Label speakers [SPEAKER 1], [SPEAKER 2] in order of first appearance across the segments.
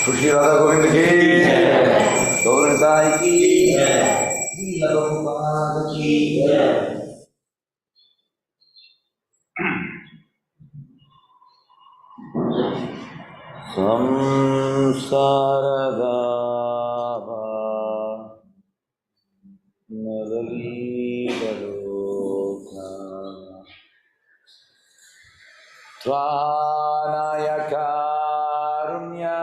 [SPEAKER 1] श्री राधा गोविंद की, गौर साई की, लीला गोपाल की। संसारदा Tvanayakarunya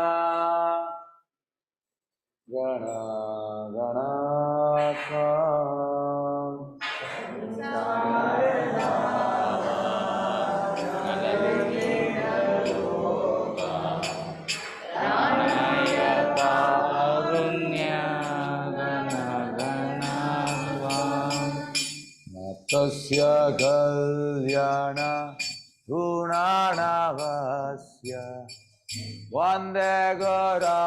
[SPEAKER 1] Gana Ganatvam Tvanayakarunya Gana Ganatvam Natasya Kalyana Gunanavasya Vande Guru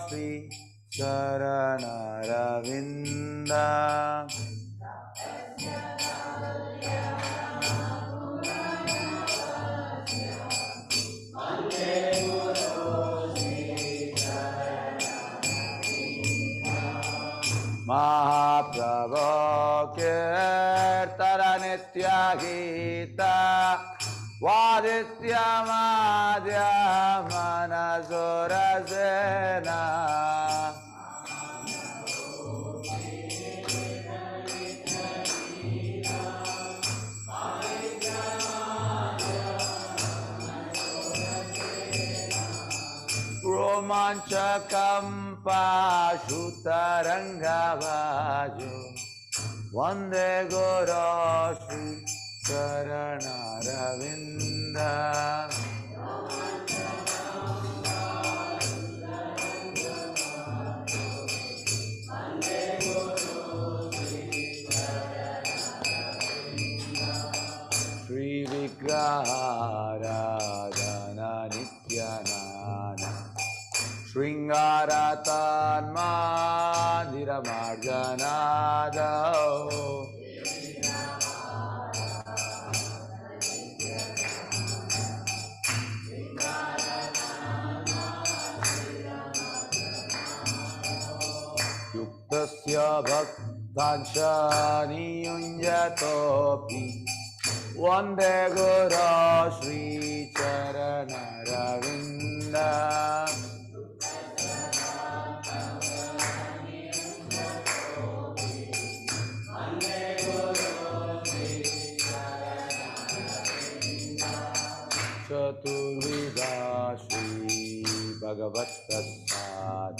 [SPEAKER 1] Shri Charanaravinda Mahaprabhu Kirtara Nitya Gita Vaditya Madhya Manasura Sena Romanchakam Pashutarangavajo Vande Guru Shri Charanaravinda Shri Vigraharadhana Nityanana Shringaratan Mandira Marjanada Yuktasya Bhaktansha Niyunjatopi Vande Guru Shri Charanaravinda Chaturvida Shri Bhagavat Prasad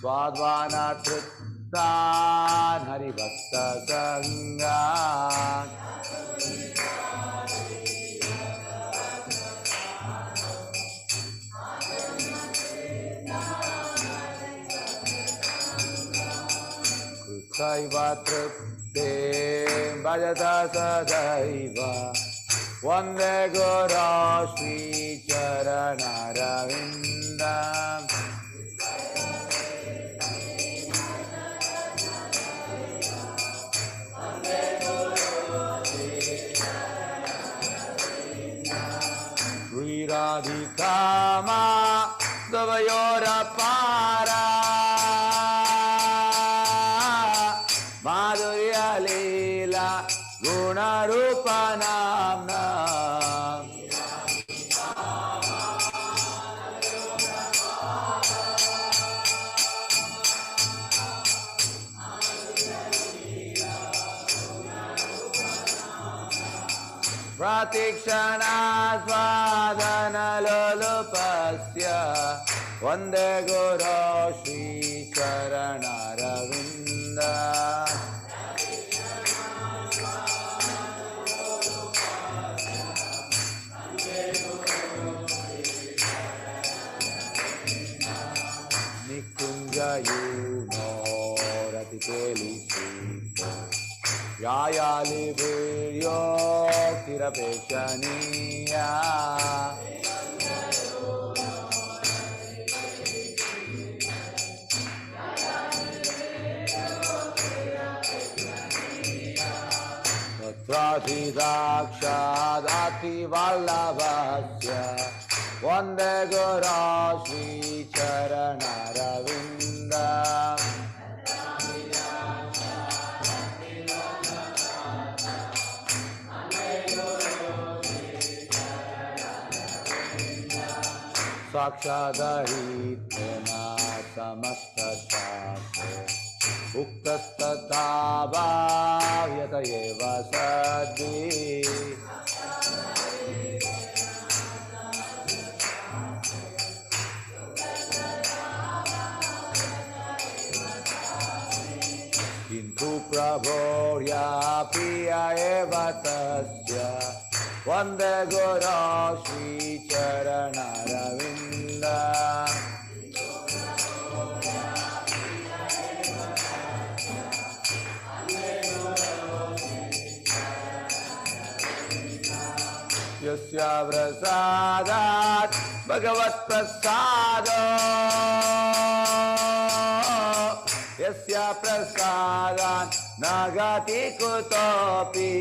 [SPEAKER 1] Swadvana Trittan Haribhakta Sangat Saiva Tripte Bhajata Sadaiva Vande Guru Shri Charanaravinda Shri Radhika Madhavayora Para Madhurya Leela Guna Rupa Namna Pratikshana Swadhana Lolupasya Vande Guru Shri Charanaravinda Nikunja Yuno Ratikeli Sito Yaya Liviryo Tirapeshaniya Tatrati Dakshadati Vallabhasya Vande Guru Shri Charana-ravinda. Sakshadharitena samasta shastra uktasthata bhavyata eva sadhi. Kintu prabhorya priya eva tasya Vande Guru Shri Charana-ravinda. Yasya prasadat Bhagavat prasado Yasya prasadat Nagati kutopi.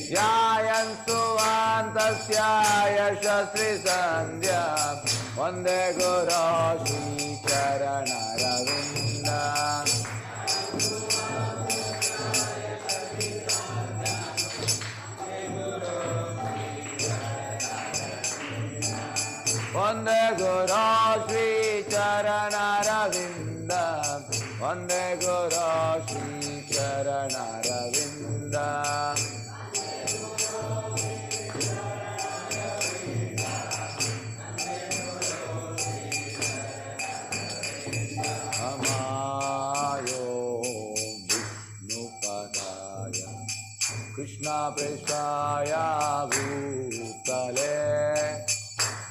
[SPEAKER 1] Jayantu antasya yashasri sandhya Vande Guru Shri Charana-ravinda. Vande Guru Shri Charana-ravinda. Vande Guru Shri Charana-ravinda. Amayo Vishnupadaya Krishna Prestaya Bhutale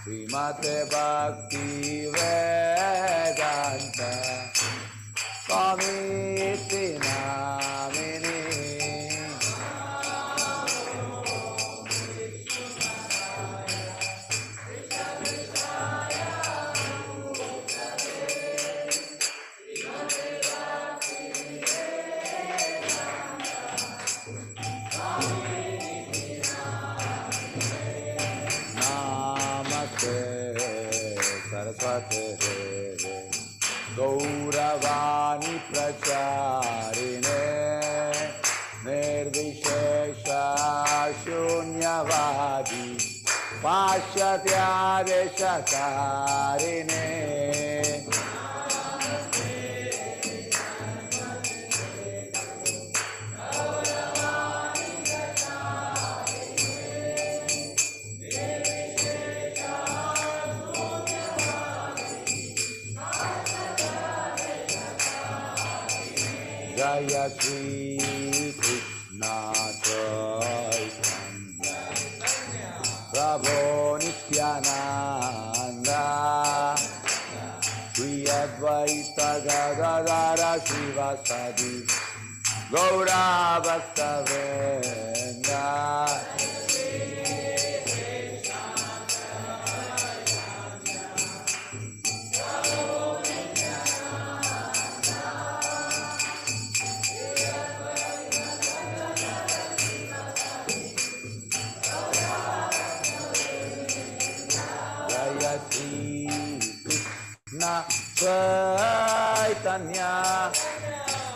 [SPEAKER 1] Srimate Bhakti Vedanta Swamiti Namini. Saraswate Gauravani Pracharine Nirvishesha Shunyavadi Pashyatya Deshakarine. Jaya Shri Krishna Chaitanya Prabhu Nityananda Shri Advaita Gadadara Shivasadi Gaura Bhakta Vrinda. Krishna Chaitanya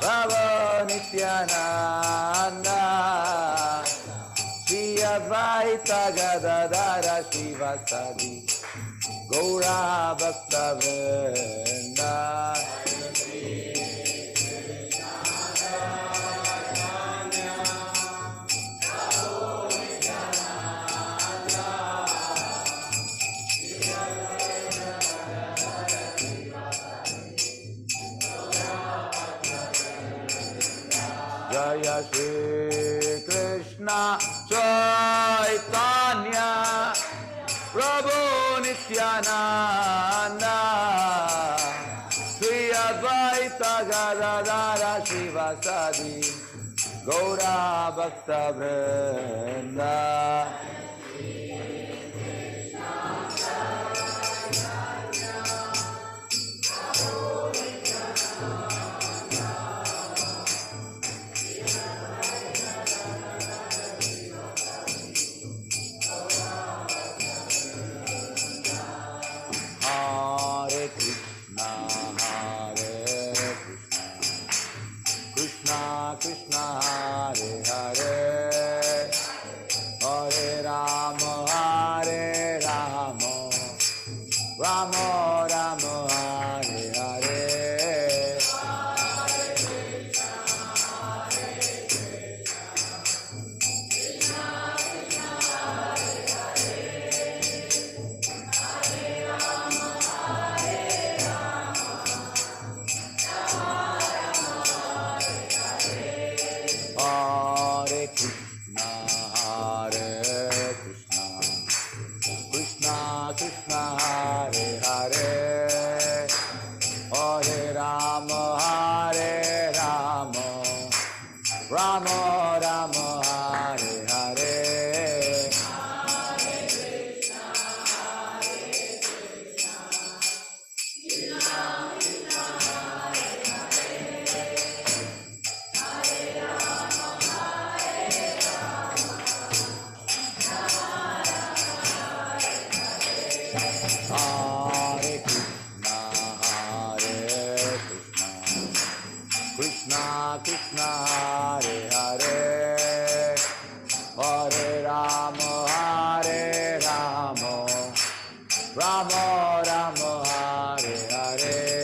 [SPEAKER 1] Prabhu Nityananda Shri Advaita Gadadara Shivasadi Gaura Bhakta Vrinda. Jaya Shri Krishna Chaitanya Prabhu Nityananda Shri Advaita Gadadara Shivasadi Gaura Bhakta Vrinda. Rama, Hare Rama, Rama Rama, Hare Hare. Hare Krishna, Hare Krishna, Krishna Krishna, Hare Hare, Hare Rama, Hare Rama, Rama Rama, Hare Hare. Hare Krishna, Hare Krishna, Krishna Krishna, Hare Hare, Hare Rama, Hare Rama, Rama Rama, Hare Hare.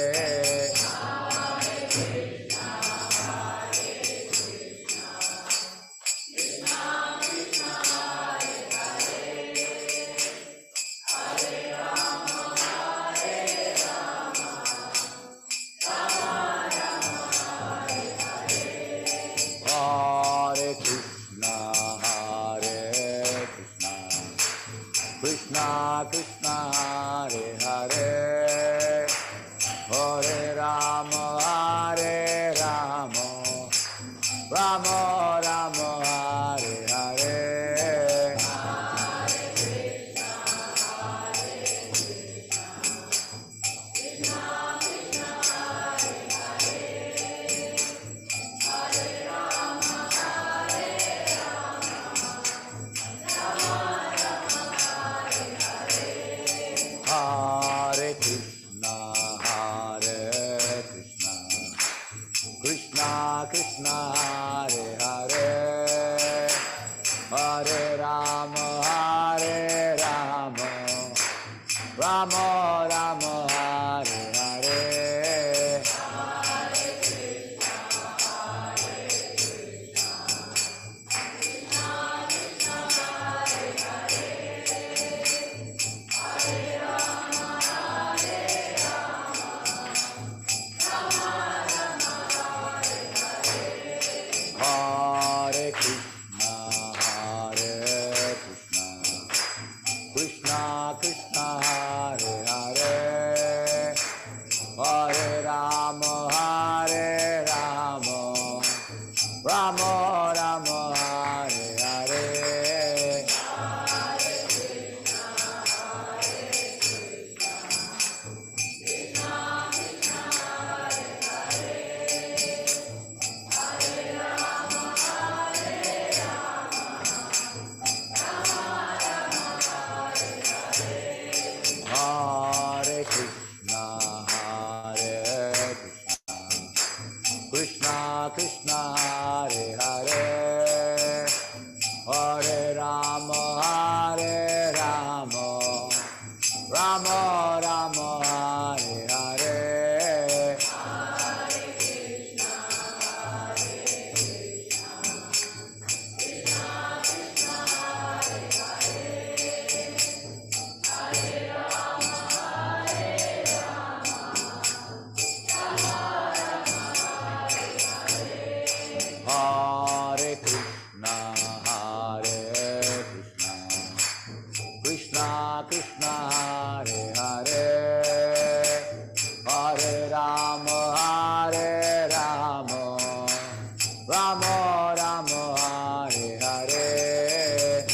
[SPEAKER 1] Hare Krishna, Hare Krishna, Krishna Krishna, Hare Hare, Hare Rama, Hare Rama, Rama Rama, Hare Hare. Hare Krishna, Hare Krishna, Krishna Krishna, Hare Hare, Hare Rama, Hare Rama, Rama Rama, Hare Hare. Hare Krishna, Hare Krishna, Krishna Krishna, Hare Hare, Hare Rama, Hare Rama, Rama Rama, Hare Hare. Hare Krishna, Hare Krishna, Krishna Krishna, Hare Hare, Hare Rama, Hare Rama, Rama Rama, Hare Hare. Hare Krishna, Hare Krishna, Krishna Krishna, Hare Hare, Hare Rama, Hare Rama, Rama Rama, Hare Hare.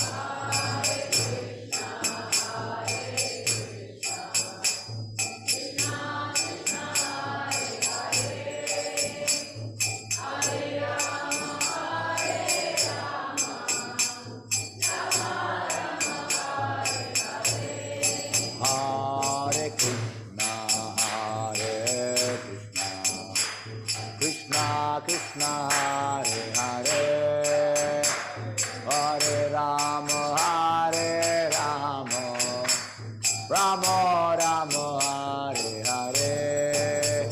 [SPEAKER 1] Hare Rama Rama Hare Hare.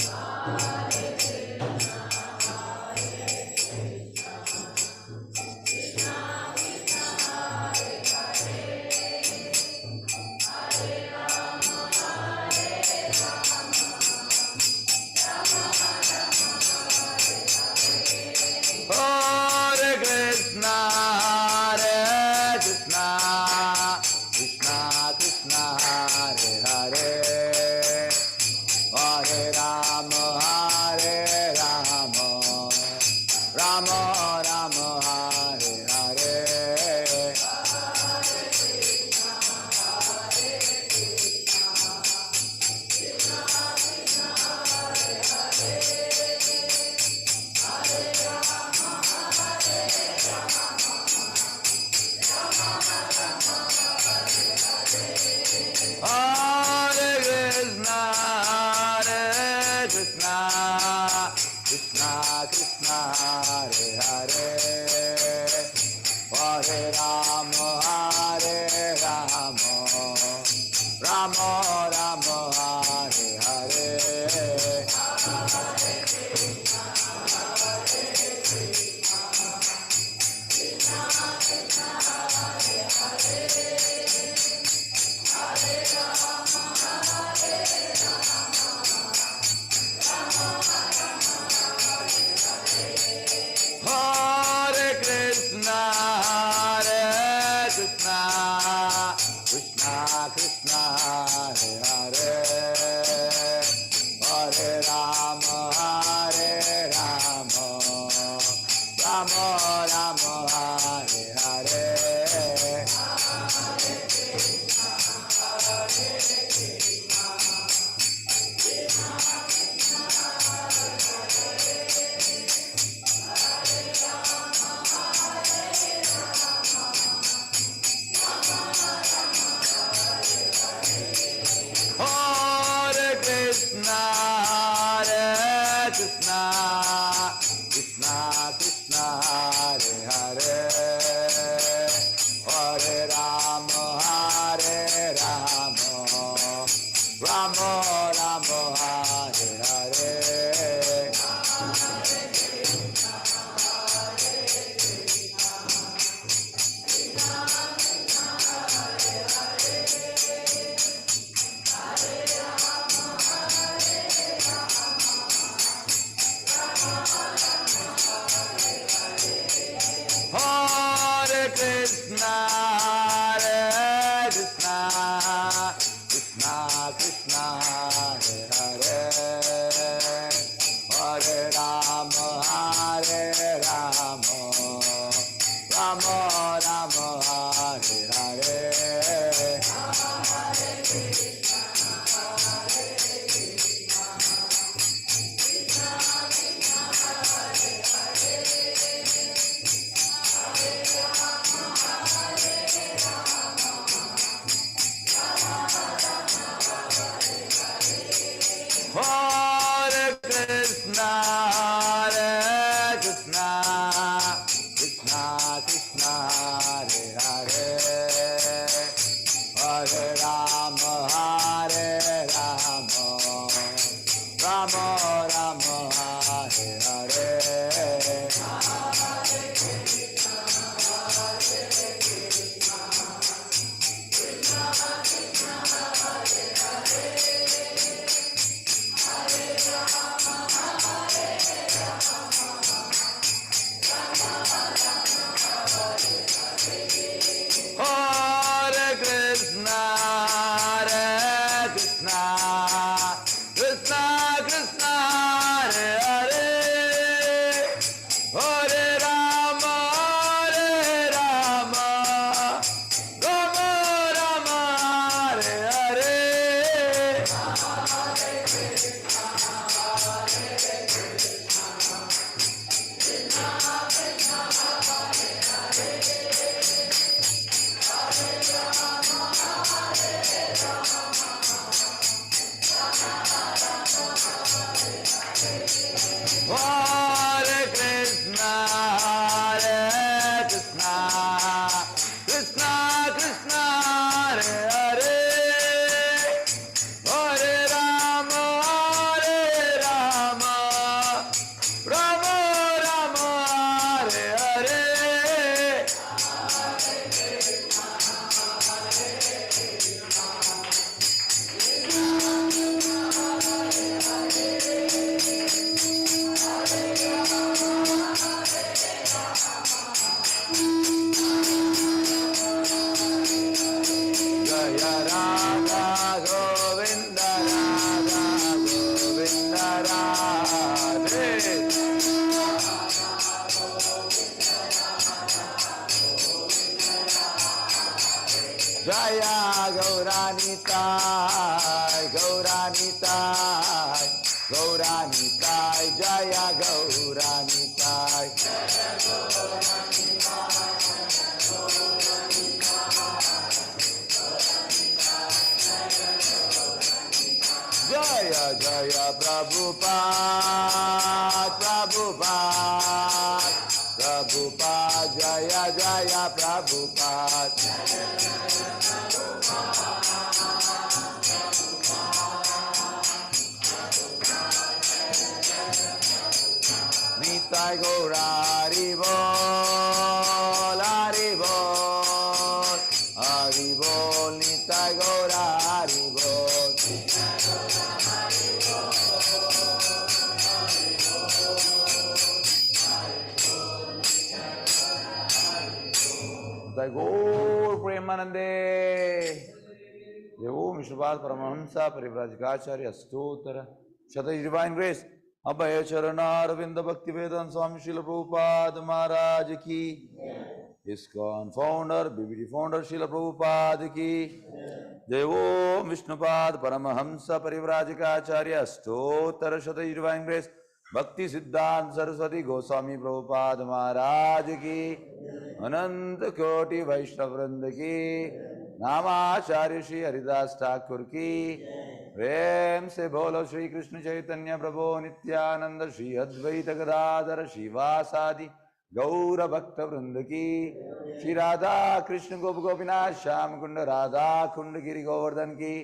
[SPEAKER 1] Hare Krishna, Hare Krishna, Krishna Krishna, Hare Hare, Hare Rama, Hare Rama, Rama Rama, Hare Hare. Hare Krishna, Hare Krishna, Krishna Krishna, Hare Hare, Hare Rama, Hare Rama, Rama Rama, Hare Hare. Hare Krishna, Hare Krishna, Krishna Krishna, Hare Hare, Hare Rama, Hare Rama, Rama Rama, Hare Hare. Hare Krishna, Hare Krishna, Krishna Krishna, Hare Hare, Hare Rama, Hare Rama, Rama Rama, Hare Hare. Hare Krishna, Hare Krishna, Krishna Krishna, Jaya Gauranitai, Gauranitai, Gauranitai, Jaya Gauranitai. Jaya Jaya Prabhupada, Prabhupada, Prabhupada, Jaya Jaya Prabhupada. Nitai Gaura Haribol, Haribol, Haribol, Nitai Gaura Haribol. Nitai Gaur Premanande. Devo Vishnupada Paramahamsa Parivrajagacharya Stotra Shataji Divine Grace Abhaya Charana Ravinda Bhakti Vedanta Swami Srila Prabhupada Maharaj Ki ISKCON Founder BBD Founder Srila Prabhupada Ki Devo Vishnupada Paramahamsa Parivrajagacharya Stotra Shataji Divine Grace Bhakti Siddhanta Saraswati Goswami Prabhupada Maharaj Ki Ananta Koti Vaishnavrinda Ki नामाचार्य Shri Haridas Thakur की प्रेम से बोलो श्री कृष्ण चैतन्य प्रभु नित्यानंद श्री अद्वैत गदाधर श्रीवासादि गौर भक्त वृंद की श्री राधा कृष्ण गोप गोपीनाथ श्याम कुंड राधा कुंड गिरि गोवर्धन की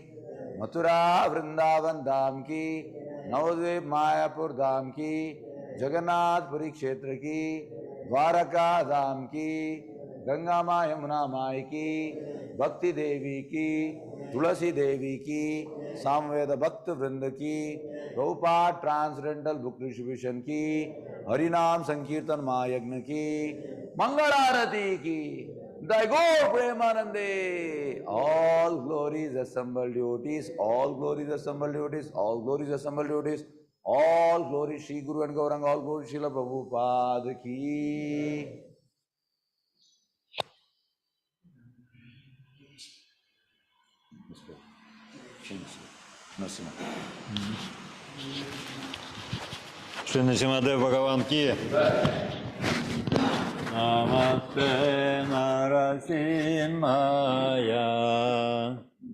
[SPEAKER 1] मथुरा वृंदावन धाम की नवद्वीप मायापुर धाम की जगन्नाथपुरी क्षेत्र की द्वारका धाम की गंगा माँ यमुना माई की भक्ति देवी की तुलसी देवी की सामवेद भक्त वृंद की प्रभुपाद ट्रांसडेंटल बुक डिस्ट्रीब्यूशन की हरिनाम संकीर्तन महायज्ञ की मंगल आरती की Gor Premanande. All glories assembled devotees, all glories assembled devotees, all glories assembled devotees, all glories Shri Guru and Gauranga, all glories Srila Prabhupada ki.
[SPEAKER 2] Shri Nrsimhadev Bhagavan ki. Namaste Narasimhaya.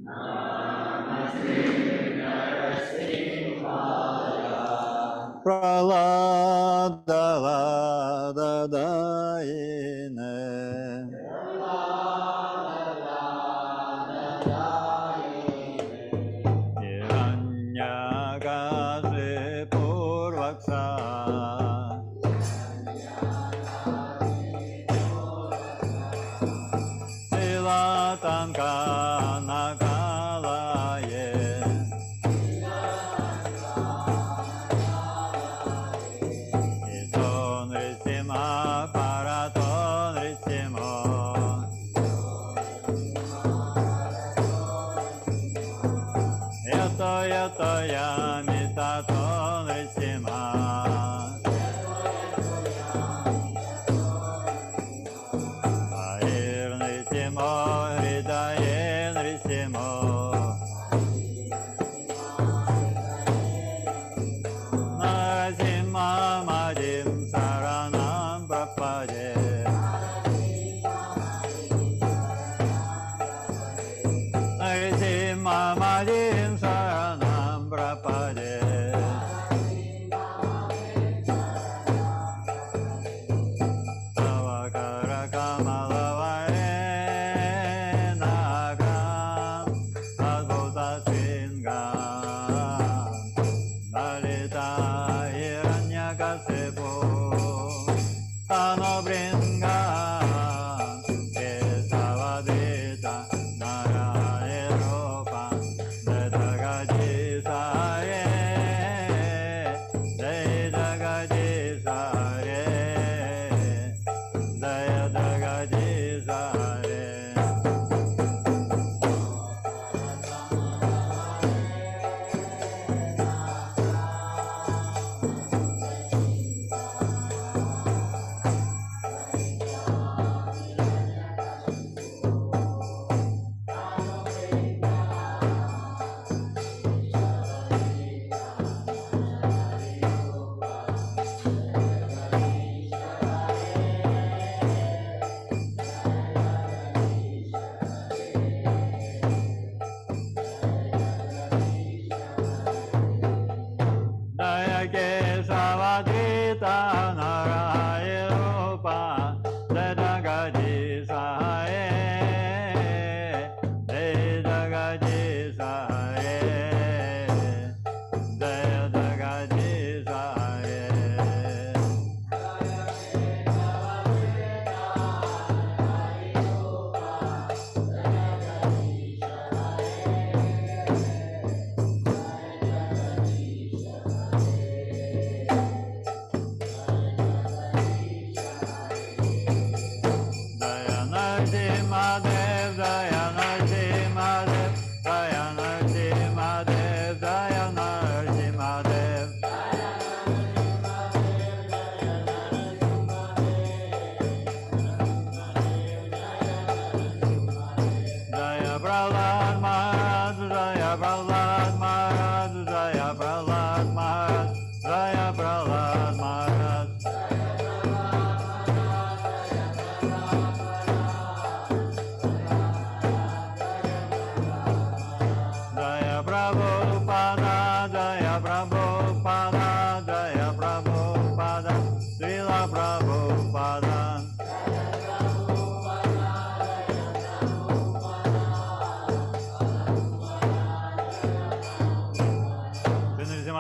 [SPEAKER 2] Namaste Narasimhaya. Praladadayine.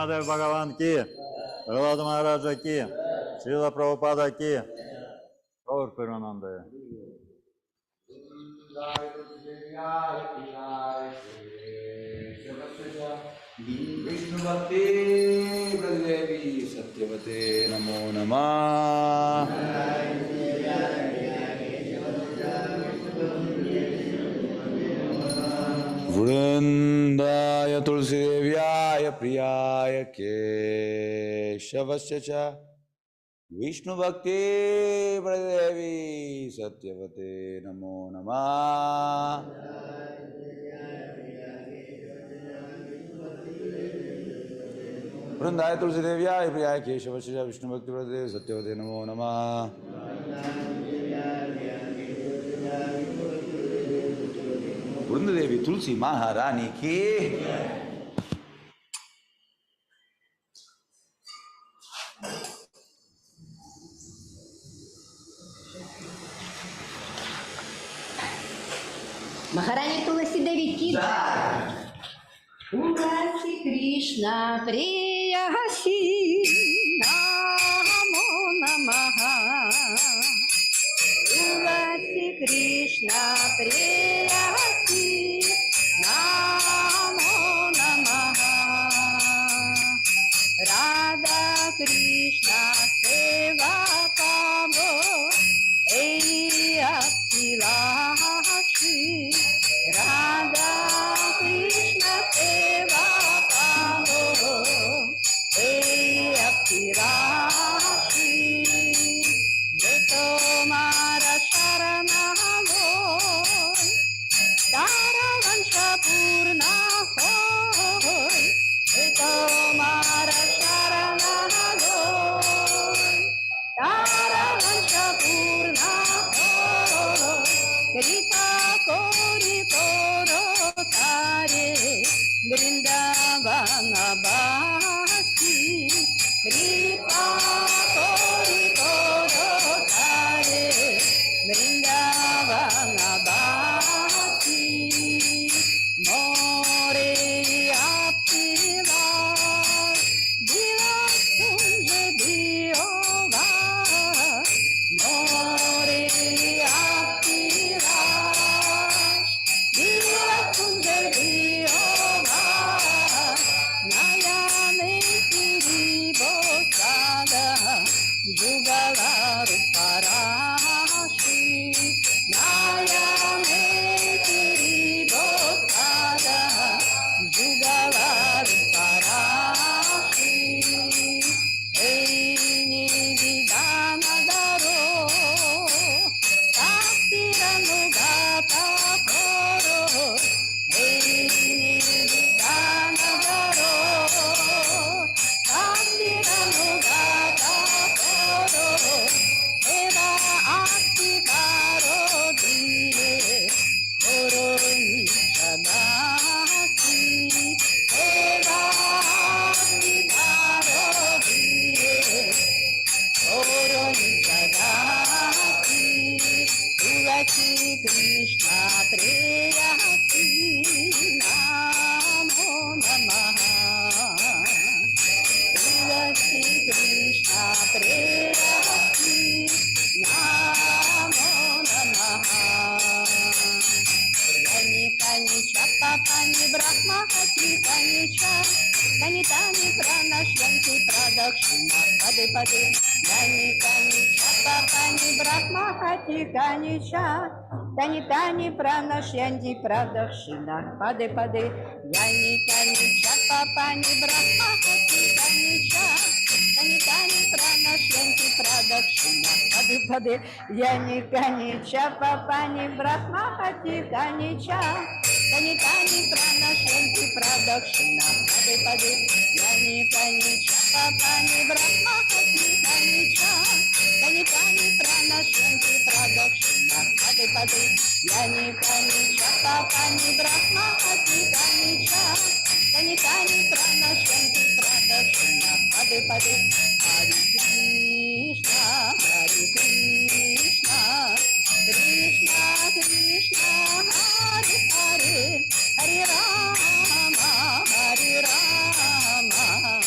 [SPEAKER 2] Gurudev Bhagavan ki, Prahlad Maharaja ki, Srila Prabhupada ki, Gaur Peranandaya.
[SPEAKER 1] Vishnu Bhakti Pradevi Satyavate Namo Namah. Vrindaya Tulsi Devyaya Priyaya Keshavasya Cha Vishnu Bhakti Pradevi Satyavate Namo Namah. Vrindaya Tulsi Devyaya Priyaya Keshavasya Cha Vishnu Bhakti Pradevi Satyavate Namo Namah. Vrindadevi Tulsi Maharani ki
[SPEAKER 3] Maharani Tulsi Devi ki Tulsi Krishna Priyasi Namo Namaha Tulsi Krishna Priyasi Namo Namaha Radha Krishna Seva Kamo Apilasi Radha Krishna Seva Kamo Apilasi Tomara Sharanamo Daravansha Purna Hoy Tomara Sharanamo Daravansha Purna Hoy Krita Kori Toro Tare Vrindavana Bhakti Krita Kori Toro Tare Vrindavana Bhakti More Apila Dila Kunja Diova More Apila Dila Kunja Diova Nayane Kiri Bosada Jugalaru Parashi Nayane Kiri Bosada Jugalaru Parashi Eini Vidanadaro Takiranu Gata Koro Eini Vidanadaro Takiranu Gata Koro Eva Akitaro Dire Koro Nishadasi Eva Akitaro Dire Koro Nishadasi Tulasi Krishna Priyasi Namo Namaha Tulasi Krishna Priyasi Namo Namaha Kani Kani Chapa Pani Brahma Hati Kani Cha Kani Tani Pranashyanti Pradakshina Pade Pade Kani Kani Chapa Pani Brahma Hati Kani Cha Kani Tani Pranashyanti Pradakshina Pade Pade Yani Kani Chapa Pani Brahma Hati Kani Cha Kani Tani Pranashyanti Pradakshina Pade Pade Yani Kani Chapa Pani Brahma Hati Kani Cha Kani Tani Pranashyanti Pradakshina Pade Pade Yani Kani Chapa Pani Brahma Hati Kani Cha Kani Tani Pranashyanti Pradakshina Pade Pade Yani Kani Chapa Pani Brahma Hati Kani Cha Kani Tani Pranashyanti Pradakshina Pade Pade Hare Krishna Krishna Krishna Hare Hare Hare Rama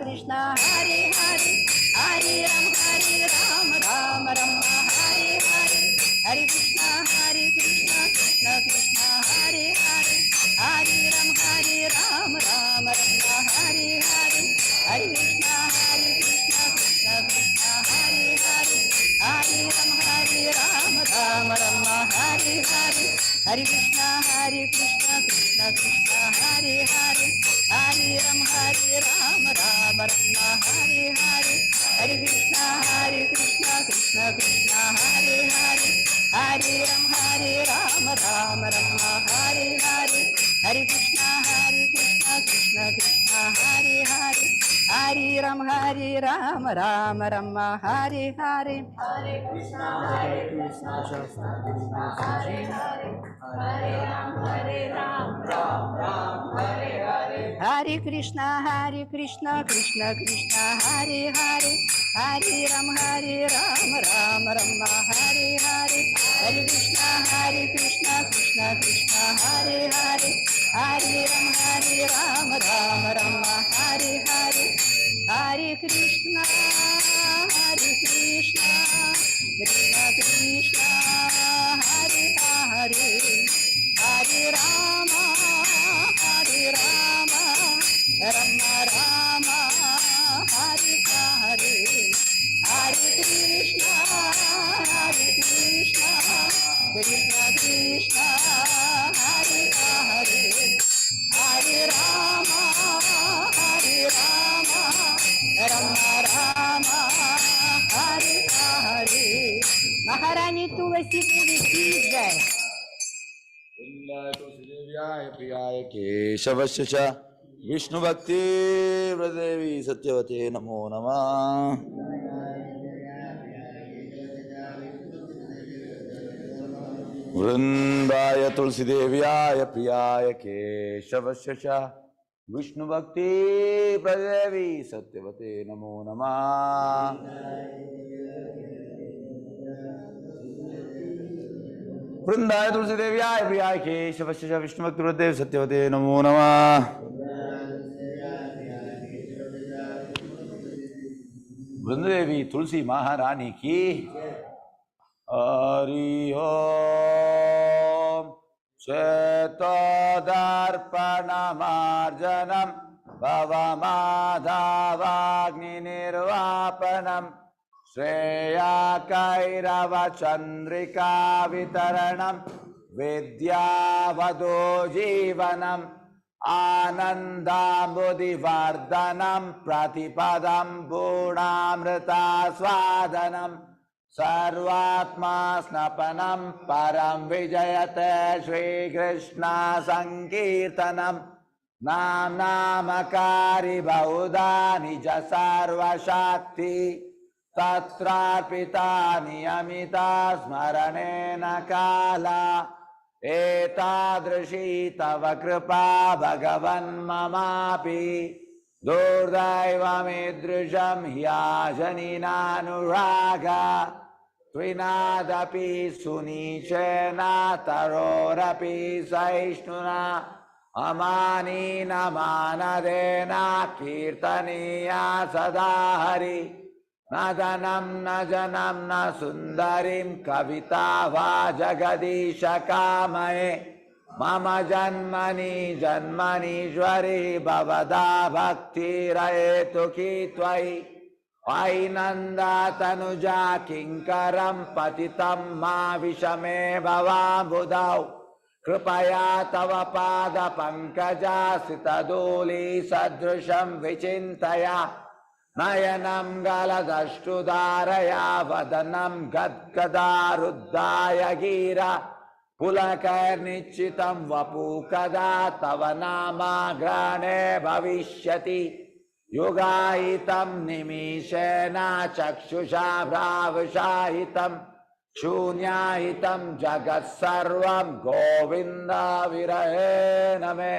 [SPEAKER 3] Krishna Hare Hare Hare Ram Ram Rama Hare Hare Hare Krishna Krishna Krishna Hare Hare Hare Ram Ram Rama Hare Hare Hare Krishna Krishna Krishna Hare Hare Hare Ram Ram Rama Hare Hare Hare Krishna Krishna Krishna Hare Hare Hare Ram Ram Rama Hare Hare Hare Krishna Krishna Krishna Hare Hare Hare Ram Ram Rama Hare Hare Hare Krishna Krishna Krishna Hare Hare Hare Ram Ram Rama Hare Hare Hare Krishna Krishna Hare Hare Hare Ram Ram Hare Hare Hare Krishna Krishna Krishna Hare Hare Hare Ram Ram Rama Hare Hare Hare Krishna Krishna Krishna Hare Hare Hare Ram Ram Rama Hare Hare Hare Krishna Krishna Krishna Hare Hare Hare Rama Rama Rama Hare Hare Hare Krishna Krishna Krishna Hare Hare Hare Rama Rama Rama Hare Hare Maharani Tulasi Devi ki jai
[SPEAKER 1] तुलसीदेव्याय प्रियाय केशवस्य च विष्णु भक्ति प्रदेवी सत्यवते नमो नमः वृंदाय तुलसीदेव्याय प्रियाय केशवस्य च विष्णु भक्ति प्रदेवी सत्यवते नमो नमः वृंदाय तुलसीदेव्याय प्रियाय केशवस्य च विष्णु भक्ति प्रदेवी सत्यवते नमो नमः वृंदेवी तुलसी महारानी की हरि ओम चेतोदर्पणमार्जनम भवमाधवाग्निर्वापनम श्रेयाकैरवचन्द्रिका वितरणम विद्यावदो जीवनम आनन्दाम्बुधिवर्धनं प्रतिपदं पूर्णामृतास्वादनं सर्वात्मा स्नपनं परं विजयते श्रीकृष्ण संकीर्तनं नाम नामकारि बहुधा निज सर्वशक्ति तत्रार्पिता नियमिता स्मरणेन काला एतादृशी तव कृपा भगवन् ममापि दुर्दैवमीदृशं ह्याजनिनानुरागा त्विनादपि सुनीचेन तरोरपि सहिष्णुना अमानीनमानदेन कीर्तनीया सदा हरि न धनं न जनं न सुन्दरीं कविता वा जगदीश कामये मम जन्मनि जन्मनीश्वरी भवदा भक्तिरहेतुकी त्वयि अयि नन्दातनुजा किङ्करं पतितं मा विषमे भवाम्बुधौ कृपया तव पादपङ्कजासितधूली सदृशं विचिन्तया नयनं गलदश्रुधारया वदनं गद्गदारुद्धाय गिरा पुलकैर्निश्चितं वपु कदा तव नामाग्रहणे भविष्यति युगायितं निमिषेण चक्षुषा भ्रावशायितं शून्यायितं जगत्सर्वं गोविन्द विरहेण मे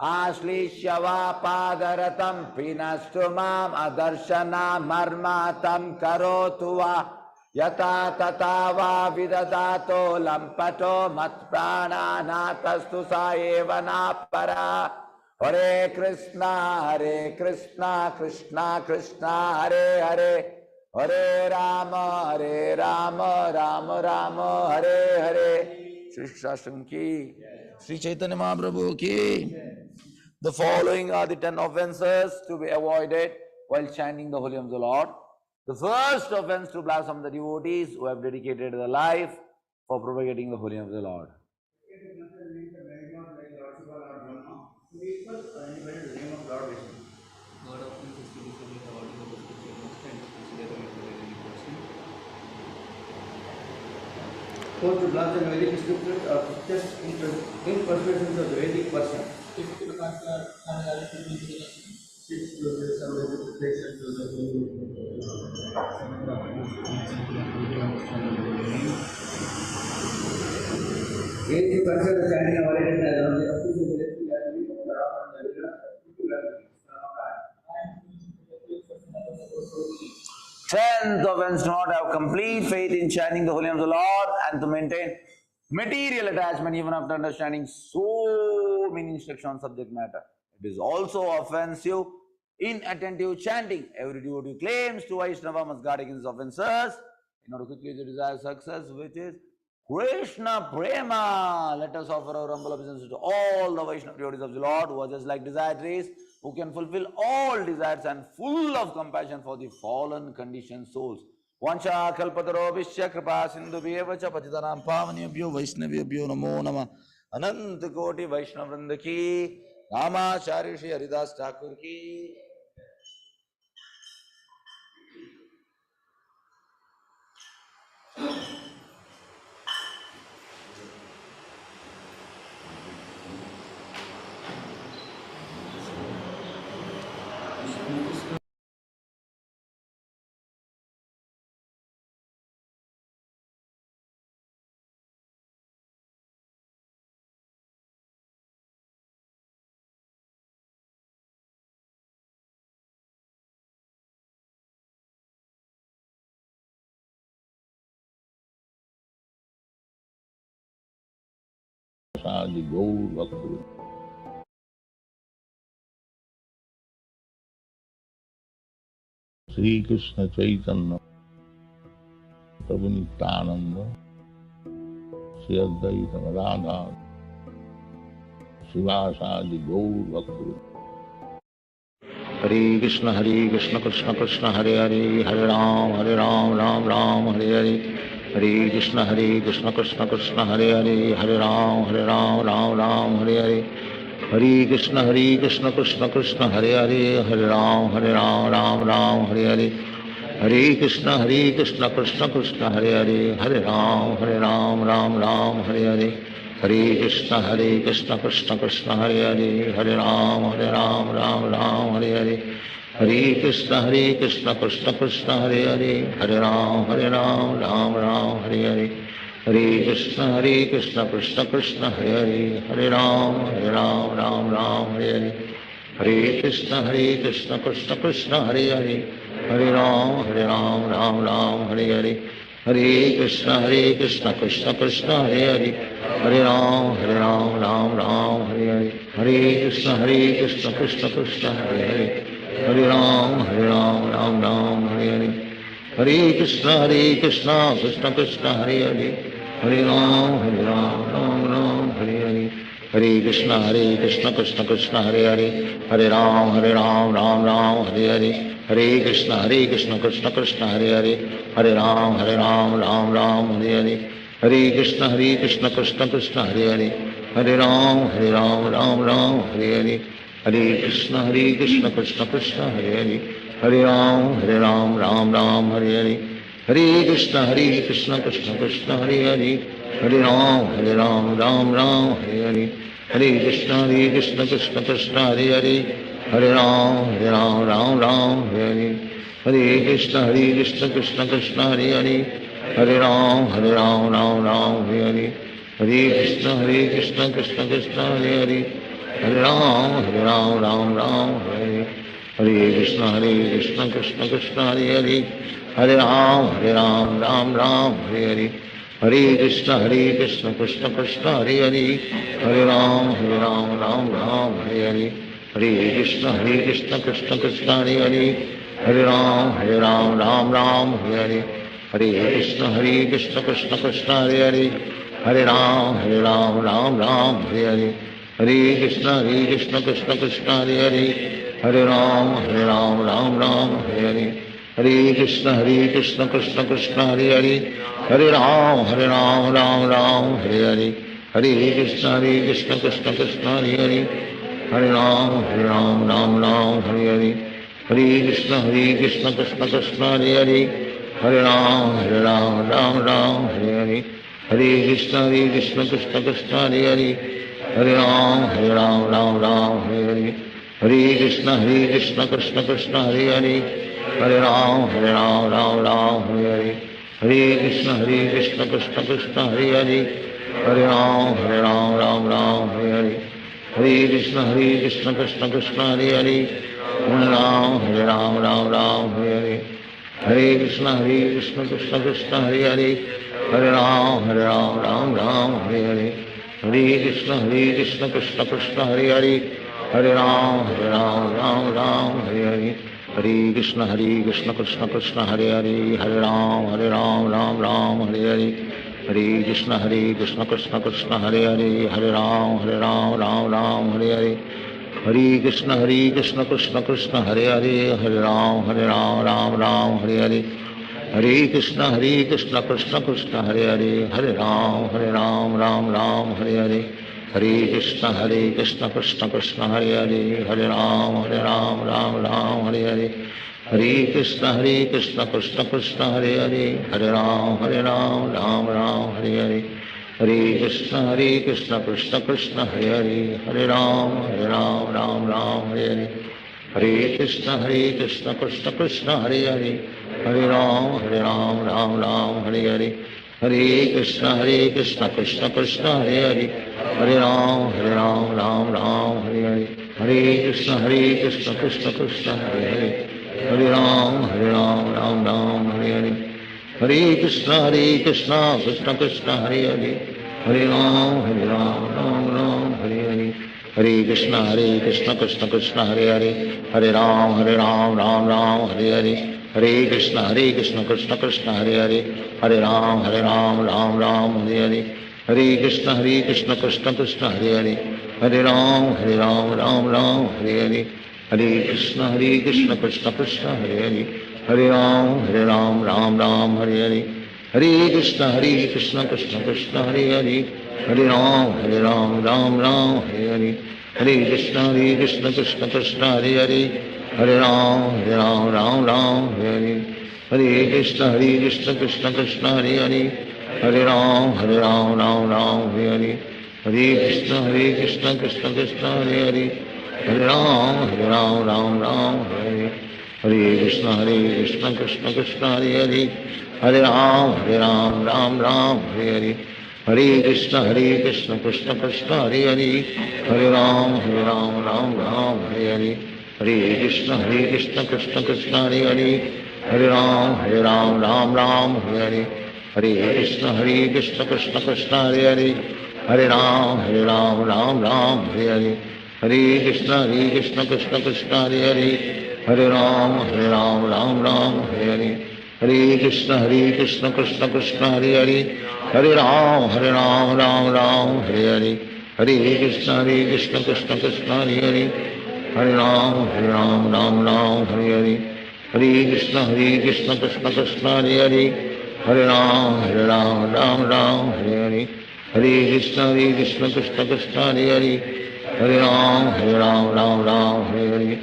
[SPEAKER 1] आश्लिष्य वा पादरतं पिनस्तु माम् अदर्शनामर्मातं करोतु वा यथा तथा वा विदधातो लम्पटो मत्प्राणानाथस्तु स एव नापरा Hare Krishna, Krishna Krishna, Hare Hare, Hare Rama, Rama Rama, Hare Hare. Shri Shastram ki, Sri Chaitanya Mahaprabhu ki. The following are the 10 offenses to be avoided while chanting the holy name of the Lord. The first offense to blaspheme the devotees who have dedicated their life for propagating the holy name of the Lord.
[SPEAKER 4] Fourth, to blaspheme Vedic scriptures or just imperfections of the Vedic person. Fifth, to consider sixth, to relation to the eighth, to consider the chanting of Hare Krishna as only up to the
[SPEAKER 1] Tenth offense, to not have complete faith in chanting the holy name of the Lord and to maintain material attachment even after understanding so many instructions on subject matter. It is also offensive inattentive chanting. Every devotee who claims to Vaishnava must guard against offenses in order quickly to desire success, which is Krishna Prema. Let us offer our humble obeisance to all the Vaishnava devotees of the Lord who are just like desire trees, who can fulfill all desires and full of compassion for the fallen conditioned souls. Vancha kalpataro vishya kripa sindhu bhyevacha patitanam pavanebhyo vaishnavebhyo namo nama ananta koti Vaishnava vrinda ki Ramacharya Shri Haridas Thakur ki.
[SPEAKER 5] आदि गौर भक्त श्री कृष्ण चैतन्य प्रभु नित्यानंद श्री अद्वैत राधा शिवासादि गौर भक्त
[SPEAKER 6] हरे कृष्ण कृष्ण कृष्ण हरे हरे हरे राम राम राम हरे हरे हरे कृष्ण कृष्ण कृष्ण हरे हरे हरे राम राम राम हरे हरे हरे कृष्ण कृष्ण कृष्ण हरे हरे हरे राम राम राम हरे हरे हरे कृष्ण कृष्ण कृष्ण हरे हरे हरे राम राम हरे हरे हरे कृष्ण कृष्ण कृष्ण हरे हरे हरे राम राम हरे हरे हरे कृष्ण कृष्ण कृष्ण हरे हरे हरे राम राम हरे हरे हरे कृष्ण कृष्ण कृष्ण हरे हरे हरे राम राम हरे हरे हरे कृष्ण कृष्ण कृष्ण हरे हरे हरे राम राम हरे हरे हरे कृष्ण कृष्ण कृष्ण हरे हरे हरे राम राम हरे हरे हरे कृष्ण कृष्ण कृष्ण हरे हरे हरे राम राम हरे हरे हरे कृष्ण कृष्ण कृष्ण हरे हरे हरे राम राम हरे हरे हरे कृष्ण कृष्ण कृष्ण हरे हरे हरे राम राम हरे हरे हरे कृष्ण कृष्ण कृष्ण हरे हरे हरे राम राम हरे हरे हरे कृष्ण कृष्ण कृष्ण हरे हरे हरे राम राम हरे हरे हरे कृष्ण कृष्ण कृष्ण हरे हरे हरे राम राम हरे हरे हरे कृष्ण कृष्ण कृष्ण हरे हरे हरे राम राम हरे हरे हरे कृष्ण कृष्ण कृष्ण हरे हरे हरे राम राम हरे हरे हरे कृष्ण कृष्ण कृष्ण हरे हरे हरे राम राम हरे हरे हरे कृष्ण कृष्ण कृष्ण हरे हरे हरे राम राम हरे हरे हरे कृष्ण कृष्ण कृष्ण हरे हरे हरे राम राम हरे हरे हरे कृष्ण कृष्ण कृष्ण कृष्ण हरे हरे हरे राम राम हरे हरे हरे कृष्ण कृष्ण कृष्ण हरे हरे हरे राम राम हरे हरे हरे कृष्ण कृष्ण कृष्ण हरे हरे हरे राम राम हरे हरे हरे कृष्ण कृष्ण कृष्ण हरे हरे हरे राम राम हरे हरे हरे कृष्ण कृष्ण कृष्ण हरे हरे हरे राम राम हरे हरे हरे कृष्ण कृष्ण कृष्ण हरे हरे हरे राम राम हरे हरे हरे कृष्ण कृष्ण कृष्ण हरे हरे हरे राम राम हरे हरे हरे कृष्ण कृष्ण कृष्ण हरे हरे हरे राम राम हरे हरे हरे कृष्ण कृष्ण कृष्ण हरे हरे हरे राम राम हरे हरे हरे कृष्ण कृष्ण कृष्ण हरे हरे हरे राम राम हरे हरे हरे कृष्ण कृष्ण कृष्ण हरे हरे हरे राम राम हरे हरे हरे कृष्ण कृष्ण कृष्ण हरे हरे हरे राम राम हरे हरे हरे कृष्ण कृष्ण कृष्ण हरे हरे हरे राम राम हरे हरे हरे कृष्ण कृष्ण कृष्ण हरे हरे हरे राम राम हरे हरे हरे कृष्ण कृष्ण कृष्ण हरे हरे हरे राम हरे हरे हरे कृष्ण कृष्ण कृष्ण हरे हरे हरे राम हरे हरे हरे कृष्ण कृष्ण कृष्ण हरे हरे हरे राम हरे हरे हरे कृष्ण कृष्ण कृष्ण हरे हरे हरे राम हरे हरे हरे कृष्ण कृष्ण कृष्ण हरे हरे हरे राम हरे हरे हरे कृष्ण कृष्ण कृष्ण हरे हरे हरे राम राम हरे हरे हरे कृष्ण कृष्ण कृष्ण हरे हरे हरे राम हरे हरे हरे कृष्ण कृष्ण कृष्ण हरे हरे हरे राम हरे हरे हरे कृष्ण कृष्ण कृष्ण हरे हरे हरे राम हरे हरे हरे कृष्ण कृष्ण कृष्ण हरे हरे हरे राम हरे हरे हरे कृष्ण कृष्ण कृष्ण हरे हरे हरे राम राम हरे हरे हरे कृष्ण कृष्ण कृष्ण हरे हरे हरे राम राम हरे हरे हरे कृष्ण कृष्ण कृष्ण हरे हरे हरे राम हरे हरे हरे कृष्ण कृष्ण कृष्ण हरे हरे हरे राम हरे हरे हरे कृष्ण कृष्ण कृष्ण हरे हरे हरे राम हरे हरे हरे कृष्ण कृष्ण कृष्ण हरे हरे हरे राम हरे हरे हरे कृष्ण कृष्ण कृष्ण हरे हरे हरे राम हरे हरे हरे कृष्ण कृष्ण कृष्ण हरे हरे हरे राम हरे हरे कृष्ण कृष्ण कृष्ण हरे हरे हरे राम हरे हरे हरे कृष्ण कृष्ण कृष्ण हरे हरे हरे राम हरे हरे हरे कृष्ण कृष्ण कृष्ण हरे हरे हरे राम हरे हरे हरे कृष्ण कृष्ण कृष्ण हरे हरे हरे राम हरे हरे हरे कृष्ण कृष्ण कृष्ण हरे हरे हरे राम हरे हरे हरे कृष्ण कृष्ण कृष्ण हरे हरे हरे राम हरे हरे हरे कृष्ण कृष्ण कृष्ण हरे हरे हरे राम हरे हरे हरे कृष्ण कृष्ण कृष्ण हरे हरे हरे राम हरे हरे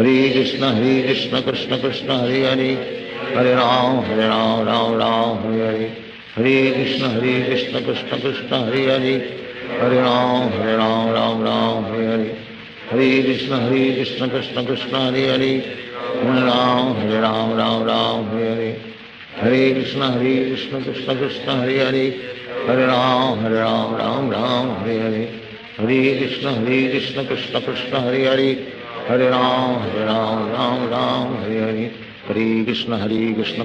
[SPEAKER 6] हरे कृष्ण कृष्ण कृष्ण हरे हरे हरे राम हरे हरे हरे कृष्ण कृष्ण कृष्ण हरे हरे हरे राम हरे हरे हरे कृष्ण कृष्ण कृष्ण हरे हरे हरे राम हरे हरे हरे कृष्ण कृष्ण कृष्ण हरे हरे हरे राम हरे हरे हरे कृष्ण कृष्ण कृष्ण हरे हरे हरे राम हरे हरे हरे कृष्ण कृष्ण कृष्ण हरे हरे हरे राम हरे हरे हरे कृष्ण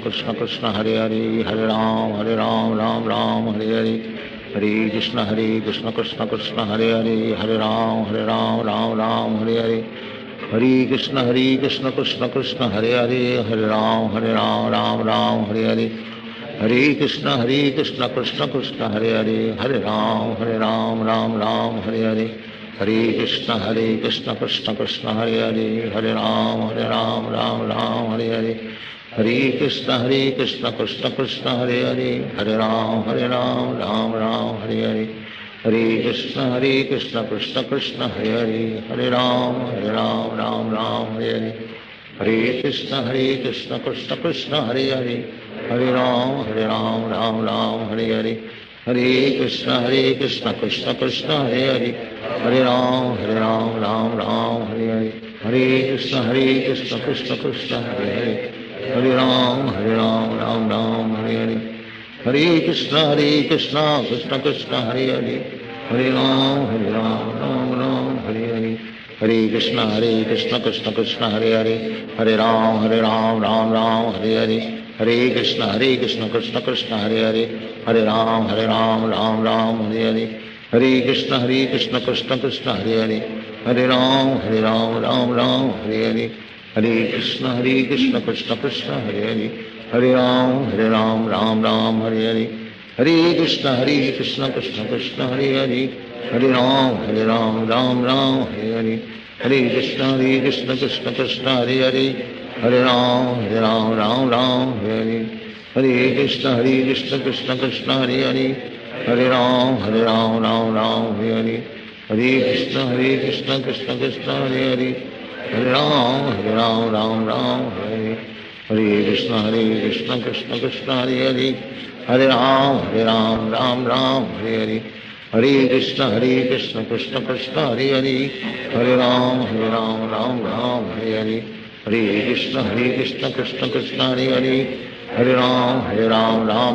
[SPEAKER 6] कृष्ण कृष्ण हरे हरे हरे राम हरे हरे हरे कृष्ण कृष्ण कृष्ण हरे हरे हरे राम हरे हरे हरे कृष्ण कृष्ण कृष्ण हरे हरे, हरे राम राम राम हरे हरे, हरे कृष्ण कृष्ण कृष्ण हरे हरे, हरे राम राम राम हरे हरे, हरे कृष्ण कृष्ण कृष्ण हरे हरे, हरे राम राम राम हरे हरे, हरे कृष्ण कृष्ण कृष्ण हरे हरे, हरे राम राम राम हरे हरे, हरे कृष्ण कृष्ण कृष्ण हरे हरे, हरे राम राम राम हरे हरे, हरे कृष्ण कृष्ण कृष्ण हरे हरे, हरे राम राम राम हरे हरे, हरे कृष्ण कृष्ण कृष्ण हरे हरे, हरे राम राम राम हरे हरे, हरे कृष्ण कृष्ण कृष्ण हरे हरे, हरे राम राम राम हरे हरे, हरे कृष्ण कृष्ण कृष्ण हरे हरे, हरे राम राम राम हरे हरे, हरे कृष्ण कृष्ण कृष्ण हरे हरे, हरे राम राम राम हरे हरे, हरे कृष्ण कृष्ण कृष्ण हरे हरे, हरे राम राम राम हरे हरे, हरे कृष्ण कृष्ण कृष्ण हरे हरे, हरे राम राम हरे हरे, हरे कृष्ण कृष्ण कृष्ण हरे हरे, हरे राम राम हरे हरे, हरे कृष्ण कृष्ण कृष्ण हरे हरे, हरे राम राम हरे हरे, हरे कृष्ण कृष्ण कृष्ण हरे हरे, हरे राम राम हरे हरे, हरे कृष्ण कृष्ण कृष्ण हरे हरे, हरे राम राम हरे हरे, हरे कृष्ण कृष्ण कृष्ण हरे हरे, हरे राम राम हरे हरे, हरे कृष्ण कृष्ण कृष्ण हरे हरे, हरे राम राम हरे हरे, हरे कृष्ण कृष्ण कृष्ण हरे हरे, हरे राम राम हरे हरे, हरे कृष्ण कृष्ण कृष्ण हरे हरे, हरे राम राम हरे हरे, हरे कृष्ण कृष्ण कृष्ण हरे हरे, हरे राम राम हरे हरे, हरे कृष्ण कृष्ण कृष्ण हरे हरे, हरे राम राम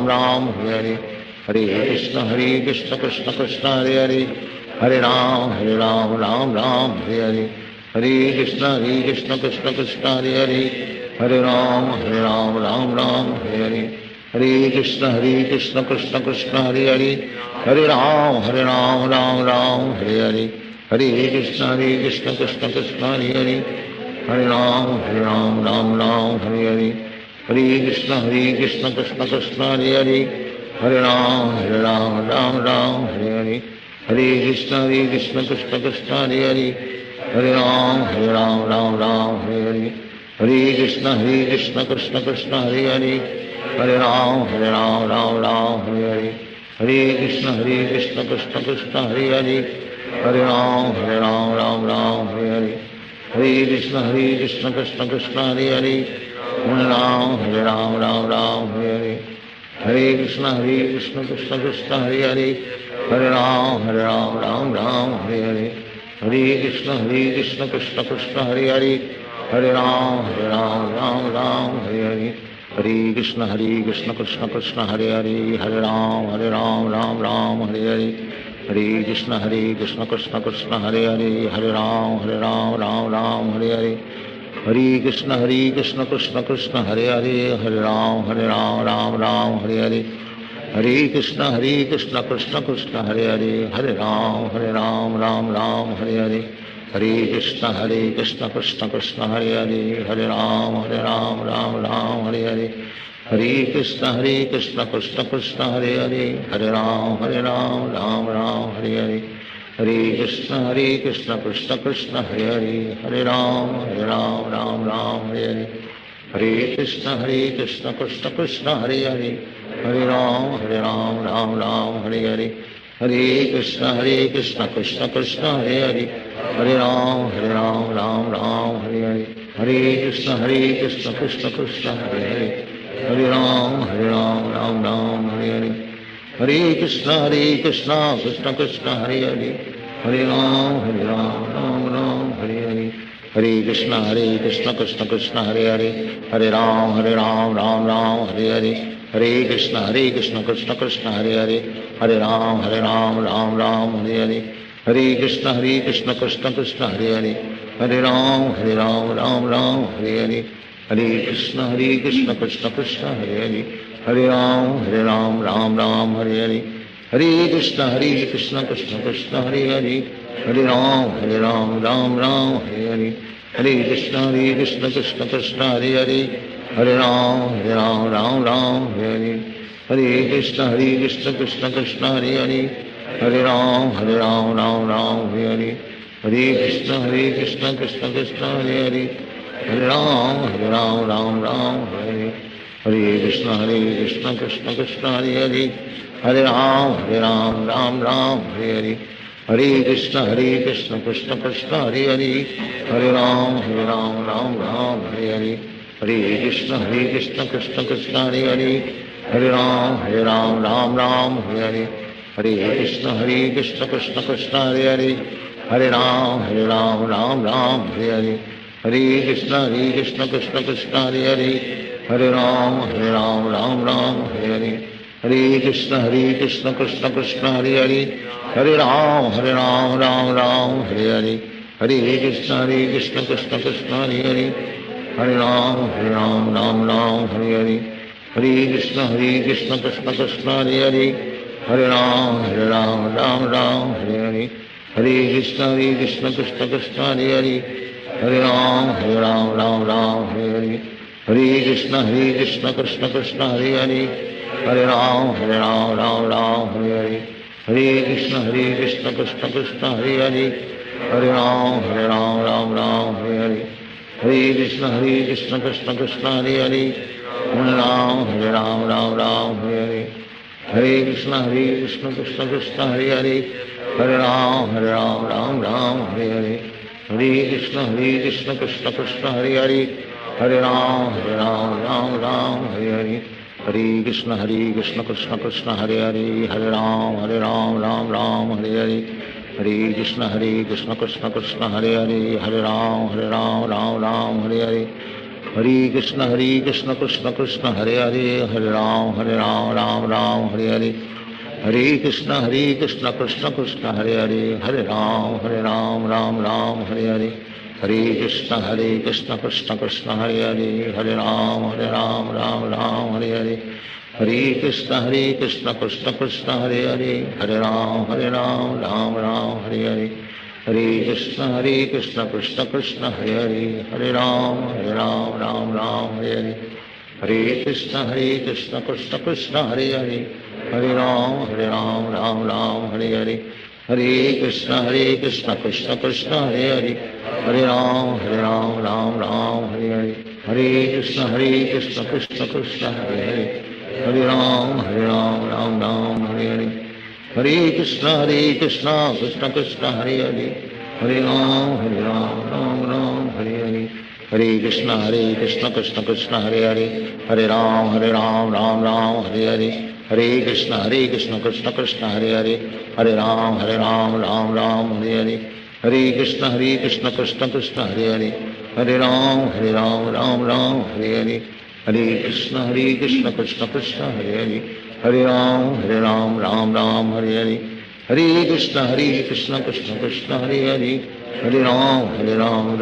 [SPEAKER 6] हरे हरे, हरे कृष्ण कृष्ण कृष्ण हरे हरे, हरे राम राम हरे हरे, हरे कृष्ण कृष्ण कृष्ण हरे हरे, हरे राम राम हरे हरे, हरे कृष्ण कृष्ण कृष्ण हरे हरे, हरे राम राम हरे हरे, हरे कृष्ण कृष्ण कृष्ण हरे हरे, हरे राम राम हरे हरे, हरे कृष्ण कृष्ण कृष्ण हरे हरे, हरे राम राम हरे हरे, हरे कृष्ण कृष्ण कृष्ण हरे हरे, हरे राम राम हरे हरे, हरे कृष्ण कृष्ण कृष्ण हरे हरे, हरे राम हरे हरे, हरे कृष्ण कृष्ण कृष्ण हरे हरे, हरे राम राम हरे हरे, हरे कृष्ण कृष्ण कृष्ण हरे हरे, हरे राम राम हरे हरे, हरे कृष्ण कृष्ण कृष्ण हरे हरे, हरे राम राम हरे हरे, हरे कृष्ण कृष्ण कृष्ण हरे हरे, हरे राम राम हरे हरे, हरे कृष्ण कृष्ण कृष्ण हरे हरे, हरे राम राम हरे हरे, हरे कृष्ण कृष्ण कृष्ण हरे हरे, हरे राम राम हरे हरे, हरे कृष्ण कृष्ण कृष्ण हरे हरे, हरे राम राम हरे हरे, हरे कृष्ण कृष्ण कृष्ण हरे हरे, हरे राम राम हरे हरे, हरे कृष्ण कृष्ण कृष्ण हरे हरे, हरे राम राम हरे हरे, हरे कृष्ण कृष्ण कृष्ण हरे हरे, हरे राम राम हरे हरे, हरे कृष्ण कृष्ण कृष्ण हरे हरे, हरे राम राम हरे हरे, हरे कृष्ण कृष्ण कृष्ण हरे हरे, हरे राम राम हरे हरे, हरे कृष्ण कृष्ण कृष्ण हरे हरे, हरे राम राम हरे हरे, हरे कृष्ण कृष्ण कृष्ण हरे हरे, हरे राम राम हरे हरे, हरे कृष्ण कृष्ण कृष्ण हरे हरे, हरे राम राम हरे हरे, हरे कृष्ण कृष्ण कृष्ण हरे हरे, हरे राम राम हरे हरे, हरे कृष्ण कृष्ण कृष्ण हरे हरे, हरे राम राम हरे हरे, हरे कृष्ण कृष्ण कृष्ण कृष्ण हरे हरे, हरे Ram Ram Ram Hare Hare, Hare Krishna Krishna Krishna Hare Hare Hare Ram Ram Ram Hare Hare Krishna Krishna Krishna Hare Hare Hare Ram Ram Hare Hare Krishna Krishna Krishna Hare Hare Hare Ram Ram Hare Hare Krishna Krishna Krishna Hare Hare Hare Ram Ram Hare Hare Krishna Krishna Krishna Hare Hare Hare Ram Ram Hare Hare Krishna Krishna Krishna Hare Hare Hare Ram Ram Hare Hare Krishna Krishna Krishna Hare Hare Hare Ram Ram Hare Hare Krishna Krishna Krishna Hare Hare Hare Ram Ram Hare Hare Krishna Krishna Krishna Hare Hare Hare Ram Ram Hare Hare Krishna Krishna Krishna Hare Hare Hare Ram Hare Hare Krishna Krishna Krishna Hare Hare Hare Ram Ram Hare Hare Krishna Krishna Krishna Hare Hare Hare Ram Ram Hare Hare Krishna Krishna Krishna Hare Hare Hare Ram Hare Hare Krishna Krishna Krishna Hare Hare Hare Ram Hare Hare Krishna Krishna Krishna Hare Hare Hare Ram Hare Hare Krishna Krishna Krishna Hare Hare Hare Ram Hare Hare Krishna Krishna Krishna Hare Hare Hare Ram Hare Hare Krishna Krishna Krishna Hare Hare Hare Ram Hare Hare Hare Krishna Krishna Krishna Hare Hare Hare Ram Hare Hare Hare Krishna Krishna Krishna Hare Hare Hare Ram Hare Hare Hare Krishna Krishna Krishna Hare Hare Hare Ram Hare Hare Hare Krishna Krishna Krishna Hare Hare Hare Ram Hare Hare Hare Krishna Krishna Krishna Hare Hare Hare Ram Hare Hare Hare Krishna Krishna Krishna Hare Hare Hare Ram Hare Hare Hare Krishna Krishna Krishna Hare Hare Hare Ram Hare Hare Hare Krishna Krishna Krishna Hare Hare Hare Ram Hare Hare Hare Krishna Krishna Krishna Hare Hare Hare Ram Hare Hare Hare Krishna Krishna Krishna Hare Hare Hare Ram Hare Hare Hare Krishna Krishna Krishna Hare Hare Hare Ram Hare Hare Hare Krishna Krishna Krishna Hare Hare Hare Ram Hare Hare Hare Krishna Krishna Krishna Hare Hare Hare Ram Hare Hare Hare Krishna Krishna Krishna Hare Hare Hare Ram Hare Hare Hare Krishna Krishna Krishna Hare Hare Hare Ram Hare Hare Hare Krishna Krishna Krishna Hare Hare Hare Ram Hare Hare Hare Krishna Krishna Krishna Hare Hare Hare Ram Hare Hare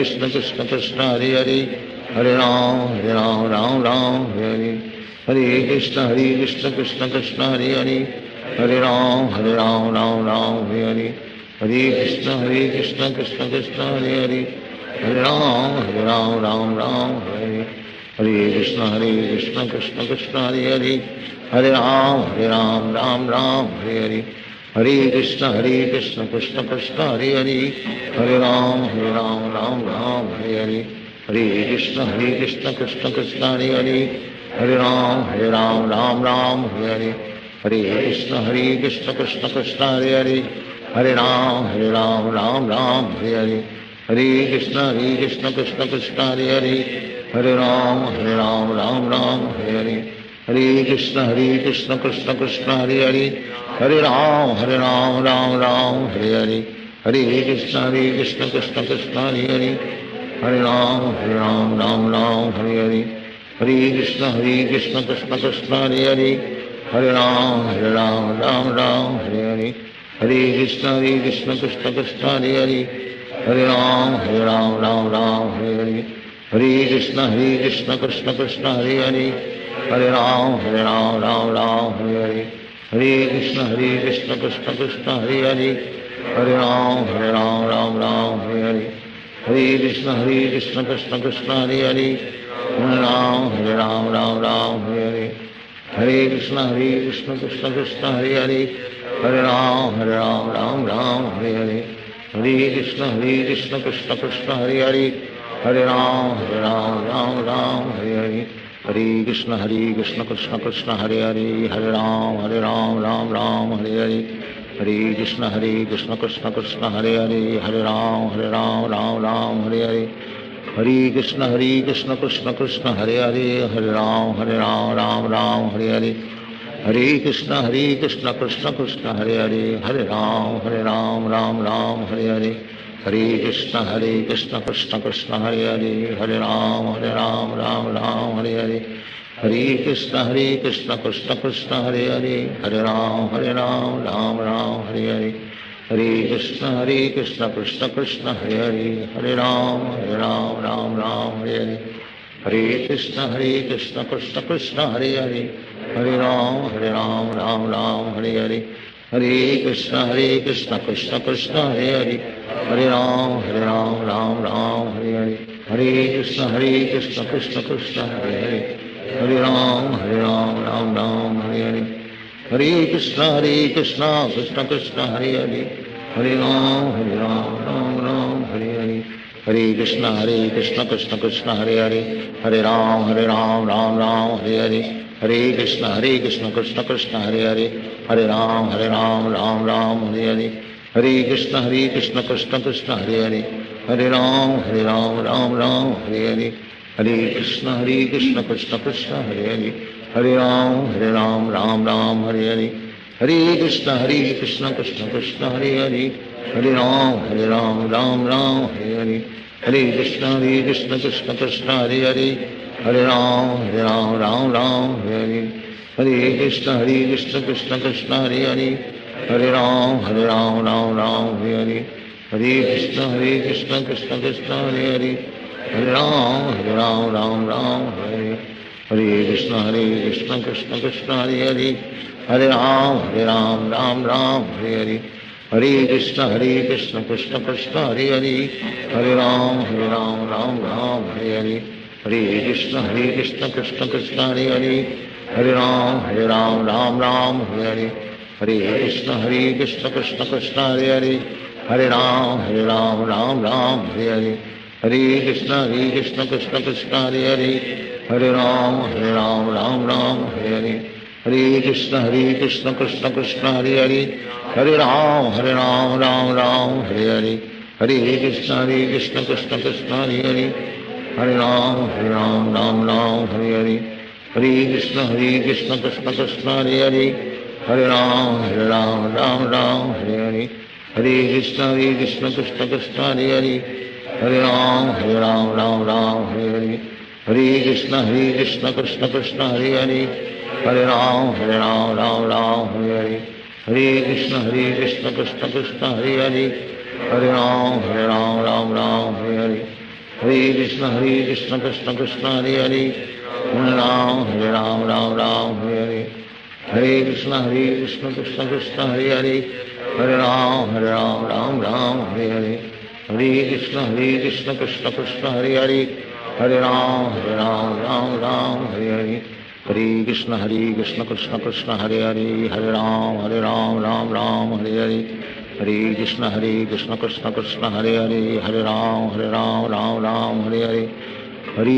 [SPEAKER 6] Hare Krishna Krishna Krishna Hare Hare Hare Ram Hare Hare Hare Krishna Krishna Krishna Hare Hare Hare Ram Hare Hare Hare Krishna Krishna Krishna Hare Hare Hare Ram Hare Hare Hare Krishna Krishna Krishna Hare Hare Hare Ram Hare Hare Hare Krishna Krishna Krishna Hare Hare Hare Ram Hare Hare Hare Krishna Krishna Krishna Hare Hare Hare Ram Hare Hare Hare Krishna Krishna Krishna Hare Hare Hare Ram Hare Hare Hare Krishna Krishna Krishna Hare Hare Hare Ram Hare Hare Hare Krishna Krishna Krishna Hare Hare Hare Ram Hare Hare Hare Krishna Krishna Krishna Hare Hare Hare Ram Hare Hare Hare Krishna Krishna Krishna Hare Hare Hare Ram Hare Hare Hare Krishna Krishna Krishna Hare Hare Hare Ram Ram Ram Hare Hare Hare Krishna Krishna Hare Hare Hare Ram Ram Hare Hare Krishna Krishna Krishna Hare Hare Hare Ram Ram Hare Hare Hare Krishna Krishna Krishna Hare Hare Hare Ram Ram Hare Hare Hare Krishna Krishna Krishna Hare Hare Hare Ram Ram Hare Hare Hare Krishna Krishna Krishna Hare Hare Hare Ram Ram Hare Hare Hare Krishna Krishna Krishna Hare Hare Hare Ram Ram Hare Hare Hare Krishna Krishna Krishna Hare Hare Hare Ram Ram Hare Hare Hare Krishna Krishna Krishna Hare Hare Hare Ram Ram Hare Hare Hare Krishna Krishna Krishna Hare Hare Hare Ram Ram Hare Hare Hare Krishna Krishna Krishna Hare Hare Hare Ram Ram Hare Hare Hare Krishna Krishna Krishna Hare Hare Hare Ram Ram Hare Hare Hare Krishna Krishna Krishna Hare Hare Hare Ram Ram Hare Hare Hare Krishna Krishna Krishna Hare Hare Hare Ram Ram Hare Hare Hare Krishna Krishna Krishna Hare Hare Hare Ram Hare Hare Hare Krishna Krishna Krishna Hare Hare Hare Ram Hare Hare Hare Krishna Krishna Krishna Hare Hare Hare Ram Hare Hare Hare Krishna Krishna Krishna Hare Hare Hare Ram Hare Hare Hare Krishna Krishna Krishna Hare Hare Hare Ram Hare Hare Hare Krishna Krishna Krishna Hare Hare Hare Ram Hare Hare Hare Krishna Krishna Krishna Hare Hare Hare Ram Hare Hare Hare Krishna Krishna Krishna Hare Hare Hare Ram Hare Hare Hare Krishna Krishna Krishna Hare Hare Hare Ram Hare Hare Krishna Krishna Krishna Hare Hare Hare Ram Hare Hare Hare Krishna Krishna Krishna Hare Hare Hare Ram Hare Hare Hare Krishna Krishna Krishna Hare Hare Hare Ram Hare Hare Hare Krishna Krishna Krishna Hare Hare Hare Ram Hare Hare Hare Krishna Krishna Krishna Hare Hare Hare Ram Hare Hare Hare Krishna Krishna Krishna Hare Hare Hare Ram Hare Hare Hare Krishna Krishna Krishna Hare Hare Hare Ram Hare Hare Hare Krishna Krishna Krishna Hare Hare Hare Ram Hare Hare Hare Krishna Krishna Krishna Hare Hare Hare Ram Hare Hare Hare Krishna Krishna Krishna Hare Hare Hare Ram Hare Hare Hare Krishna Krishna Krishna Hare Hare Hare Ram Hare Hare Hare Krishna Krishna Krishna Hare Hare Hare Ram Hare Hare Hare Krishna Krishna Krishna Hare Hare Hare Ram Hare Hare Hare Krishna Krishna Krishna Hare Hare Hare Ram Hare Hare Hare Krishna Krishna Krishna Hare Hare Hare Ram Hare Hare Hare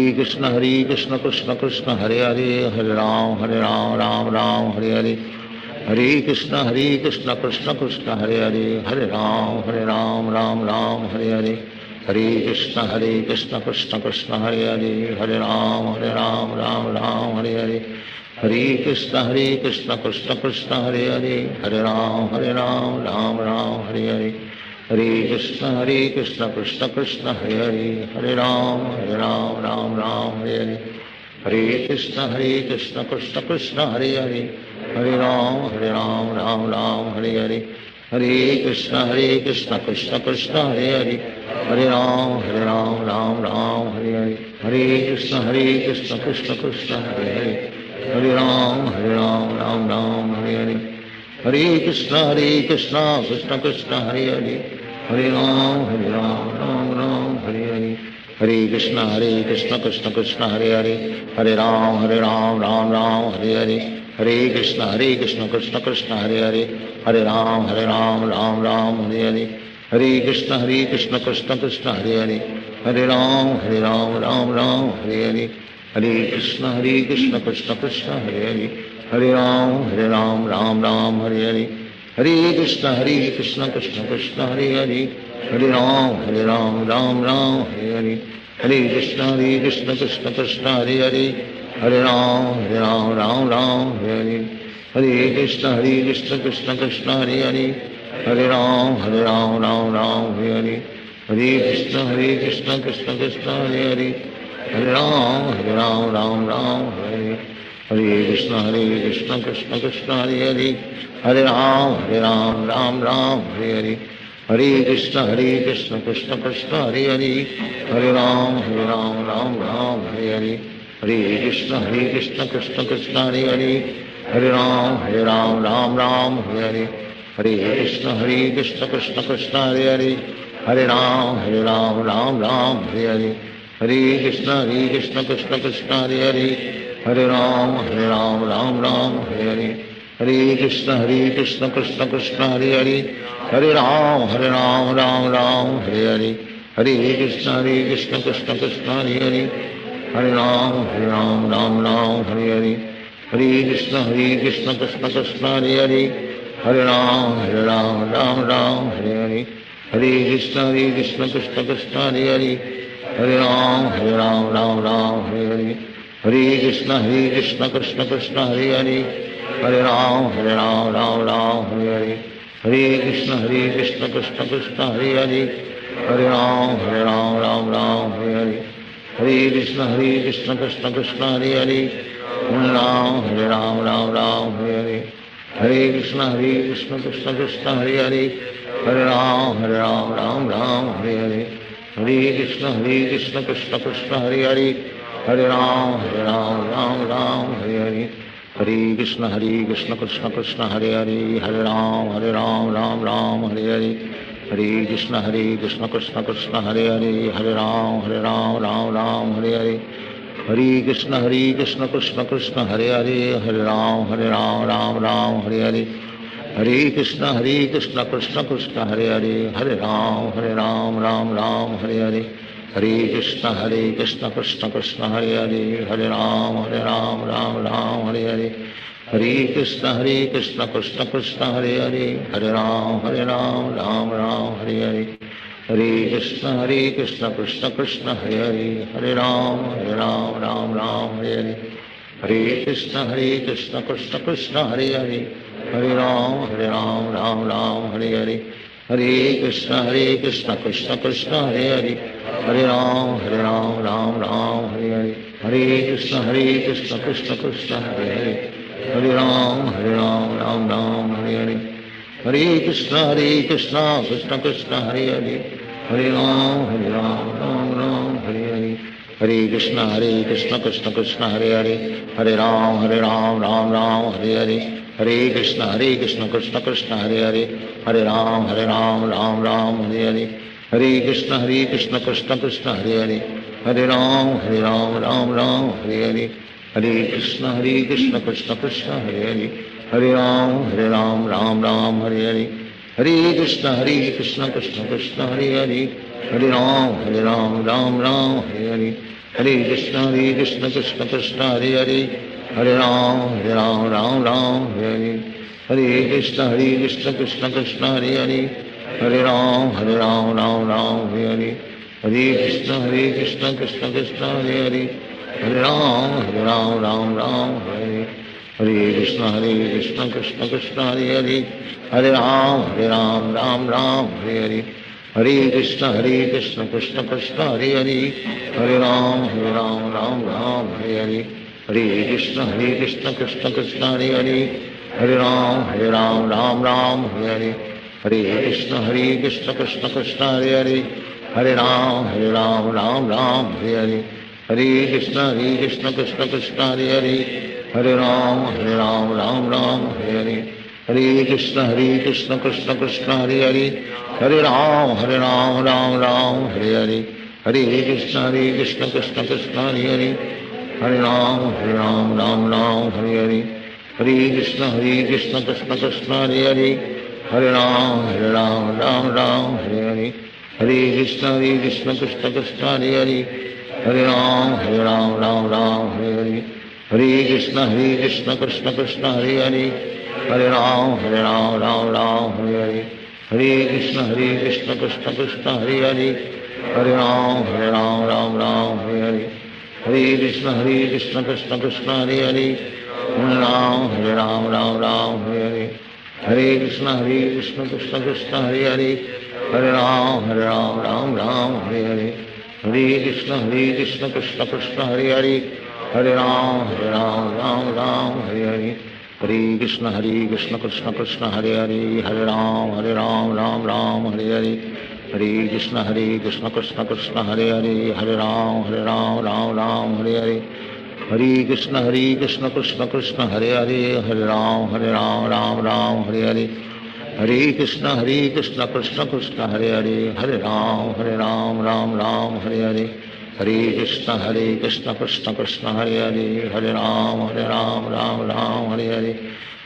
[SPEAKER 6] Krishna Krishna Krishna Hare Hare Hare Ram Hare Hare Hare Krishna Krishna Krishna Hare Hare Hare Ram Hare Hare Hare Krishna Krishna Krishna Hare Hare Hare Ram Hare Hare Hare Krishna Krishna Krishna Hare Hare Hare Ram Hare Hare Hare Krishna Krishna Krishna Hare Hare Hare Ram Hare Hare Hare Krishna Krishna Krishna Hare Hare Hare Ram Hare Hare Hare Krishna Krishna Krishna Hare Hare Hare Ram Hare Hare Hare Krishna Krishna Krishna Hare Hare Hare Ram Hare Hare Hare Krishna Krishna Krishna Hare Hare Hare Ram Hare Hare Hare Krishna Krishna Krishna Hare Hare Hare Ram Ram Ram Hare Hare Hare Krishna Krishna Krishna Hare Hare Hare Ram Ram Ram Hare Hare Hare Krishna Krishna Krishna Hare Hare Hare Ram Ram Ram Hare Hare Hare Krishna Krishna Krishna Hare Hare Hare Ram Ram Ram Hare Hare Hare Krishna Krishna Krishna Hare Hare Hare Ram Ram Ram Hare Hare Hare Krishna Krishna Krishna Hare Hare Hare Ram Ram Ram Hare Hare Hare Krishna Krishna Krishna Hare Hare Hare Ram Ram Ram Hare Hare Hare Krishna Krishna Krishna Hare Hare Hare Ram Ram Ram Hare Hare Hare Krishna Krishna Krishna Hare Hare Hare Ram Ram Ram Hare Hare Hare Krishna Krishna Krishna Hare Hare Hare Ram Ram Ram Hare Hare Hare Krishna Krishna Krishna Hare Hare Hare Ram Ram Ram Hare Hare Hare Krishna Krishna Krishna Hare Hare Hare Ram Ram Ram Hare Hare Hare Krishna Krishna Krishna Hare Hare Hare Ram Ram Ram Hare Hare Hare Krishna Krishna Krishna Hare Hare Hare Ram Ram Ram Hare Hare Hare Krishna Krishna Krishna Hare Hare Hare Ram Ram Hare Hare Hare Krishna Krishna Krishna Hare Hare Hare Ram Ram Hare Hare Hare Krishna Krishna Krishna Hare Hare Hare Ram Ram Hare Hare Hare Krishna Krishna Krishna Hare Hare Hare Ram Ram Hare Hare Hare Krishna Krishna Krishna Hare Hare Hare Ram Ram Hare Hare Hare Krishna Krishna Krishna Hare Hare Hare Ram Ram Hare Hare Hare Krishna Krishna Krishna Hare Hare Hare Ram Ram Hare Hare Hare Krishna Krishna Krishna Hare Hare Hare Ram Ram Hare Hare Hare Krishna Krishna Krishna Hare Hare Hare Ram Ram Hare Hare Hare Krishna Krishna Krishna Hare Hare Hare Ram Ram Hare Hare Hare Krishna Krishna Krishna Hare Hare Hare Ram Ram Hare Hare Hare Krishna Krishna Krishna Hare Hare Hare Ram Ram Hare Hare Hare Krishna Krishna Krishna Hare Hare Hare Ram Ram Hare Hare Hare Krishna Krishna Krishna Hare Hare Hare Ram Ram Hare Hare Hare Krishna Krishna Krishna Hare Hare Hare Ram Ram Hare Hare Hare Krishna Krishna Krishna Hare Hare Hare Ram Ram Hare Hare Hare Krishna Krishna Krishna Hare Hare Hare Ram Ram Hare Hare Hare Krishna Krishna Krishna Hare Hare Hare Ram Ram Hare Hare Hare Krishna Krishna Krishna Hare Hare Hare Ram Ram Hare Hare Hare Krishna Krishna Krishna Hare Hare Hare Ram Ram Hare Hare Hare Krishna Krishna Krishna Hare Hare Hare Ram Ram Hare Hare Hare Krishna Krishna Krishna Hare Hare Hare Ram Ram Hare Hare Hare Krishna Krishna Krishna Hare Hare Hare Ram Ram Hare Hare Hare Krishna Krishna Krishna Hare Hare Hare Ram Ram Hare Hare Hare Krishna Krishna Krishna Hare Hare Hare Ram Ram Hare Hare Hare Krishna Krishna Krishna Hare Hare Hare Ram Ram Hare Hare Hare Krishna Krishna Krishna Hare Hare Hare Ram Ram Hare Hare Hare Krishna Krishna Krishna Hare Hare Hare Ram Ram Hare Hare Hare Krishna Krishna Krishna Hare Hare Hare Ram Ram Hare Hare Hare Krishna Krishna Krishna Hare Hare Hare Ram Ram Hare Hare Hare Krishna Krishna Krishna Hare Hare Hare Ram Ram Hare Hare Hare Krishna Krishna Krishna Hare Hare Hare Ram Ram Hare Hare Hare Krishna Krishna Krishna Hare Hare Hare Ram Ram Hare Hare Hare Krishna Krishna Krishna Hare Hare Hare Ram Ram Ram Hare Hare Hare Krishna Krishna Krishna Hare Hare Hare Ram Ram Ram Hare Hare Hare Krishna Krishna Krishna Hare Hare Hare Ram Ram Hare Hare Hare Krishna Krishna Krishna Hare Hare Hare Ram Ram Hare Hare Hare Krishna Krishna Krishna Hare Hare Hare Ram Ram Hare Hare Hare Krishna Krishna Krishna Hare Hare Hare Ram Ram Hare Hare Hare Krishna Krishna Krishna Hare Hare Hare Ram Ram Hare Hare Hare Krishna Krishna Krishna Hare Hare Hare Ram Ram Hare Hare Hare Krishna Krishna Krishna Hare Hare Hare Ram Ram Hare Hare Hare Krishna Krishna Krishna Hare Hare Hare Ram Ram Hare Hare Hare Krishna Krishna Krishna Hare Hare Hare Ram Ram Hare Hare Hare Krishna Krishna Krishna Hare Hare Hare Ram Ram Hare Hare Hare Krishna Krishna Krishna Hare Hare Hare Ram Ram Hare Hare Hare Krishna Krishna Krishna Hare Hare Hare Ram Ram Hare Hare Hare Krishna Krishna Krishna Hare Hare Hare Ram Ram Hare Hare Hare Krishna Krishna Krishna Hare Hare Hare Ram Ram Hare Hare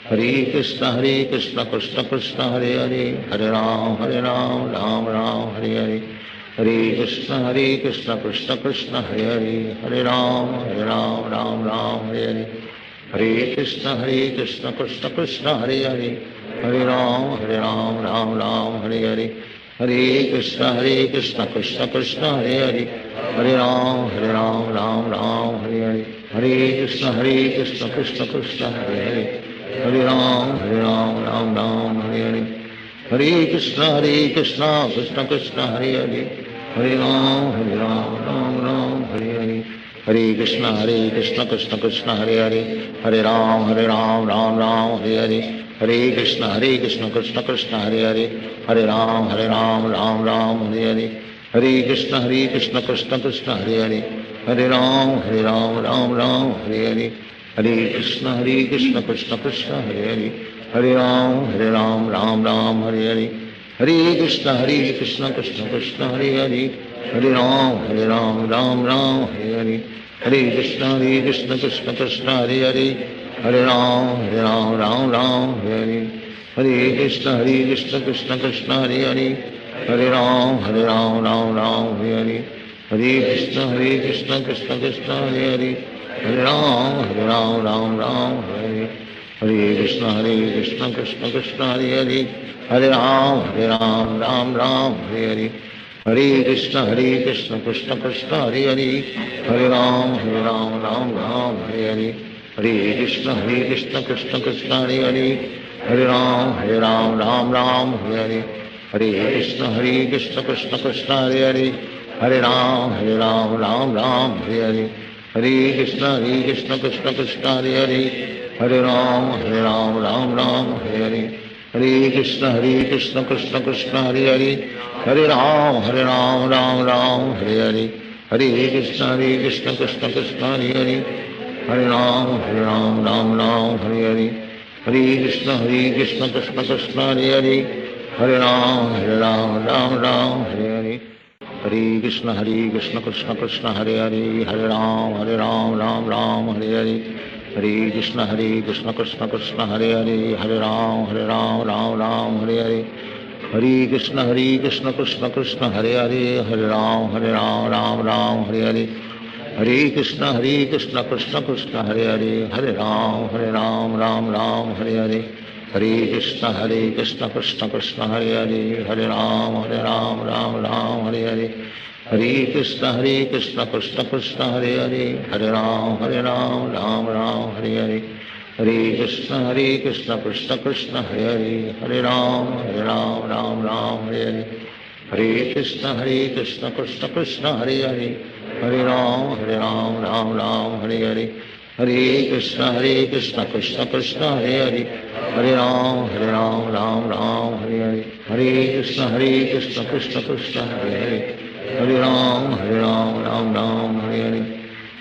[SPEAKER 6] Hare Krishna Krishna Krishna Hare Hare Hare Ram Ram Hare Hare Hare Krishna Krishna Krishna Hare Hare Hare Ram Ram Hare Hare Hare Krishna Krishna Krishna Hare Hare Hare Ram Ram Hare Hare Hare Krishna Krishna Krishna Hare Hare Hare Ram Ram Hare Hare Hare Krishna Krishna Krishna Hare Hare Hare Ram Ram Hare Hare Hare Krishna Krishna Krishna Hare Hare Hare Ram Ram Hare Hare Hare Krishna Krishna Krishna Hare Hare Hare Ram Ram Hare Hare Hare Krishna Krishna Krishna Hare Hare Hare Ram Ram Hare Hare Hare Krishna Krishna Krishna Hare Hare Hare Ram Ram Hare Hare Hare Krishna Krishna Krishna Hare Hare Hare Ram Ram Hare Hare Hare Krishna Krishna Krishna Hare Hare Hare Ram Ram Hare Hare Hare Krishna Krishna Krishna Hare Hare Hare Ram Ram Hare Hare Hare Krishna Krishna Krishna Hare Hare Hare Ram Ram Hare Hare Hare Krishna Krishna Krishna Hare Hare Hare Ram Hare Hare Hare Krishna Krishna Krishna Hare Hare Hare Ram Ram Hare Hare Hare Krishna Krishna Krishna Hare Hare Hare Ram Ram Hare Hare Hare Krishna Krishna Krishna Hare Hare Hare Ram Ram Hare Hare Hare Krishna Krishna Krishna Hare Hare Hare Ram Ram Hare Hare Hare Krishna Krishna Krishna Hare Hare Hare Ram Ram Hare Hare Hare Krishna Krishna Krishna Hare Hare Hare Ram Ram Hare Hare Hare Krishna Krishna Krishna Hare Hare Hare Ram Ram Hare Hare Hare Krishna Krishna Krishna Hare Hare Hare Ram Ram Hare Hare Hare Krishna Krishna Krishna Hare Hare Hare Ram Ram Hare Hare Hare Krishna Krishna Krishna Hare Hare Hare Ram Ram Hare Hare Hare Krishna Krishna Krishna Hare Hare Hare Ram Ram Hare Hare Hare Krishna Krishna Krishna Hare Hare Hare Ram Ram Hare Hare Hare Krishna Krishna Krishna Hare Hare Hare Ram Ram Hare Hare Hare Krishna Krishna Krishna Hare Hare Hare Ram Hare Hare Hare Krishna Krishna Krishna Hare Hare Hare Ram Hare Hare Hare Krishna Krishna Krishna Hare Hare Hare Ram Ram Hare Hare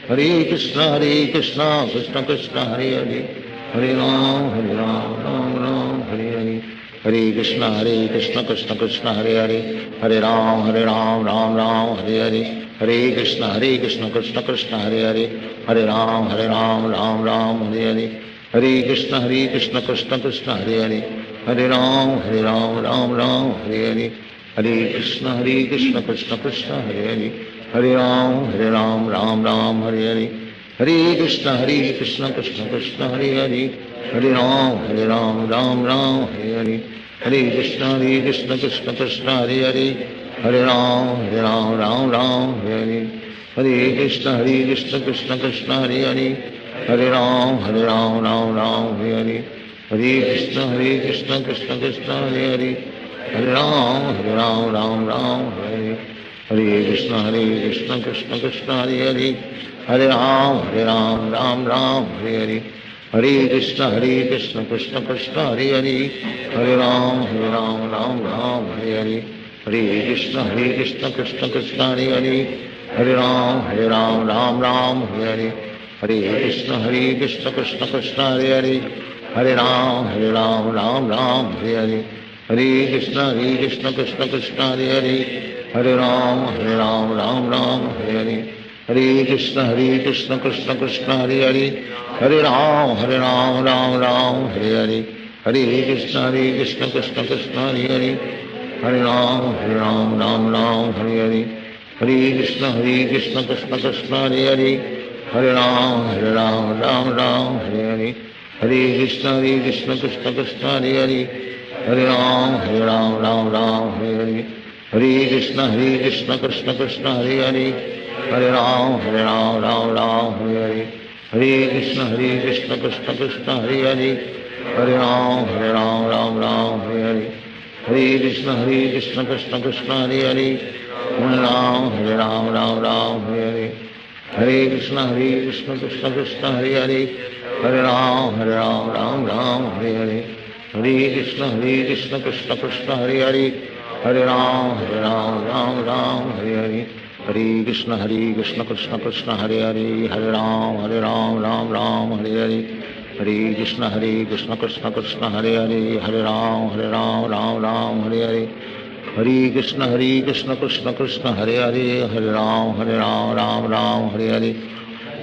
[SPEAKER 6] Hare Krishna Krishna Krishna Hare Hare Hare Ram Ram Hare Hare. Hare Krishna Krishna Krishna Hare Hare. Hare Ram Ram Hare Hare. Hare Krishna Krishna Krishna Hare Hare. Hare Ram Ram Hare Hare. Hare Krishna Krishna Krishna Hare Hare. Hare Ram Ram Hare Hare. Hare Krishna Krishna Krishna Hare Hare. Hare Ram Ram Hare Hare. Hare Krishna Krishna Krishna Hare Hare. Hare Ram Ram Hare Hare. Hare Krishna Krishna Krishna Hare Hare. Hare Ram Ram Hare Hare. Hare Krishna Krishna Krishna Hare Hare. Hare Ram Ram Hare Hare. Hare Krishna Krishna Krishna Hare Hare. Hare Ram Ram Hare Hare. Hare Krishna Krishna Krishna Hare Hare. Hare Ram Ram Hare Hare. Hare Krishna Krishna Krishna Hare Hare. Hare Ram Ram Hare Hare. Hare Krishna Krishna Krishna Hare Hare. Hare Ram Ram Hare Hare. Hare Krishna Krishna Krishna Hare Hare. Hare Ram Ram Hare Hare. Hare Krishna Krishna Krishna Hare Hare. Hare Ram Ram Hare Hare. Hare Krishna Krishna Krishna Hare Hare. Hare Ram Ram Hare Hare. Hare Krishna Krishna Krishna Hare Hare. Hare Ram Ram Hare Hare. Hare Krishna Krishna Krishna Hare Hare. Hare Ram Ram Hare Hare. Hare Krishna Krishna Krishna Hare Hare. Hare Ram Ram Hare Hare. Hare Krishna Krishna Krishna Hare Hare. Hare Ram Hare Hare. Hare Krishna Krishna Krishna Hare Hare. Hare Ram Hare Hare. Hare Krishna Krishna Krishna Hare Hare. Hare Ram Hare Hare. Hare Krishna Krishna Krishna Hare Hare. Hare Ram Hare Hare. Hare Krishna Krishna Krishna Hare Hare. Hare Ram Hare Hare. Hare Krishna Krishna Krishna Hare Hare. Hare Ram Hare Hare. Hare Krishna Krishna Krishna Hare Hare. Hare Ram Hare Hare. Hare Krishna Krishna Krishna Hare Hare. Hare Ram Hare Hare. Hare Krishna Krishna Krishna Hare Hare. Hare Ram Hare Hare. Hare Krishna Krishna Krishna Hare Hare. Hare Ram Hare Hare. Hare Krishna Krishna Krishna Hare Hare. Hare Ram Hare Hare.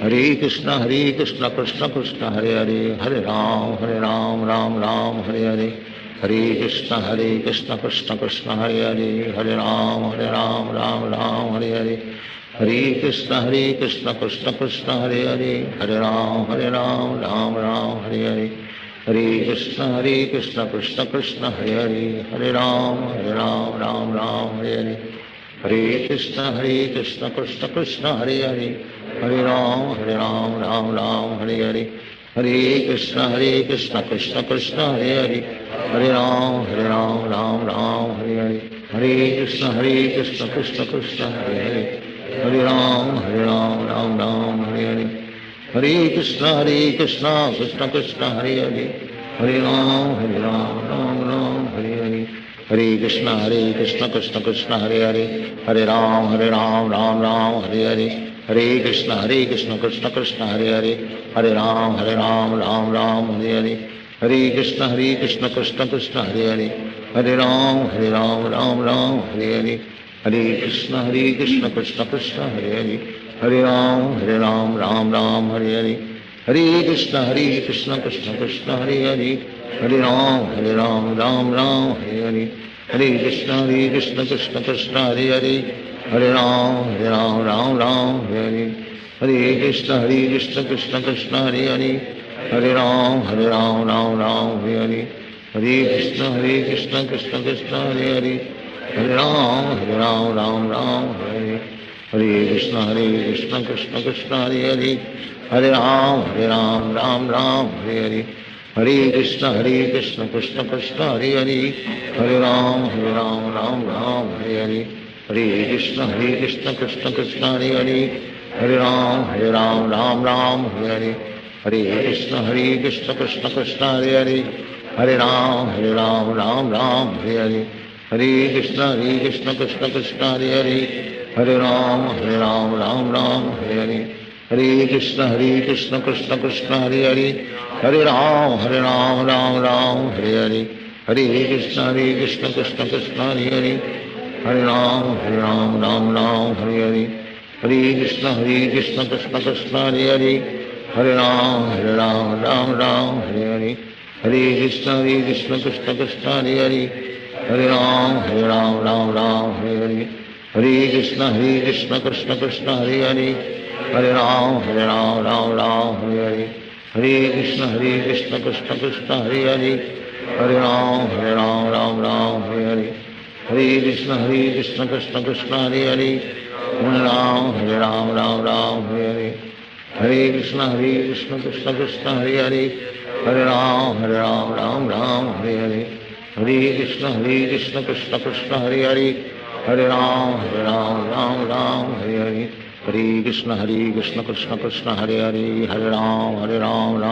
[SPEAKER 6] Hare Krishna Krishna Krishna Hare Hare. Hare Ram Hare Hare. Hare Krishna Krishna Krishna Hare Hare. Hare Ram Hare Hare. Hare Krishna Krishna Krishna Hare Hare. Hare Ram Hare Hare. Hare Krishna Krishna Krishna Hare Hare. Hare Ram Hare Hare. Hare Krishna Krishna Krishna Hare Hare. Hare Ram Hare Hare. Hare Krishna Krishna Krishna Hare Hare. Hare Ram Hare Hare. Hare Krishna Krishna Krishna Hare Hare. Hare Ram Hare Hare. Hare Krishna Krishna Krishna Hare Hare. Hare Ram Hare Hare. Hare Krishna Krishna Krishna Hare Hare. Hare Ram Hare Hare. Hare Krishna Krishna Krishna Hare Hare. Hare Ram Hare Hare. Hare Krishna Krishna Krishna Hare Hare. Hare Ram Hare Hare. Hare Krishna Krishna Krishna Hare Hare. Hare Ram Hare Hare. Hare Krishna Krishna Krishna Hare Hare. Hare Ram Hare Hare. Hare Krishna Krishna Krishna Hare Hare. Hare Ram Hare Hare. Hare Krishna Krishna Krishna Hare Hare. Hare Ram Hare Hare. Hare Krishna Krishna Krishna Hare Hare. Hare Ram Hare Hare. Hare Krishna Krishna Krishna Hare Hare. Hare Ram Hare Hare. Hare Krishna Krishna Krishna Hare Hare. Hare Ram Hare Hare. हरे कृष्ण कृष्ण कृष्ण हरे हरे हरे राम राम राम हरे हरे हरे कृष्ण कृष्ण कृष्ण हरे हरे हरे राम राम हरे हरे हरे कृष्ण कृष्ण कृष्ण हरे हरे हरे राम राम हरे हरे हरे कृष्ण कृष्ण कृष्ण हरे हरे हरे राम राम हरे हरे हरे कृष्ण कृष्ण कृष्ण हरे हरे हरे राम राम हरे हरे हरे कृष्ण कृष्ण कृष्ण हरे हरे हरे राम राम हरे हरे हरे कृष्ण कृष्ण कृष्ण हरे हरे हरे राम राम हरे हरे हरे कृष्ण कृष्ण कृष्ण हरे हरे हरे राम राम हरे हरे हरे कृष्ण कृष्ण कृष्ण हरे हरे हरे राम राम हरे हरे हरे कृष्ण कृष्ण कृष्ण हरे हरे हरे राम राम हरे हरे हरे कृष्ण कृष्ण कृष्ण हरे हरे हरे राम राम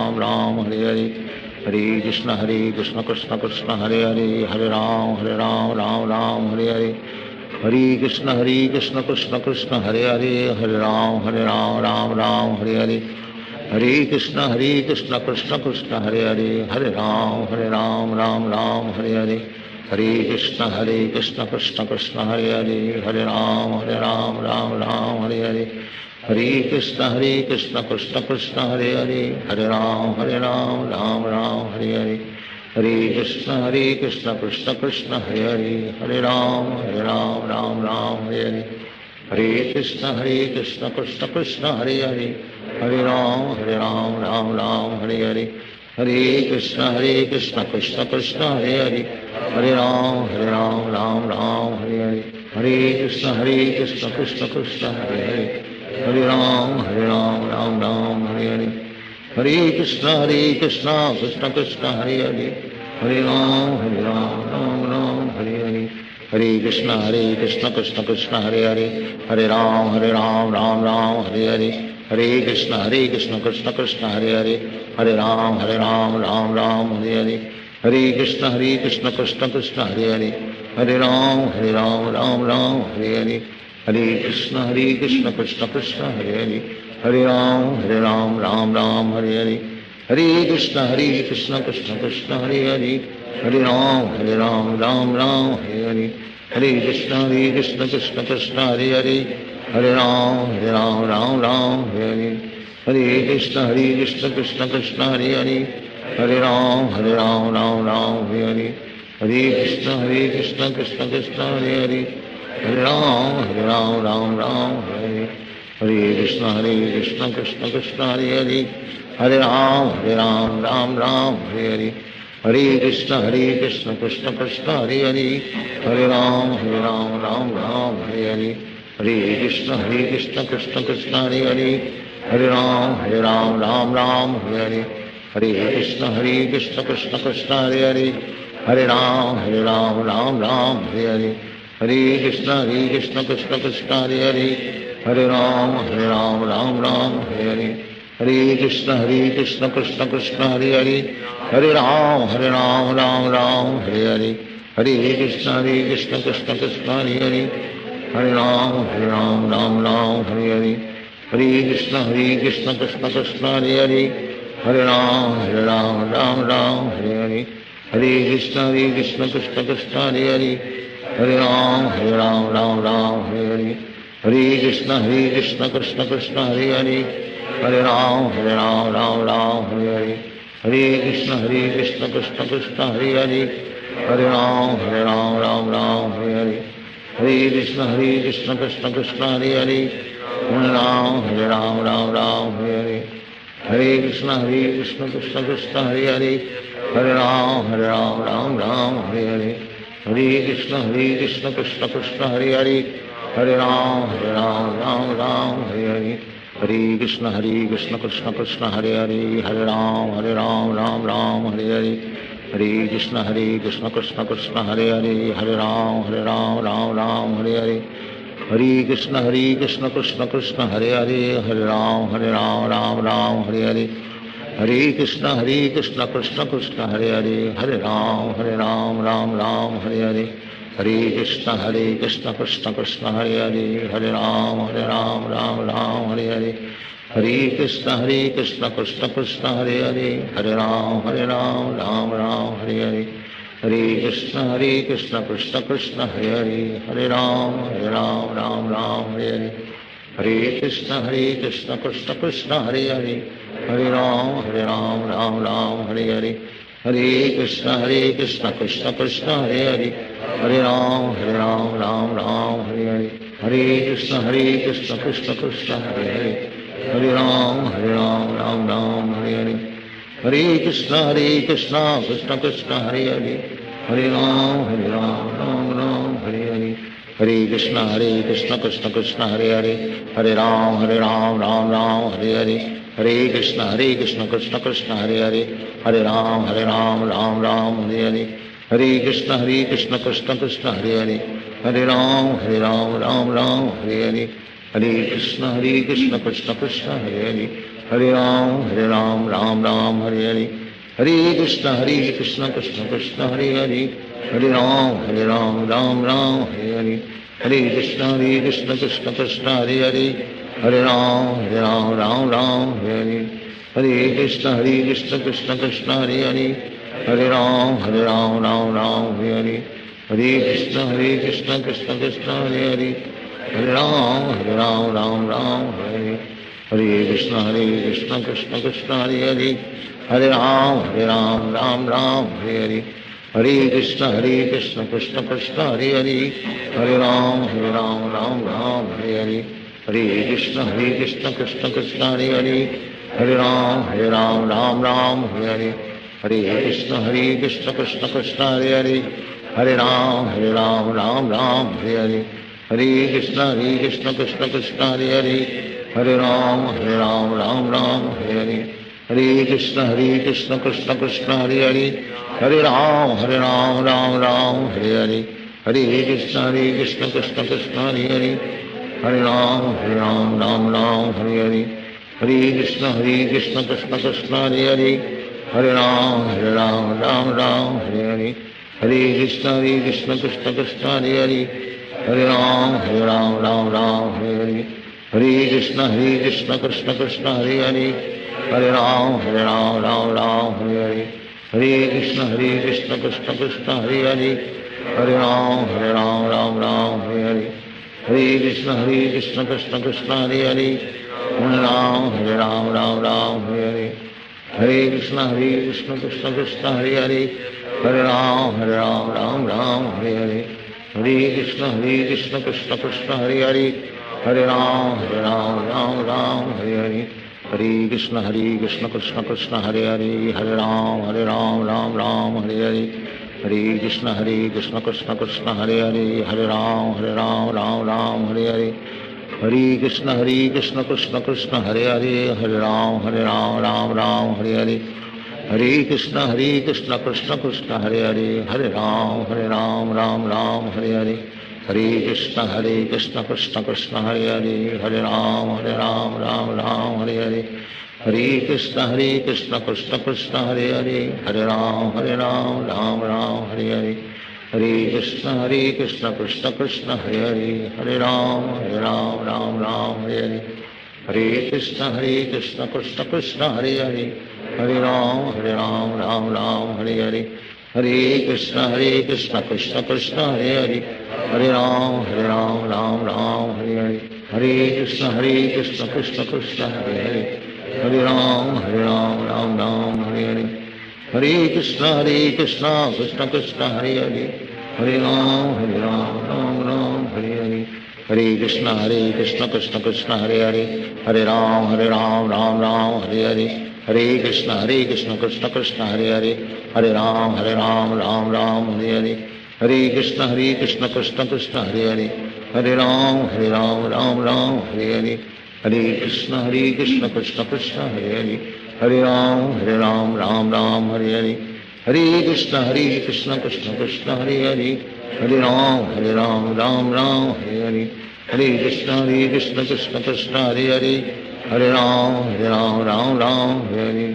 [SPEAKER 6] हरे हरे हरे कृष्ण कृष्ण कृष्ण हरे हरे हरे राम राम हरे हरे हरे कृष्ण कृष्ण कृष्ण हरे हरे हरे राम राम हरे हरे हरे कृष्ण कृष्ण कृष्ण हरे हरे हरे राम राम हरे हरे हरे कृष्ण कृष्ण कृष्ण हरे हरे हरे राम राम हरे हरे हरे कृष्ण कृष्ण कृष्ण हरे हरे हरे राम राम हरे हरे हरे कृष्ण कृष्ण कृष्ण हरे हरे हरे राम राम हरे हरे हरे कृष्ण कृष्ण कृष्ण हरे हरे हरे राम राम हरे हरे हरे कृष्ण कृष्ण कृष्ण हरे हरे हरे राम राम हरे हरे हरे कृष्ण कृष्ण कृष्ण हरे हरे हरे राम हरे हरे हरे कृष्ण कृष्ण कृष्ण हरे हरे हरे राम राम हरे हरे हरे कृष्ण कृष्ण कृष्ण हरे हरे हरे राम राम हरे हरे हरे कृष्ण कृष्ण कृष्ण हरे हरे हरे राम राम हरे हरे हरे कृष्ण कृष्ण कृष्ण हरे हरे हरे राम राम हरे हरे हरे कृष्ण कृष्ण कृष्ण हरे हरे हरे राम राम हरे हरे हरे कृष्ण कृष्ण कृष्ण हरे हरे हरे राम राम हरे हरे हरे कृष्ण कृष्ण कृष्ण हरे हरे हरे राम राम हरे हरे हरे कृष्ण कृष्ण कृष्ण हरे हरे हरे राम राम हरे हरे हरे कृष्ण कृष्ण कृष्ण हरे हरे हरे राम राम हरे हरे हरे कृष्ण कृष्ण कृष्ण हरे हरे हरे राम राम हरे हरे हरे कृष्ण कृष्ण कृष्ण हरे हरे हरे राम राम हरे हरे हरे कृष्ण कृष्ण कृष्ण हरे हरे हरे राम राम हरे हरे हरे कृष्ण कृष्ण कृष्ण हरे हरे हरे राम राम हरे हरे हरे कृष्ण कृष्ण कृष्ण हरे हरे हरे राम राम हरे हरे हरे कृष्ण कृष्ण कृष्ण हरे हरे हरे राम राम हरे हरे हरे कृष्ण कृष्ण कृष्ण हरे हरे हरे राम हरे हरे हरे कृष्ण कृष्ण कृष्ण हरे हरे हरे राम हरे हरे हरे कृष्ण कृष्ण कृष्ण हरे हरे हरे राम हरे हरे हरे कृष्ण कृष्ण कृष्ण हरे हरे हरे राम हरे हरे हरे कृष्ण कृष्ण कृष्ण हरे हरे हरे राम हरे हरे हरे कृष्ण कृष्ण कृष्ण हरे हरे हरे राम हरे हरे हरे कृष्ण कृष्ण कृष्ण हरे हरे हरे राम हरे हरे हरे कृष्ण कृष्ण कृष्ण हरे हरे हरे राम राम हरे हरे हरे कृष्ण कृष्ण कृष्ण हरे हरे हरे राम हरे हरे हरे कृष्ण कृष्ण कृष्ण हरे हरे हरे राम हरे हरे हरे कृष्ण कृष्ण कृष्ण हरे हरे हरे राम राम हरे हरे हरे कृष्ण कृष्ण कृष्ण हरे हरे हरे राम राम हरे हरे हरे कृष्ण कृष्ण कृष्ण हरे हरे, हरे राम राम राम हरे हरे, हरे कृष्ण कृष्ण कृष्ण हरे हरे, हरे राम राम राम हरे हरे, हरे कृष्ण कृष्ण कृष्ण हरे हरे, हरे राम राम हरे हरे, हरे कृष्ण कृष्ण कृष्ण हरे हरे, हरे राम राम हरे हरे, हरे कृष्ण कृष्ण कृष्ण हरे हरे, हरे राम राम हरे हरे, हरे कृष्ण कृष्ण कृष्ण हरे हरे, हरे राम राम हरे हरे, हरे कृष्ण कृष्ण कृष्ण हरे हरे, हरे राम राम हरे हरे, हरे कृष्ण कृष्ण कृष्ण हरे हरे, हरे राम राम हरे हरे, हरे कृष्ण कृष्ण कृष्ण हरे हरे, हरे राम राम हरे हरे, हरे कृष्ण कृष्ण कृष्ण हरे हरे, हरे राम राम हरे हरे, हरे कृष्ण कृष्ण कृष्ण हरे हरे, हरे राम राम हरे हरे, हरे कृष्ण कृष्ण कृष्ण हरे हरे, हरे राम राम हरे हरे, हरे कृष्ण कृष्ण कृष्ण हरे हरे, हरे राम राम हरे हरे, हरे कृष्ण कृष्ण कृष्ण हरे हरे, हरे राम राम हरे हरे, हरे कृष्ण कृष्ण कृष्ण हरे हरे, हरे राम राम हरे हरे, हरे कृष्ण कृष्ण कृष्ण हरे हरे, हरे राम राम हरे हरे, हरे कृष्ण कृष्ण कृष्ण हरे हरे, हरे राम राम हरे हरे, हरे कृष्ण कृष्ण कृष्ण हरे हरे, हरे राम राम हरे हरे, हरे कृष्ण कृष्ण कृष्ण हरे हरे, हरे राम राम हरे हरे, हरे कृष्ण कृष्ण कृष्ण हरे हरे, हरे राम राम हरे हरे, हरे कृष्ण कृष्ण कृष्ण हरे हरे, हरे राम राम हरे हरे, हरे कृष्ण कृष्ण कृष्ण हरे हरे, हरे राम राम हरे हरे, हरे कृष्ण कृष्ण कृष्ण हरे हरे, हरे राम राम हरे हरे, हरे कृष्ण कृष्ण कृष्ण हरे हरे, हरे राम हरे हरे, हरे कृष्ण कृष्ण कृष्ण हरे हरे, हरे राम हरे हरे, हरे कृष्ण कृष्ण कृष्ण हरे हरे, हरे राम हरे हरे, हरे कृष्ण कृष्ण कृष्ण हरे हरे, हरे राम हरे हरे, हरे कृष्ण कृष्ण कृष्ण हरे हरे, हरे राम हरे हरे, हरे कृष्ण कृष्ण कृष्ण हरे हरे, हरे राम राम हरे हरे, हरे कृष्ण कृष्ण कृष्ण हरे हरे, हरे राम हरे हरे, हरे कृष्ण कृष्ण कृष्ण हरे हरे, हरे राम हरे हरे, हरे कृष्ण कृष्ण कृष्ण हरे हरे, हरे राम राम हरे हरे, हरे कृष्ण कृष्ण कृष्ण हरे हरे, हरे राम राम हरे हरे, हरे कृष्ण कृष्ण कृष्ण हरे हरे, हरे राम राम हरे हरे, हरे कृष्ण कृष्ण कृष्ण हरे हरे, हरे राम राम हरे हरे, हरे कृष्ण कृष्ण कृष्ण हरे हरे, हरे राम राम हरे हरे, हरे कृष्ण कृष्ण कृष्ण हरे हरे, हरे राम राम हरे हरे, हरे कृष्ण कृष्ण कृष्ण हरे हरे, हरे राम राम हरे हरे, हरे कृष्ण कृष्ण कृष्ण हरे हरे, हरे राम हरे हरे, हरे कृष्ण कृष्ण कृष्ण हरे हरे, हरे राम राम हरे हरे, हरे कृष्ण कृष्ण कृष्ण हरे हरे, हरे राम राम हरे हरे, हरे कृष्ण कृष्ण कृष्ण हरे हरे, हरे राम हरे हरे, हरे कृष्ण कृष्ण कृष्ण हरे हरे, हरे राम राम हरे हरे, हरे कृष्ण कृष्ण कृष्ण हरे हरे, हरे राम राम हरे हरे, हरे कृष्ण कृष्ण कृष्ण हरे हरे, हरे राम हरे हरे,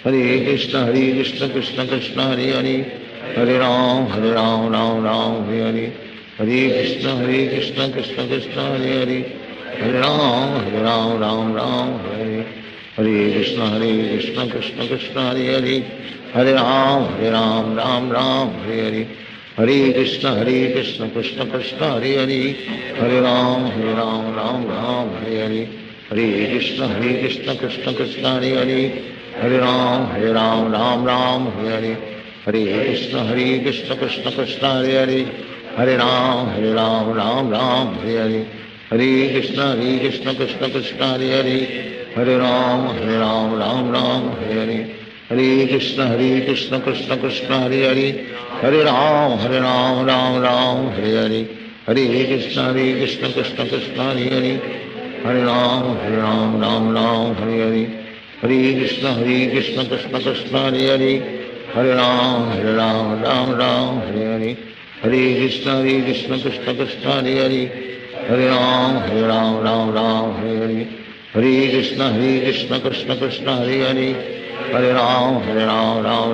[SPEAKER 6] हरे कृष्ण कृष्ण कृष्ण हरे हरे, हरे राम राम हरे हरे, हरे Krishna Krishna Krishna Hare Hare, Hare Ram Ram Hare Hare Krishna Krishna Krishna Hare Hare Hare Ram Ram Hare Hare Krishna Krishna Krishna Hare Hare Hare Ram Ram Hare Hare Krishna Krishna Krishna Hare Hare Hare Ram Ram Hare Hare Krishna Krishna Krishna Hare Hare Hare Ram Hare Hare Krishna Krishna Krishna Hare Hare Hare Ram Hare Hare Krishna Krishna Krishna Hare Hare Hare Ram Hare Hare Krishna Krishna Krishna Hare Hare Hare Ram Hare Hare Krishna Krishna Krishna Hare Hare Hare Ram Hare Hare Krishna Krishna Krishna Hare Hare Hare Ram Hare Hare Krishna Krishna Krishna Hare Hare Hare Ram Hare Hare Krishna Krishna Krishna Hare Hare Hare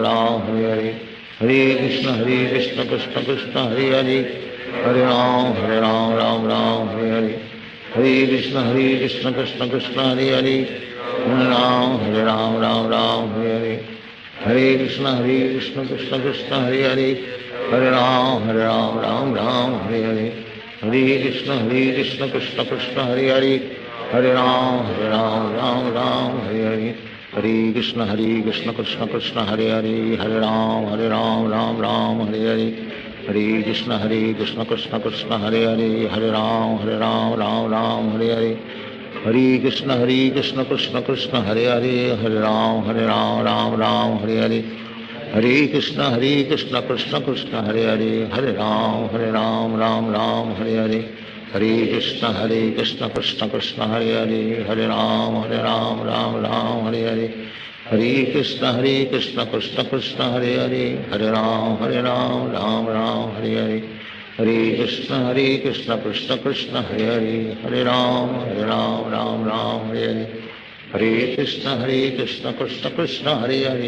[SPEAKER 6] Ram Hare Hare Krishna Krishna Krishna Hare Hare Hare Ram Hare Hare Krishna Krishna Krishna Hare Hare Hare Ram Hare Hare Krishna Krishna Krishna Hare Hare Hare Ram Hare Hare Krishna Krishna Krishna Hare Hare Hare Ram Hare Hare Hare Krishna Krishna Krishna Hare Hare Hare Ram Hare Hare Hare Krishna Krishna Krishna Hare Hare Hare Ram Hare Hare Hare Krishna Krishna Krishna Hare Hare Hare Ram Hare Hare Hare Krishna Krishna Krishna Hare Hare Hare Ram Hare Hare Hare Krishna Krishna Krishna Hare Hare Hare Ram Hare Hare Hare Krishna Krishna Krishna Hare Hare Hare Ram Hare Hare Hare Krishna Krishna Krishna Hare Hare Hare Ram Hare Hare Hare Krishna Krishna Krishna Hare Hare Hare Ram Hare Hare Hare Krishna Krishna Krishna Hare Hare Hare Ram Hare Hare Hare Krishna Krishna Krishna Hare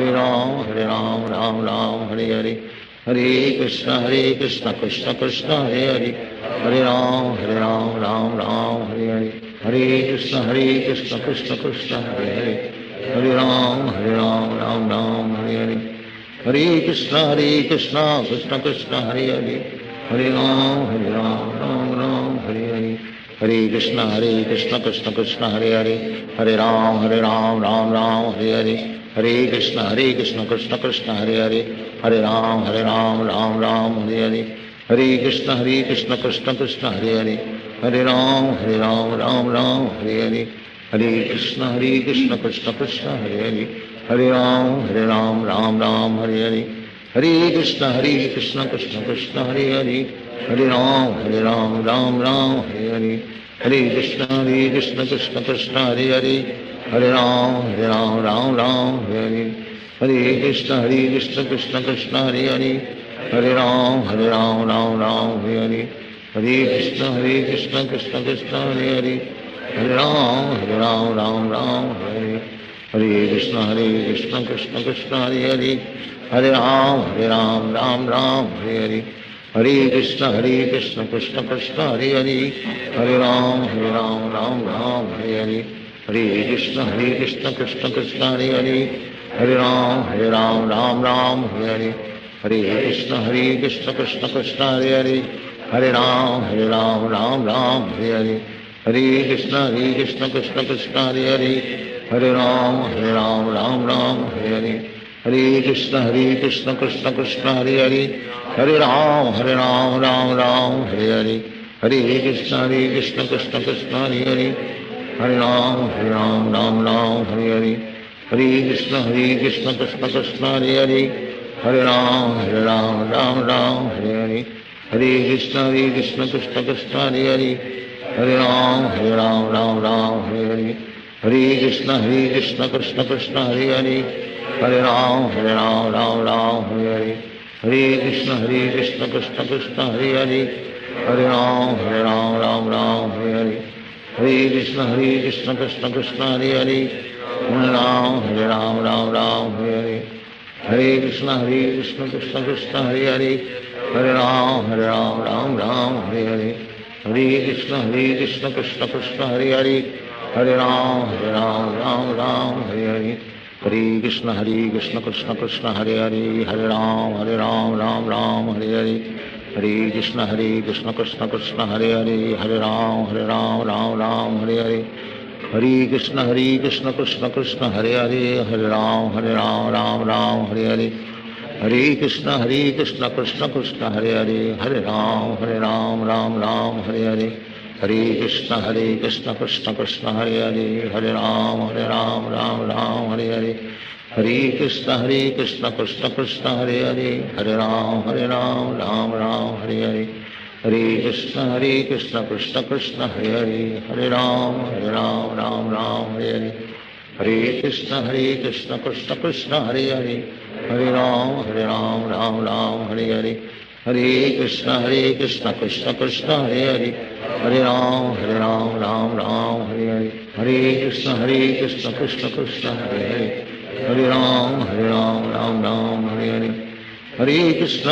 [SPEAKER 6] Hare Hare Ram Hare Hare Hare Krishna Krishna Krishna Hare Hare Hare Ram Hare Hare Hare Krishna Krishna Krishna Hare Hare Hare Ram Hare Hare Hare Krishna Krishna Krishna Hare Hare Hare Ram Hare Hare Hare Krishna Krishna Krishna Hare Hare Hare Ram Hare Hare Hare Krishna Krishna Krishna Hare Hare Hare Ram Hare Hare Hare Krishna Krishna Krishna Hare Hare Hare Ram Hare Hare Hare Krishna Krishna Krishna Hare Hare Hare Ram Hare Hare Hare Krishna Krishna Krishna Hare Hare Hare Ram Hare Hare Krishna Krishna Krishna Hare Hare Hare Ram Hare Hare Hare Krishna Krishna Krishna Hare Hare Hare Ram Hare Hare Hare Krishna Krishna Krishna Hare Hare Hare Ram Hare Hare Hare Krishna Krishna Krishna Hare Hare Hare Ram Hare Hare Hare Krishna Krishna Krishna Hare Hare Hare Ram Hare Hare Hare Krishna Krishna Krishna Hare Hare Hare Ram Hare Hare Hare Krishna Krishna Krishna Hare Hare Hare Ram Hare Hare Hare Krishna Krishna Krishna Hare Hare Hare Ram Hare Hare Hare Krishna Krishna Krishna Hare Hare Hare Ram Hare Hare Hare Krishna Krishna Krishna Hare Hare Hare Ram Hare Hare Hare Krishna Krishna Krishna Hare Hare Hare Ram Hare Hare Hare Krishna Krishna Krishna Hare Hare Hare Ram Hare Hare Hare Krishna Krishna Krishna Hare Hare Hare Ram Hare Hare हरे Krishna Krishna Krishna Hare Hare Hare Ram Ram Ram Hare Hare Hare Krishna Krishna Krishna Hare Hare Hare Ram Ram Hare Hare Hare Krishna Krishna Krishna Hare Hare Hare Ram Ram Hare Hare Hare Krishna Krishna Krishna Hare Hare Hare Ram Ram Hare Hare Hare Krishna Krishna Krishna Hare Hare Hare Ram Ram Hare Hare Hare Krishna Krishna Krishna Hare Hare Hare Ram Ram Hare Hare Hare Krishna Krishna Krishna Hare Hare Hare Ram Ram Hare Hare Hare Krishna Krishna Krishna Hare Hare Hare Ram Ram Hare Hare Hare Krishna Krishna Krishna Hare Hare Hare Ram Ram Hare Hare Hare Krishna Krishna Krishna Hare Hare Hare Ram Ram Hare Hare Hare Krishna Krishna Krishna Hare Hare Hare Ram Ram Hare Hare Hare Krishna Krishna Krishna Hare Hare Hare Ram Hare Hare Hare Krishna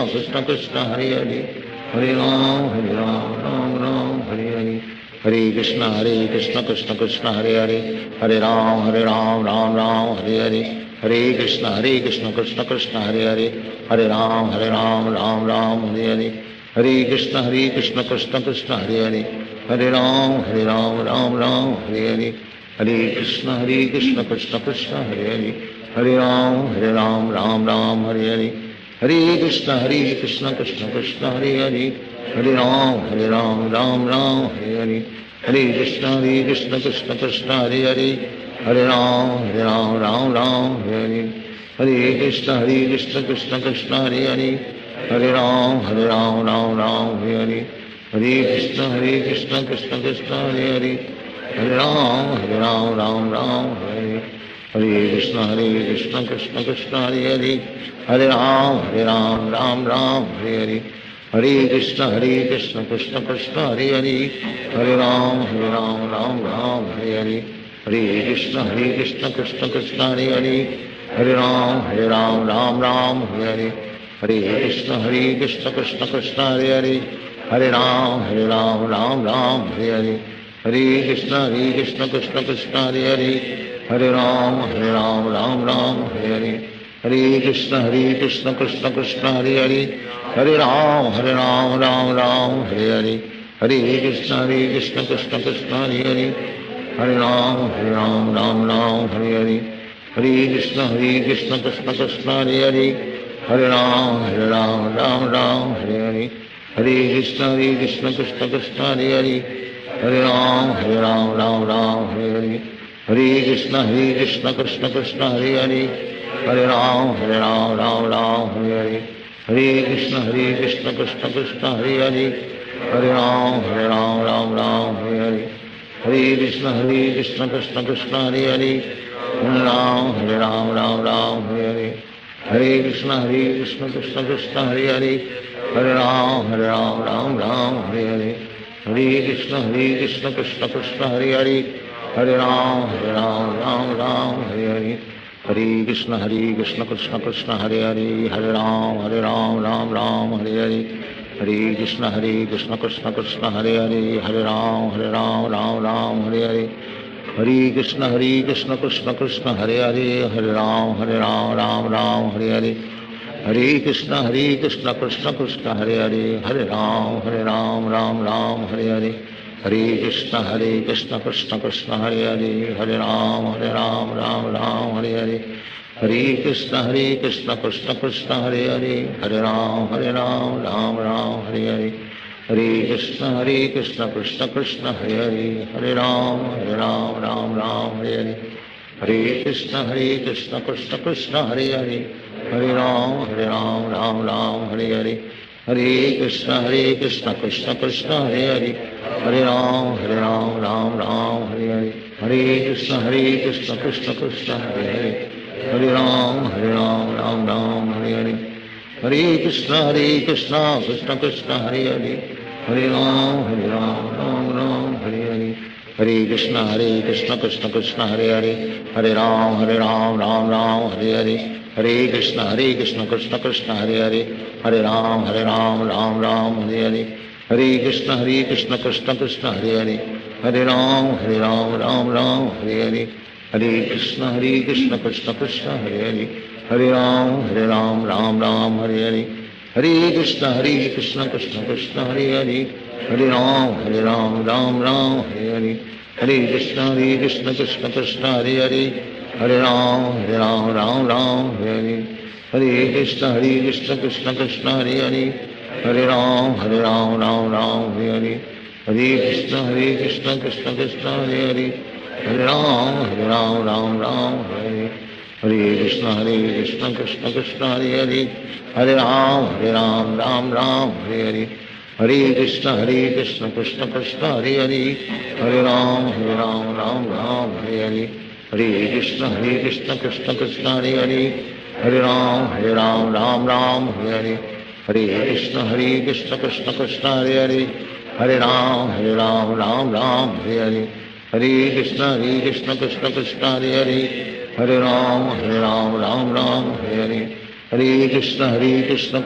[SPEAKER 6] Krishna Krishna Hare Hare Hare Ram Ram Hare Hare Hare Krishna Krishna Krishna Hare Hare Hare Ram Ram Hare Hare Hare Krishna Krishna Krishna Hare Hare Hare Ram Ram Hare Hare Hare Krishna Krishna Krishna Hare Hare Hare Ram Ram Hare Hare Hare Krishna Krishna Krishna Hare Hare Hare Ram Ram Hare Hare Hare Krishna Krishna Krishna Hare Hare Hare Ram Ram Hare Hare Hare Krishna Krishna Krishna Hare Hare Hare Ram Ram Hare Hare Hare Krishna Krishna Krishna Hare Hare Hare Ram Ram Hare Hare Hare Krishna Krishna Krishna Hare Hare Hare Ram Ram Hare Hare Hare Krishna Krishna Krishna Hare Hare Hare Ram Ram Hare Hare Hare Krishna Krishna Krishna Hare Hare Hare Ram Ram Hare Hare Hare Krishna Krishna Krishna Hare Hare Hare Ram Ram Hare Hare Hare Krishna Krishna Krishna Hare Hare Hare Ram Ram Hare Hare Hare Krishna Krishna Krishna Hare Hare Hare Ram Ram Hare Hare Hare Krishna Krishna Krishna Hare Hare Hare Ram Ram Hare Hare Hare Krishna Krishna Krishna Hare Hare Hare Ram Hare Hare Hare Krishna Krishna Krishna Hare Hare Hare Ram Hare Hare Hare Krishna Krishna Krishna Hare Hare Hare Ram Hare Hare Hare Krishna Krishna Krishna Hare Hare Hare Ram Hare Hare Hare Krishna Krishna Krishna Hare Hare Hare Ram Hare Hare Hare Krishna Krishna Krishna Hare Hare Hare Ram Hare Hare Hare Krishna Krishna Krishna Hare Hare Hare Ram Hare Hare Hare Krishna Krishna Krishna Hare Hare Hare Ram Hare Hare Hare Krishna Krishna Krishna Hare Hare Hare Ram Hare Hare Hare Krishna Krishna Krishna Hare Hare Hare Ram Hare Hare Hare Krishna Krishna Krishna Hare Hare Hare Ram Ram Hare Hare Hare Krishna Krishna Krishna Hare Hare Hare Ram Ram Hare Hare Hare Krishna Krishna Krishna Hare Hare Hare Ram Ram Hare Hare Hare Krishna Krishna Krishna Hare Hare Hare Ram Ram Hare Hare Hare Krishna Krishna Krishna Hare Hare Hare Ram Hare Hare Hare Krishna Krishna Krishna Hare Hare Hare Ram Hare Hare Hare Krishna Krishna Krishna Hare Hare Hare Ram Hare Hare Hare Krishna Krishna Krishna Hare Hare Hare Ram Hare Hare Hare Krishna Krishna Krishna Hare Hare Hare Ram Ram Hare Hare Hare Krishna Krishna Krishna Hare Hare Hare Ram Ram Hare Hare Hare Krishna Krishna Krishna Hare Hare Hare Ram Ram Ram Hare Hare Hare Krishna Krishna Krishna Hare Hare Hare Ram Ram Hare Hare Hare Krishna Krishna Krishna Hare Hare Hare Ram Ram Hare Hare Hare Krishna Krishna Krishna Hare Hare Hare Ram Ram Hare Hare Hare Krishna Krishna Krishna Hare Hare Hare Ram Ram Hare Hare Hare Krishna Krishna Krishna Hare Hare Hare Ram Ram Hare Hare Hare Krishna Krishna Krishna Hare Hare Hare Ram Ram Hare Hare Hare Krishna Krishna Krishna Hare Hare Hare Ram Ram Hare Hare Hare Krishna Krishna Krishna Hare Hare Hare Ram Ram Hare Hare Hare Krishna Krishna Krishna Hare Hare Hare Ram Ram Hare Hare Hare Krishna Krishna Krishna Hare Hare Hare Ram Ram Hare Hare Hare Krishna Krishna Krishna Hare Hare Hare Ram Ram Hare Hare Hare Krishna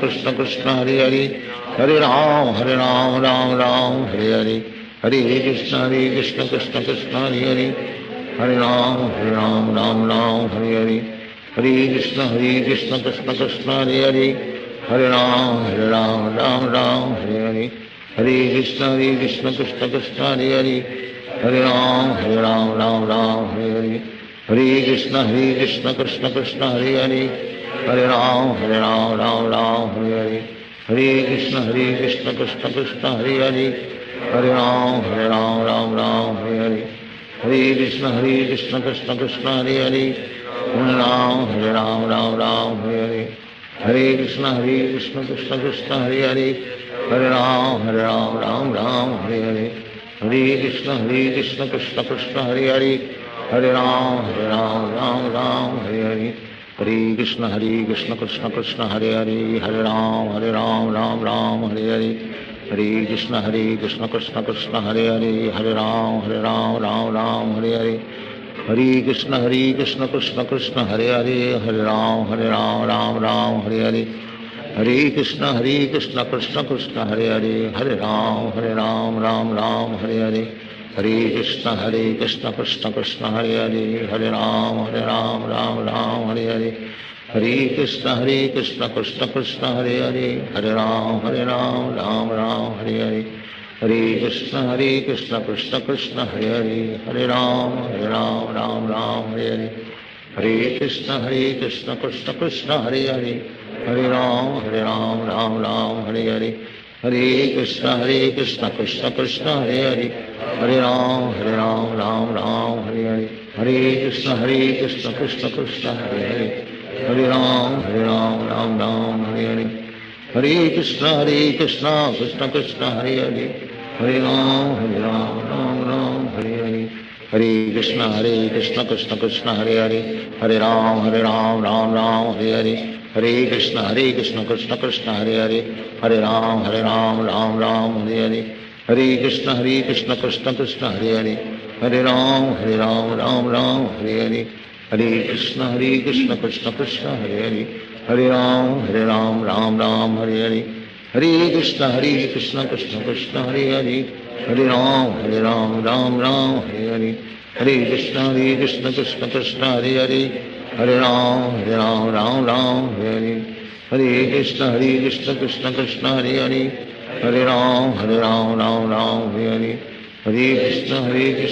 [SPEAKER 6] Krishna Krishna Hare Hare Hare Ram Ram Hare Hare Hare Krishna Krishna Krishna Hare Hare Hare Ram Ram Hare Hare Hare Krishna Krishna Krishna Hare Hare Hare Ram Ram Hare Hare Hare Krishna Krishna Krishna Hare Hare Hare Ram Ram Hare Hare Hare Krishna Krishna Krishna Hare Hare Hare Ram Ram Hare Hare Hare Krishna Krishna Krishna Hare Hare Hare Ram Hare Hare Hare Krishna Krishna Krishna Hare Hare Hare Ram Ram Hare Hare Hare Krishna Krishna Krishna Hare Hare Hare Ram Ram Hare Hare Hare Krishna Krishna Krishna Hare Hare Hare Ram Ram Hare Hare Hare Krishna Krishna Krishna Hare Hare Hare Ram Ram Hare Hare Hare Krishna Krishna Krishna Hare Hare Hare Ram Ram Hare Hare Hare Krishna Krishna Krishna Hare Hare Hare Ram Ram Hare Hare Hare Krishna Krishna Krishna Hare Hare Hare Ram Ram Hare Hare Hare Krishna Krishna Krishna Hare Hare Hare Ram Ram Hare Hare Hare Krishna Krishna Krishna Hare Hare Hare Ram Ram Hare Hare Hare Krishna Krishna Krishna Hare Hare Hare Ram Hare Hare Hare Krishna Krishna Krishna Hare Hare Hare Ram Hare Hare Hare Krishna Krishna Krishna Hare Hare Hare Ram Hare Hare Hare Krishna Krishna Krishna Hare Hare Hare Ram Hare Hare Hare Krishna Krishna Krishna Hare Hare Hare Ram Ram Hare Hare Hare Krishna Krishna Krishna Hare Hare Hare Ram Ram Hare Hare Hare Krishna Krishna Krishna Hare Hare Hare Ram Ram Hare Hare Hare Krishna Krishna Krishna Hare Hare Hare Ram Ram Hare Hare Hare Krishna Krishna Krishna Hare Hare Hare Ram Ram Hare Hare Hare Krishna Krishna Krishna Hare Hare Hare Ram Ram Hare Hare Hare Krishna Krishna Krishna Hare Hare Hare Ram Ram Hare Hare Hare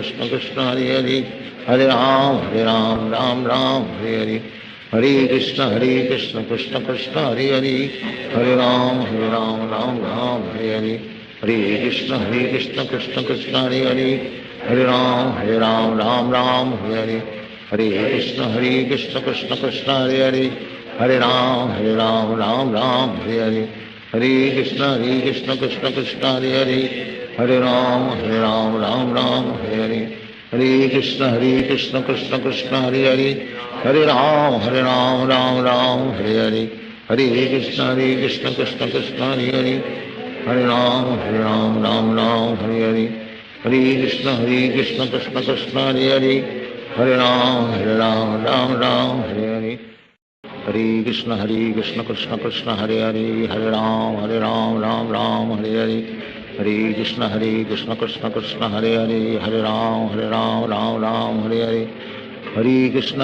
[SPEAKER 6] Krishna Krishna Krishna Hare Hare Hare Ram Ram Hare Hare Hare Krishna Krishna Krishna Hare Hare Hare Ram Ram Hare Hare Hare Krishna Krishna Krishna Hare Hare Hare Ram Ram Hare Hare Hare Krishna Krishna Krishna Hare Hare Hare Ram Ram Hare Hare Hare Krishna Krishna Krishna Hare Hare Hare Ram Ram Hare Hare Hare Krishna Krishna Krishna Hare Hare Hare Ram Ram Hare Hare Hare Krishna Krishna Krishna Hare Hare Hare Ram Ram Hare Hare Hare Krishna Krishna Krishna Hare Hare Hare Ram Ram Hare Hare Hare Krishna Krishna Krishna Hare Hare Hare Ram Ram Hare Hare Hare Krishna Krishna Krishna Hare Hare Hare Ram Ram Ram Hare Hare Hare Krishna Krishna Krishna Hare Hare Hare Ram Ram Hare Hare Hare Krishna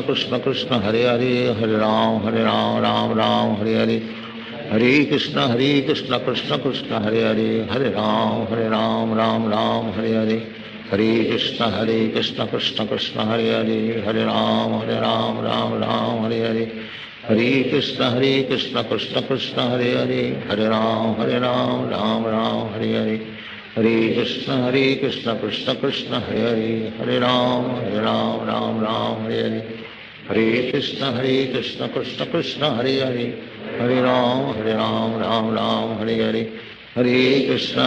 [SPEAKER 6] Krishna Krishna Hare Hare Hare Ram Ram Hare Hare Hare Krishna Krishna Krishna Hare Hare Hare Ram Ram Hare Hare Hare Krishna Krishna Krishna Hare Hare Hare Ram Ram Hare Hare Hare Krishna Krishna Krishna Hare Hare Hare Ram Ram Hare Hare Hare Krishna Krishna Krishna Hare Hare Hare Ram Ram Hare Hare Hare Krishna Krishna Krishna Hare Hare Hare Ram Ram Hare Hare Hare Krishna Krishna Krishna Hare Hare Hare Ram Ram Hare Hare Hare Krishna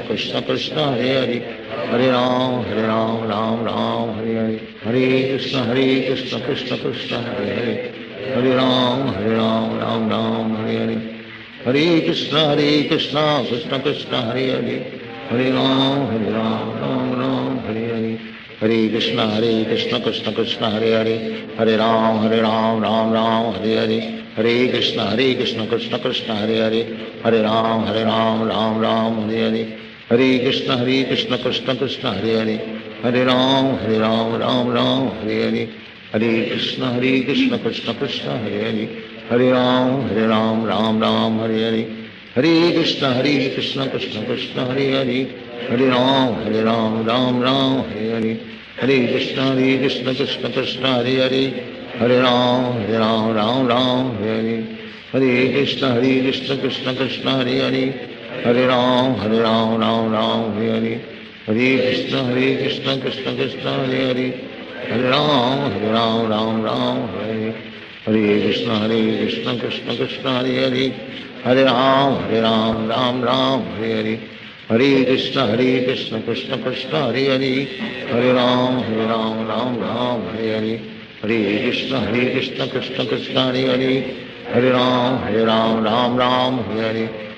[SPEAKER 6] Krishna Krishna Hare Hare Hare Ram Ram Hare Hare Hare Krishna Krishna Krishna Hare Hare Hare Ram Hare Hare Hare Krishna Krishna Krishna Hare Hare Hare Ram Ram Hare Hare Hare Krishna Krishna Krishna Hare Hare Hare Ram Ram Hare Hare Hare Krishna Krishna Krishna Hare Hare Hare Ram Ram Hare Hare Hare Krishna Krishna Krishna Hare Hare Hare Ram Ram Hare Hare Hare Krishna Krishna Krishna Hare Hare Hare Ram Ram Hare Hare Hare Krishna Krishna Krishna Hare Hare Hare Ram Ram Hare Hare Hare Krishna Krishna Krishna Hare Hare Hare Ram Ram Hare Hare Hare Krishna Krishna Krishna Hare Hare Hare Ram Ram Hare Hare Hare Krishna Krishna Krishna Hare Hare Hare Ram Ram Hare Hare Hare Krishna Krishna Krishna Hare Hare Hare Ram Ram Hare Hare Hare Krishna Krishna Krishna Hare Hare Hare Ram Ram Hare Hare Hare Krishna Krishna Krishna Hare Hare Hare Ram Ram Hare Hare Hare Krishna Krishna Krishna Hare Hare Hare Ram Ram Hare Hare Hare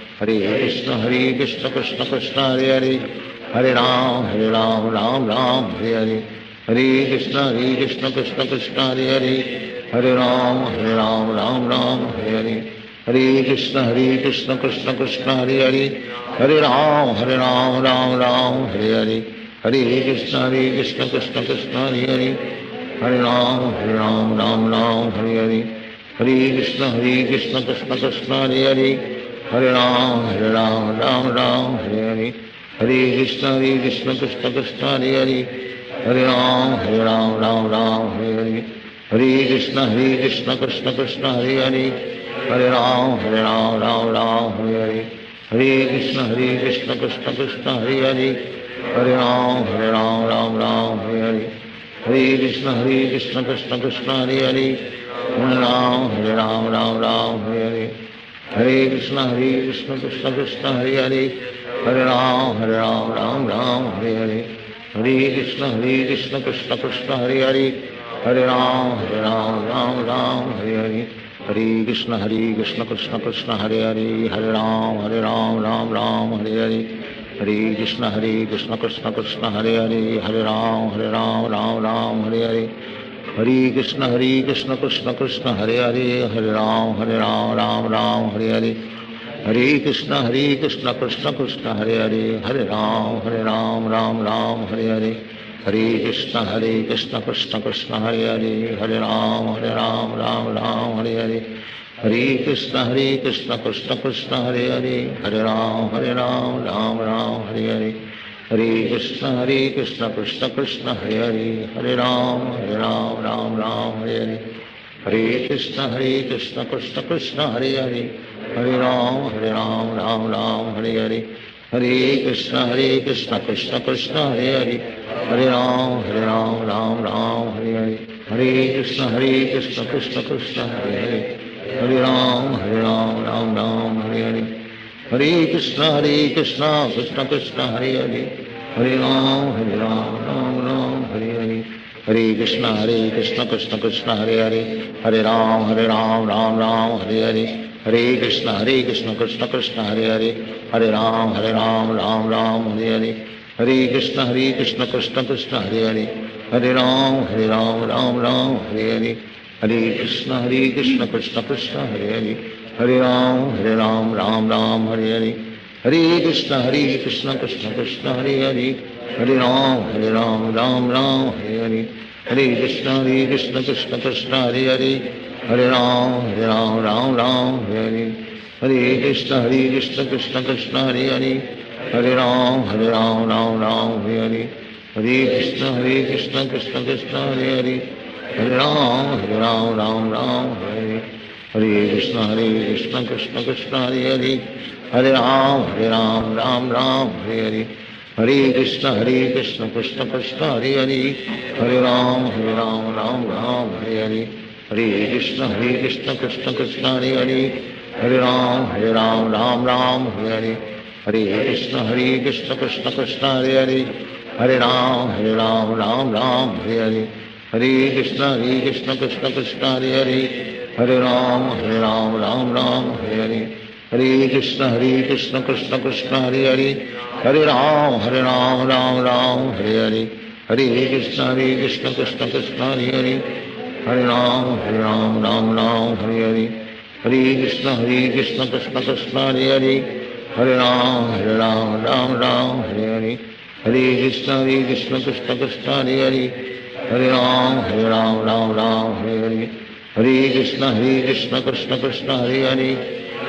[SPEAKER 6] Krishna Krishna Krishna Hare Hare Hare Ram Ram Hare Hare Hare Krishna Krishna Krishna Hare Hare Hare Ram Ram Hare Hare Hare Krishna Krishna Krishna Hare Hare Hare Ram Hare Hare Hare Krishna Krishna Krishna Hare Hare Hare Ram Hare Hare Hare Krishna Krishna Krishna Hare Hare Hare Ram Hare Hare Hare Krishna Krishna Krishna Hare Hare Hare Ram Hare Hare Hare Krishna Krishna Krishna Hare Hare Hare Ram Hare Hare Hare Krishna Krishna Krishna Hare Hare Hare Ram Hare Hare Hare Krishna Krishna Krishna Hare Hare Hare Ram Hare Hare Hare Krishna Krishna Krishna Hare Hare Hare Ram Ram Hare Hare Hare Krishna Krishna Krishna Hare Hare Hare Ram Hare Hare Hare Krishna Krishna Krishna Hare Hare Hare Ram Hare Hare Hare Krishna Krishna Krishna Hare Hare Hare Ram Hare Hare Hare Krishna Krishna Krishna Hare Hare Hare Ram Hare Hare Hare Krishna Krishna Krishna Hare Hare Hare Ram Hare Hare Hare Krishna Krishna Krishna Hare Hare Hare Ram Hare Hare Hare Krishna Krishna Krishna Hare Hare Hare Ram Hare Hare Hare Krishna Krishna Krishna Hare Hare Hare Ram Hare Hare Hare Krishna Krishna Krishna Hare Hare Hare Ram Hare Hare Hare Krishna Krishna Krishna Hare Hare Hare Ram Hare Hare Hare Krishna Krishna Krishna Hare Hare Hare Ram Ram Hare Hare Hare Krishna Krishna Krishna Hare Hare Hare Ram Ram Hare Hare Hare Krishna Krishna Krishna Hare Hare Hare Ram Ram Hare Hare Hare Krishna Krishna Krishna Hare Hare Hare Ram Ram Ram Hare Hare Hare Krishna Krishna Krishna Hare Hare Hare Ram Ram Ram Hare Hare Hare Krishna Krishna Krishna Hare Hare Hare Ram Ram Ram Hare Hare Hare Krishna Krishna Krishna Hare Hare Hare Ram Ram Ram Hare Hare Hare Krishna Krishna Krishna Hare Hare Hare Ram Ram Ram Hare Hare Hare Krishna Krishna Krishna Hare Hare Hare Ram Ram Ram Hare Hare Hare Krishna Krishna Krishna Hare Hare Hare Ram Ram Ram Hare Hare Hare Krishna Krishna Krishna Hare Hare Hare Ram Ram Ram Hare Hare Hare Krishna Krishna Krishna Hare Hare Hare Ram Ram Ram Hare Hare Hare Krishna Krishna Krishna Hare Hare Hare Ram Ram Ram Hare Hare Hare Krishna Krishna Krishna Hare Hare Hare Ram Ram Hare Hare Hare Krishna Krishna Krishna Hare Hare Hare Ram Ram Hare Hare Hare Krishna Krishna Krishna Hare Hare Hare Ram Ram Hare Hare Hare Krishna Krishna Krishna Hare Hare Hare Ram Ram Hare Hare Hare Krishna Krishna Krishna Hare Hare Hare Ram Ram Hare Hare Hare Krishna Krishna Krishna Hare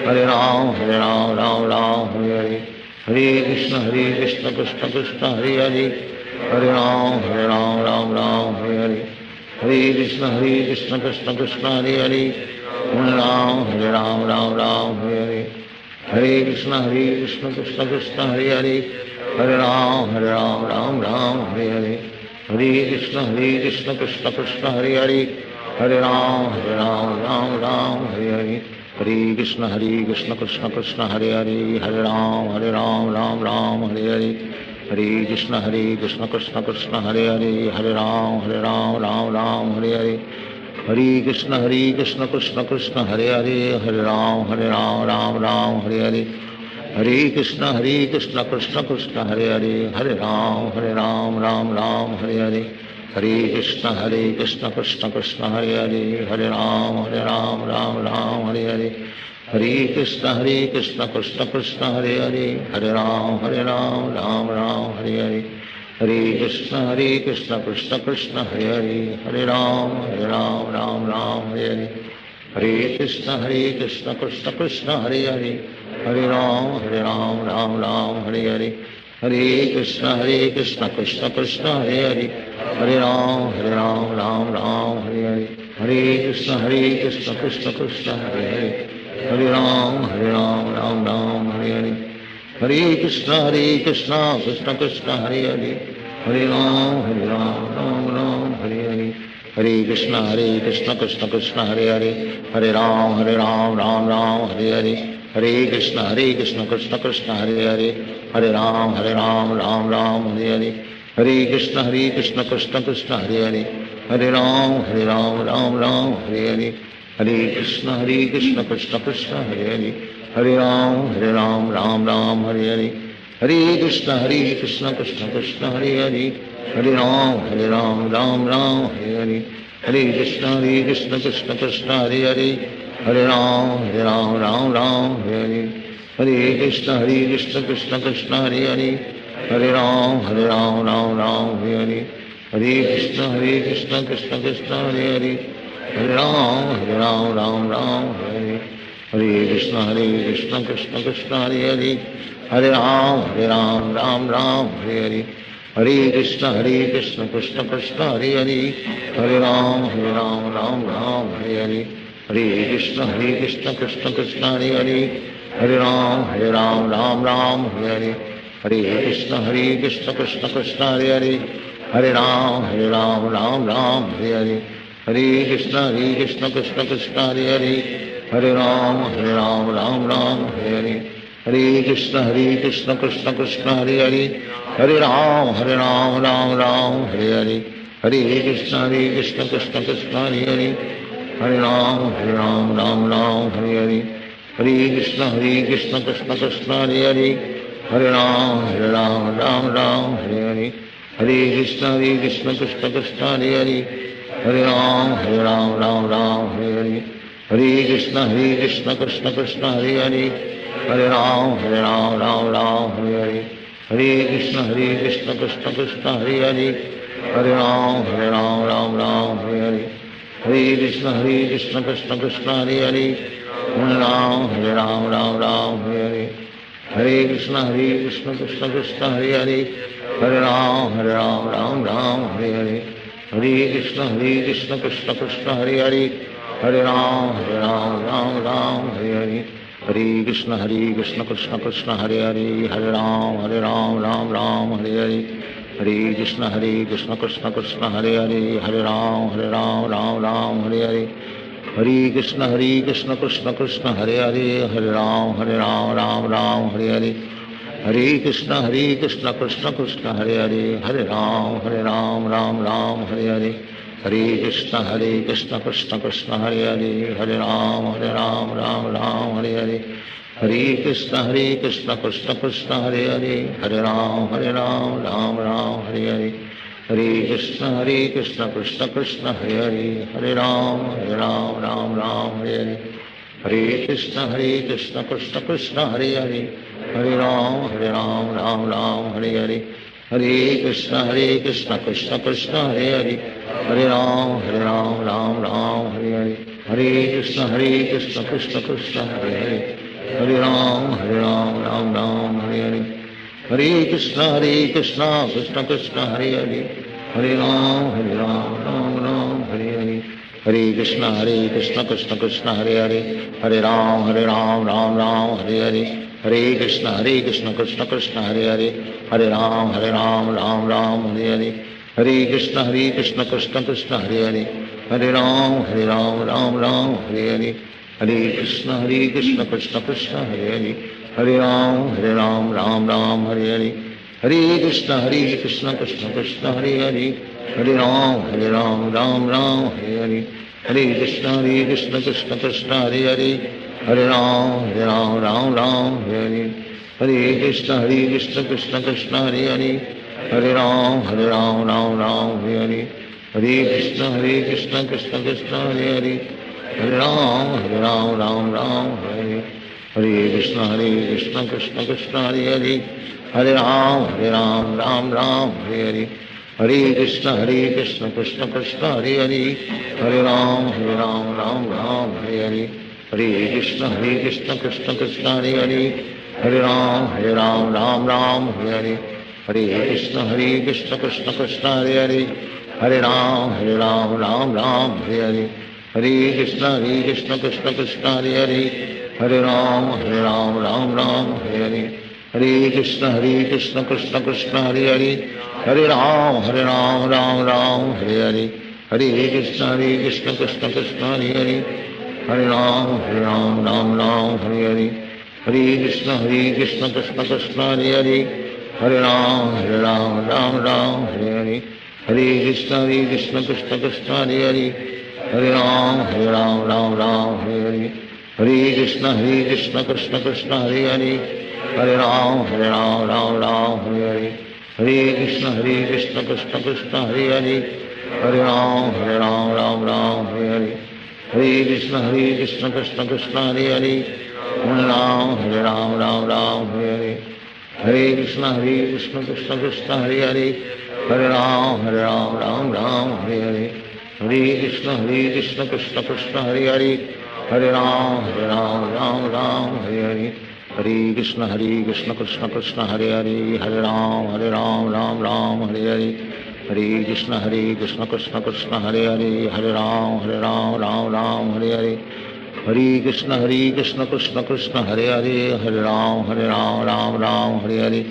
[SPEAKER 6] Hare Hare Ram Ram Hare Hare Hare Krishna Krishna Krishna Hare Hare Hare Ram Ram Hare Hare Hare Krishna Krishna Krishna Hare Hare Hare Ram Ram Hare Hare Hare Krishna Krishna Krishna Hare Hare Hare Ram Ram Hare Hare Hare Krishna Krishna Krishna Hare Hare Hare Ram Ram Hare Hare Hare Krishna Krishna Krishna Hare Hare Hare Ram Ram Hare Hare Hare Krishna Krishna Krishna Hare Hare Hare Ram Ram Hare Hare Hare Krishna Krishna Krishna Hare Hare Hare Ram Ram Hare Hare Hare Krishna Krishna Krishna Hare Hare Hare Ram Ram Hare Hare Hare Krishna Krishna Krishna Hare Hare Hare Ram Ram Hare Hare Hare Krishna Krishna Krishna Hare Hare Hare Ram Ram Hare Hare Hare Krishna Krishna Krishna Hare Hare Hare Ram Ram Hare Hare Hare Krishna Krishna Krishna Hare Hare Hare Ram Ram Hare Hare Hare Krishna Krishna Krishna Hare Hare Hare Ram Ram Hare Hare Hare Krishna Krishna Krishna Hare Hare Hare Ram Ram Hare Hare Hare Krishna Krishna Krishna Hare Hare Hare Ram Ram Hare Hare Hare Krishna Krishna Krishna Hare Hare Hare Ram Ram Hare Hare Hare Krishna Krishna Krishna Hare Hare Hare Ram Ram Hare Hare Hare Krishna Krishna Krishna Hare Hare Hare Ram Ram Hare Hare Hare Krishna Krishna Krishna Hare Hare Hare Ram Ram Hare Hare Hare Krishna Krishna Krishna Hare Hare Hare Ram Ram Hare Hare Hare Krishna Krishna Krishna Hare Hare Hare Ram Ram Hare Hare Hare Krishna Krishna Krishna Hare Hare Hare Ram Ram Hare Hare Hare Krishna Krishna Krishna Hare Hare Hare Ram Ram Hare Hare Hare Krishna Krishna Krishna Hare Hare Hare Ram Hare Hare Hare Krishna Krishna Krishna Hare Hare Hare Ram Ram Hare Hare Hare Krishna Krishna Krishna Hare Hare Hare Ram Ram Hare Hare Hare Krishna Krishna Krishna Hare Hare Hare Ram Ram Hare Hare Hare Krishna Krishna Krishna Hare Hare Hare Ram Hare Hare Hare Krishna Krishna Krishna Hare Hare Hare Ram Hare Hare Hare Krishna Krishna Krishna Hare Hare Hare Ram Hare Hare Hare Krishna Krishna Krishna Hare Hare Hare Ram Hare Ram Ram Ram Hare Hare Hare Krishna Krishna Krishna Hare Hare Hare Ram Ram Hare Hare Hare Krishna Krishna Krishna Hare Hare Hare Ram Ram Hare Hare Hare Krishna Krishna Krishna Hare Hare Hare Ram Ram Hare Hare Hare Krishna Krishna Krishna Hare Hare Hare Ram Ram Hare Hare Hare Krishna Krishna Krishna Hare Hare Hare Ram Ram Hare Hare Hare Krishna Krishna Krishna Hare Hare Hare Ram Ram Hare Hare Hare Krishna Krishna Krishna Hare Hare Hare Ram Ram Hare Hare Hare Krishna Krishna Krishna Hare Hare Hare Ram Ram Hare Hare Hare Krishna Krishna Krishna Hare Hare Hare Ram Ram Hare Hare Hare Krishna Krishna Krishna Hare Hare Hare Ram Hare Hare Hare Krishna Krishna Krishna Hare Hare Hare Ram Hare Hare Hare Krishna Krishna Krishna Hare Hare Hare Ram Hare Hare Hare Krishna Krishna Krishna Hare Hare Hare Ram Hare Hare Hare Krishna Krishna Krishna Hare Hare Hare Ram Hare Hare Hare Krishna Krishna Krishna Hare Hare Hare Ram Hare Hare Hare Krishna Krishna Krishna Hare Hare Hare Ram Hare Hare Hare Krishna Krishna Krishna Hare Hare Hare Ram Hare Hare Hare Krishna Krishna Krishna Hare Hare Hare Ram Hare Hare Hare Krishna Krishna Krishna Hare Hare Hare Ram Hare Hare Hare Krishna Krishna Krishna Hare Hare Hare Ram Hare Hare Hare Krishna Krishna Krishna Hare Hare Hare Ram Hare Hare Hare Krishna Krishna Krishna Hare Hare Hare Ram Hare Hare Hare Krishna Krishna Krishna Hare Hare Hare Ram Hare Hare Hare Krishna Krishna Krishna Hare Hare Hare Ram Hare Hare Hare Krishna Krishna Krishna Hare Hare Hare Ram Hare Hare Hare Krishna Krishna Krishna Hare Hare Hare Ram Hare Hare Hare Krishna Krishna Krishna Hare Hare Hare Ram Hare Hare Hare Krishna Krishna Krishna Hare Hare Hare Ram Hare Hare Hare Krishna Krishna Krishna Hare Hare Hare Ram Hare Hare Hare Krishna Krishna Krishna Hare Hare Hare Ram Hare Hare Hare Krishna Krishna Krishna Hare Hare Hare Ram Hare Hare Hare Krishna Krishna Krishna Hare Hare Hare Ram Hare Hare Hare Krishna Krishna Krishna Hare Hare Hare Ram Hare Hare Hare Krishna Krishna Krishna Hare Hare Hare Ram Hare Hare Hare Krishna Krishna Krishna Hare Hare Hare Ram Hare Hare Hare Krishna Krishna Krishna Hare Hare Hare Ram Hare Hare Hare Krishna Krishna Krishna Hare Hare Hare Ram Hare Hare Hare Krishna Krishna Krishna Hare Hare Hare Ram Hare Hare Hare Krishna Krishna Krishna Hare Hare Hare Ram Hare Hare Hare Krishna Krishna Krishna Hare Hare Hare Ram Hare Hare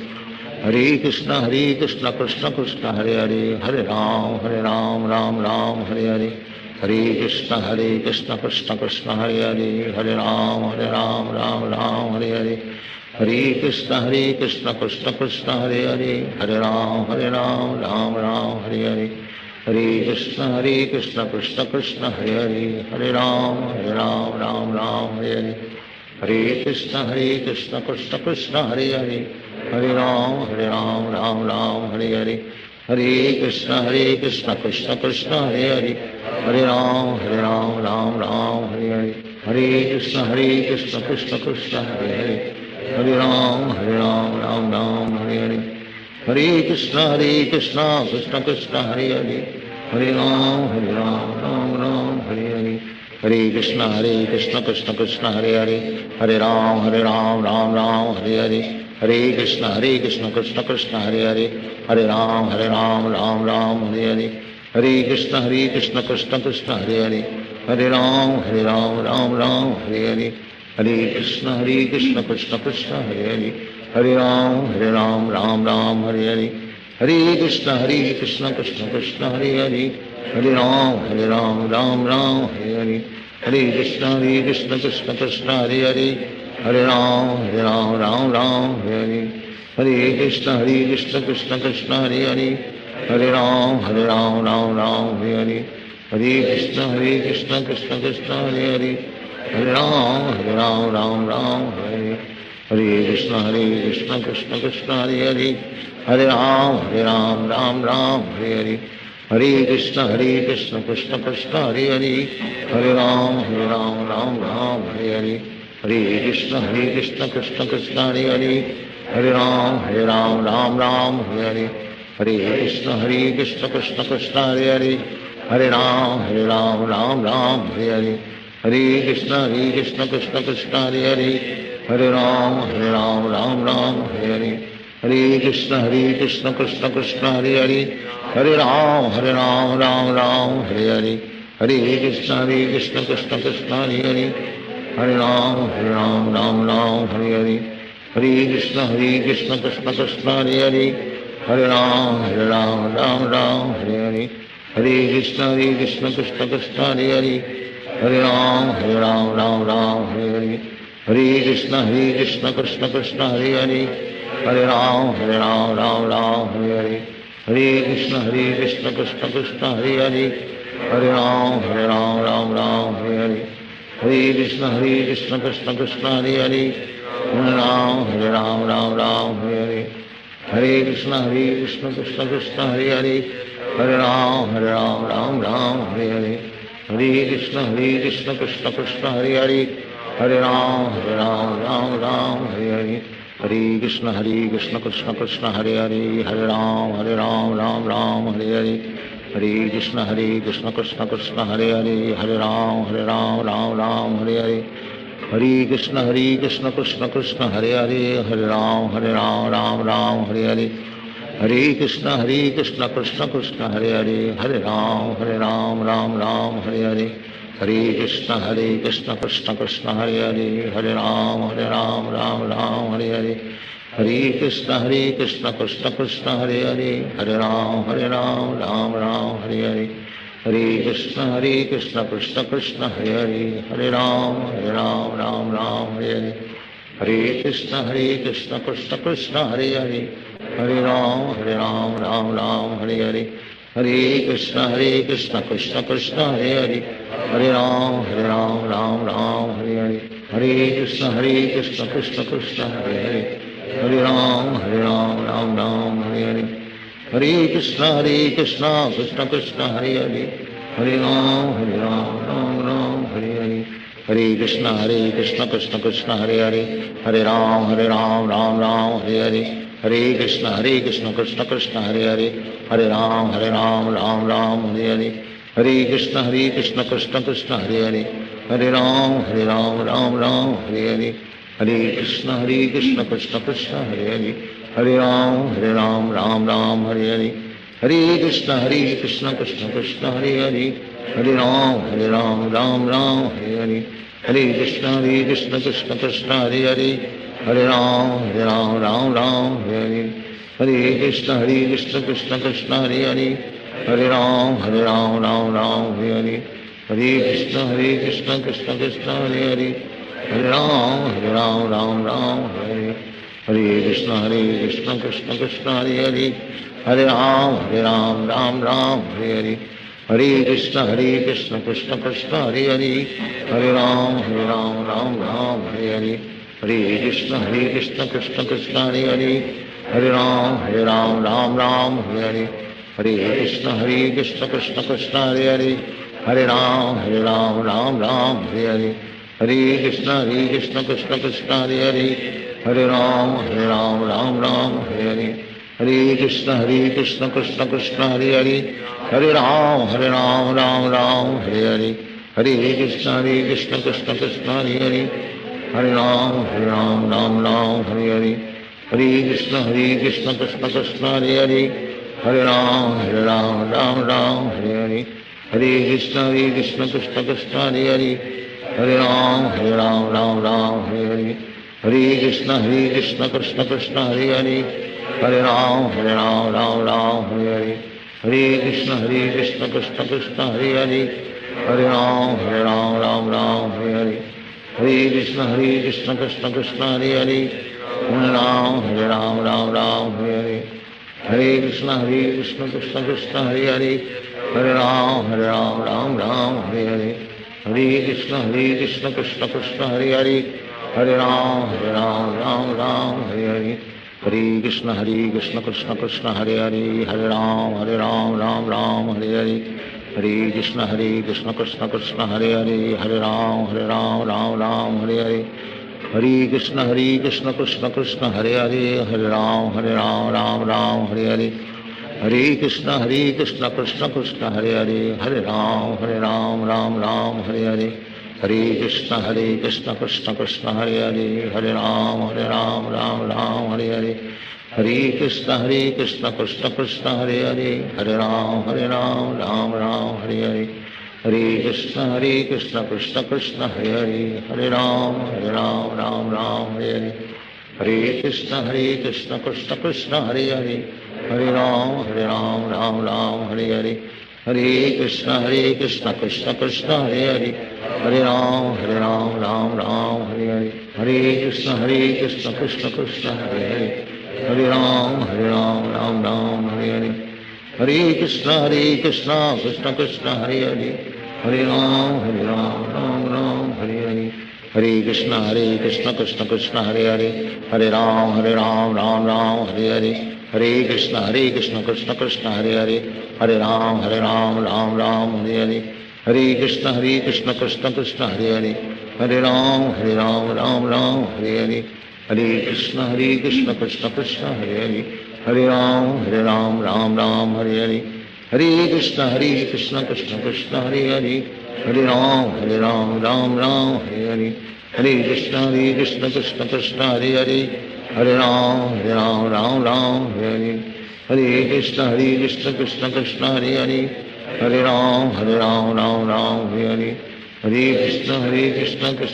[SPEAKER 6] Hare Krishna Krishna Krishna Hare Hare Hare Ram Hare Hare Hare Krishna Krishna Krishna Hare Hare Hare Ram Hare Hare Hare Krishna Krishna Krishna Hare Hare Hare Ram Hare Hare Hare Krishna Krishna Krishna Hare Hare Hare Ram Hare Hare Hare Krishna Krishna Krishna Hare Hare Hare Ram Hare Hare Hare Krishna Krishna Krishna Hare Hare Hare Ram Hare Hare Hare Krishna Krishna Krishna Hare Hare Hare Ram Ram Ram Hare Hare Hare Krishna Krishna Krishna Hare Hare Hare Ram Ram Ram Hare Hare Hare Krishna Krishna Krishna Hare Hare Hare Ram Ram Ram Hare Hare Hare Krishna Krishna Krishna Hare Hare Hare Ram Ram Ram Hare Hare Hare Krishna Krishna Krishna Hare Hare Hare Ram Ram Ram Hare Hare Hare Krishna Krishna Krishna Hare Hare Hare Ram Ram Ram Hare Hare Hare Krishna Krishna Krishna Hare Hare Hare Ram Ram Ram Hare Hare Hare Krishna Krishna Krishna Hare Hare Hare Ram Ram Ram Hare Hare Hare Krishna Krishna Krishna Hare Hare Hare Ram Ram Ram Hare Hare Hare Krishna Krishna Krishna Hare Hare Hare Ram Ram Hare Hare Hare Krishna Krishna Krishna Hare Hare Hare Ram Ram Hare Hare Hare Krishna Krishna Krishna Hare Hare Hare Ram Ram Hare Hare Hare Krishna Krishna Krishna Hare Hare Hare Ram Ram Hare Hare Hare Krishna Krishna Krishna Hare Hare Hare Ram Ram Hare Hare Hare Krishna Krishna Krishna Hare Hare Hare Ram Ram Hare Hare Hare Krishna Krishna Krishna Hare Hare Hare Ram Ram Hare Hare Hare Krishna Krishna Krishna Hare Hare Hare Ram Ram Hare Hare Hare Krishna Krishna Krishna Hare Hare Hare Ram Ram Hare Hare Hare Krishna Krishna Krishna Hare Hare Hare Ram Ram Hare Hare Hare Krishna Krishna Krishna Hare Hare Hare Ram Ram Hare Hare Hare Krishna Krishna Krishna Hare Hare Hare Ram Ram Hare Hare Hare Krishna Krishna Krishna Hare Hare Hare Ram Ram Hare Hare Hare Krishna Krishna Krishna Hare Hare Hare Ram Ram Hare Hare Hare Krishna Krishna Krishna Hare Hare Hare Ram Ram Hare Hare Hare Krishna Krishna Krishna Hare Hare Hare Ram Ram Hare Hare Hare Krishna Krishna Krishna Hare Hare Hare Ram Ram Hare Hare Hare Krishna Krishna Krishna Hare Hare Hare Ram Ram Hare Hare Hare Krishna Krishna Krishna Hare Hare Hare Ram Ram Hare Hare Hare Krishna Krishna Krishna Hare Hare Hare Ram Ram Hare Hare Hare Krishna Krishna Krishna Hare Hare Hare Ram Ram Hare Hare Hare Krishna Krishna Krishna Hare Hare Hare Ram Ram Hare Hare Hare Krishna Krishna Krishna Hare Hare Hare Ram Ram Hare Hare Hare Krishna Krishna Krishna Hare Hare Hare Ram Hare Hare Hare Krishna Krishna Krishna Hare Hare Hare Ram Hare Hare Hare Krishna Krishna Krishna Hare Hare Hare Ram Ram Hare Hare Hare Krishna Krishna Krishna Hare Hare Hare Ram Hare Hare Hare Krishna Krishna Krishna Hare Hare Hare Ram Ram Hare Hare Hare Krishna Krishna Krishna Hare Hare Hare Ram Ram Hare Hare Hare Krishna Krishna Krishna Hare Hare Hare Ram Ram Hare Hare Hare Krishna Krishna Krishna Hare Hare Hare Ram Ram Hare Hare Hare Krishna Krishna Krishna Hare Hare Hare Ram Ram Hare Hare Hare Krishna Krishna Krishna Hare Hare Hare Ram Ram Hare Hare Hare Krishna Krishna Krishna Hare Hare Hare Ram Ram Hare Hare Hare Krishna Krishna Krishna Hare Hare Hare Ram Ram Hare Hare Hare Krishna Krishna Krishna Hare Hare Hare Ram Ram Hare Hare Hare Krishna Krishna Krishna Hare Hare Hare Ram Hare Hare Hare Krishna Krishna Krishna Hare Hare Hare Ram Ram Hare Hare Hare Krishna Krishna Krishna Hare Hare हरे राम राम राम हरे हरे, हरे कृष्ण कृष्ण कृष्ण हरे हरे, हरे राम राम राम हरे हरे, हरे कृष्ण कृष्ण कृष्ण हरे हरे, हरे राम राम राम हरे हरे, हरे कृष्ण कृष्ण कृष्ण हरे हरे, हरे राम राम राम हरे हरे, हरे कृष्ण कृष्ण कृष्ण हरे हरे, हरे राम राम राम हरे हरे, हरे कृष्ण कृष्ण कृष्ण हरे हरे, हरे राम राम राम हरे हरे, हरे कृष्ण कृष्ण कृष्ण हरे हरे, हरे राम राम राम हरे हरे, हरे कृष्ण कृष्ण कृष्ण हरे हरे, हरे राम राम राम हरे हरे, हरे कृष्ण कृष्ण कृष्ण हरे हरे, हरे राम राम हरे हरे, हरे कृष्ण कृष्ण कृष्ण हरे हरे, हरे राम राम हरे हरे, हरे कृष्ण कृष्ण कृष्ण हरे हरे, हरे राम राम हरे हरे, हरे कृष्ण कृष्ण कृष्ण हरे हरे, हरे राम राम हरे हरे, हरे कृष्ण कृष्ण कृष्ण हरे हरे, हरे राम राम हरे हरे, हरे कृष्ण कृष्ण कृष्ण हरे हरे, हरे राम राम हरे हरे, हरे कृष्ण कृष्ण कृष्ण हरे हरे, हरे राम राम हरे हरे, हरे कृष्ण कृष्ण कृष्ण हरे हरे, हरे राम राम हरे हरे, हरे कृष्ण कृष्ण कृष्ण हरे हरे, हरे राम राम हरे हरे, हरे कृष्ण कृष्ण कृष्ण हरे हरे, हरे राम राम हरे हरे, हरे कृष्ण कृष्ण कृष्ण हरे हरे, हरे राम राम हरे हरे, हरे कृष्ण कृष्ण कृष्ण हरे हरे, हरे राम राम हरे हरे, हरे कृष्ण कृष्ण कृष्ण हरे हरे, हरे राम राम हरे हरे, हरे कृष्ण कृष्ण कृष्ण हरे हरे, हरे राम हरे हरे, हरे कृष्ण कृष्ण कृष्ण हरे हरे, हरे राम राम हरे हरे, हरे कृष्ण कृष्ण कृष्ण हरे हरे, हरे राम राम हरे हरे, हरे कृष्ण कृष्ण कृष्ण हरे हरे, हरे राम राम हरे हरे, हरे कृष्ण कृष्ण कृष्ण हरे हरे, हरे राम राम हरे हरे, हरे कृष्ण कृष्ण कृष्ण हरे हरे, हरे राम राम हरे हरे, हरे कृष्ण कृष्ण कृष्ण हरे हरे, हरे राम राम हरे हरे, हरे कृष्ण कृष्ण कृष्ण हरे हरे, हरे राम राम हरे हरे, हरे कृष्ण कृष्ण कृष्ण हरे हरे, हरे राम राम हरे हरे, हरे कृष्ण कृष्ण कृष्ण हरे हरे, हरे राम राम हरे हरे, हरे कृष्ण कृष्ण कृष्ण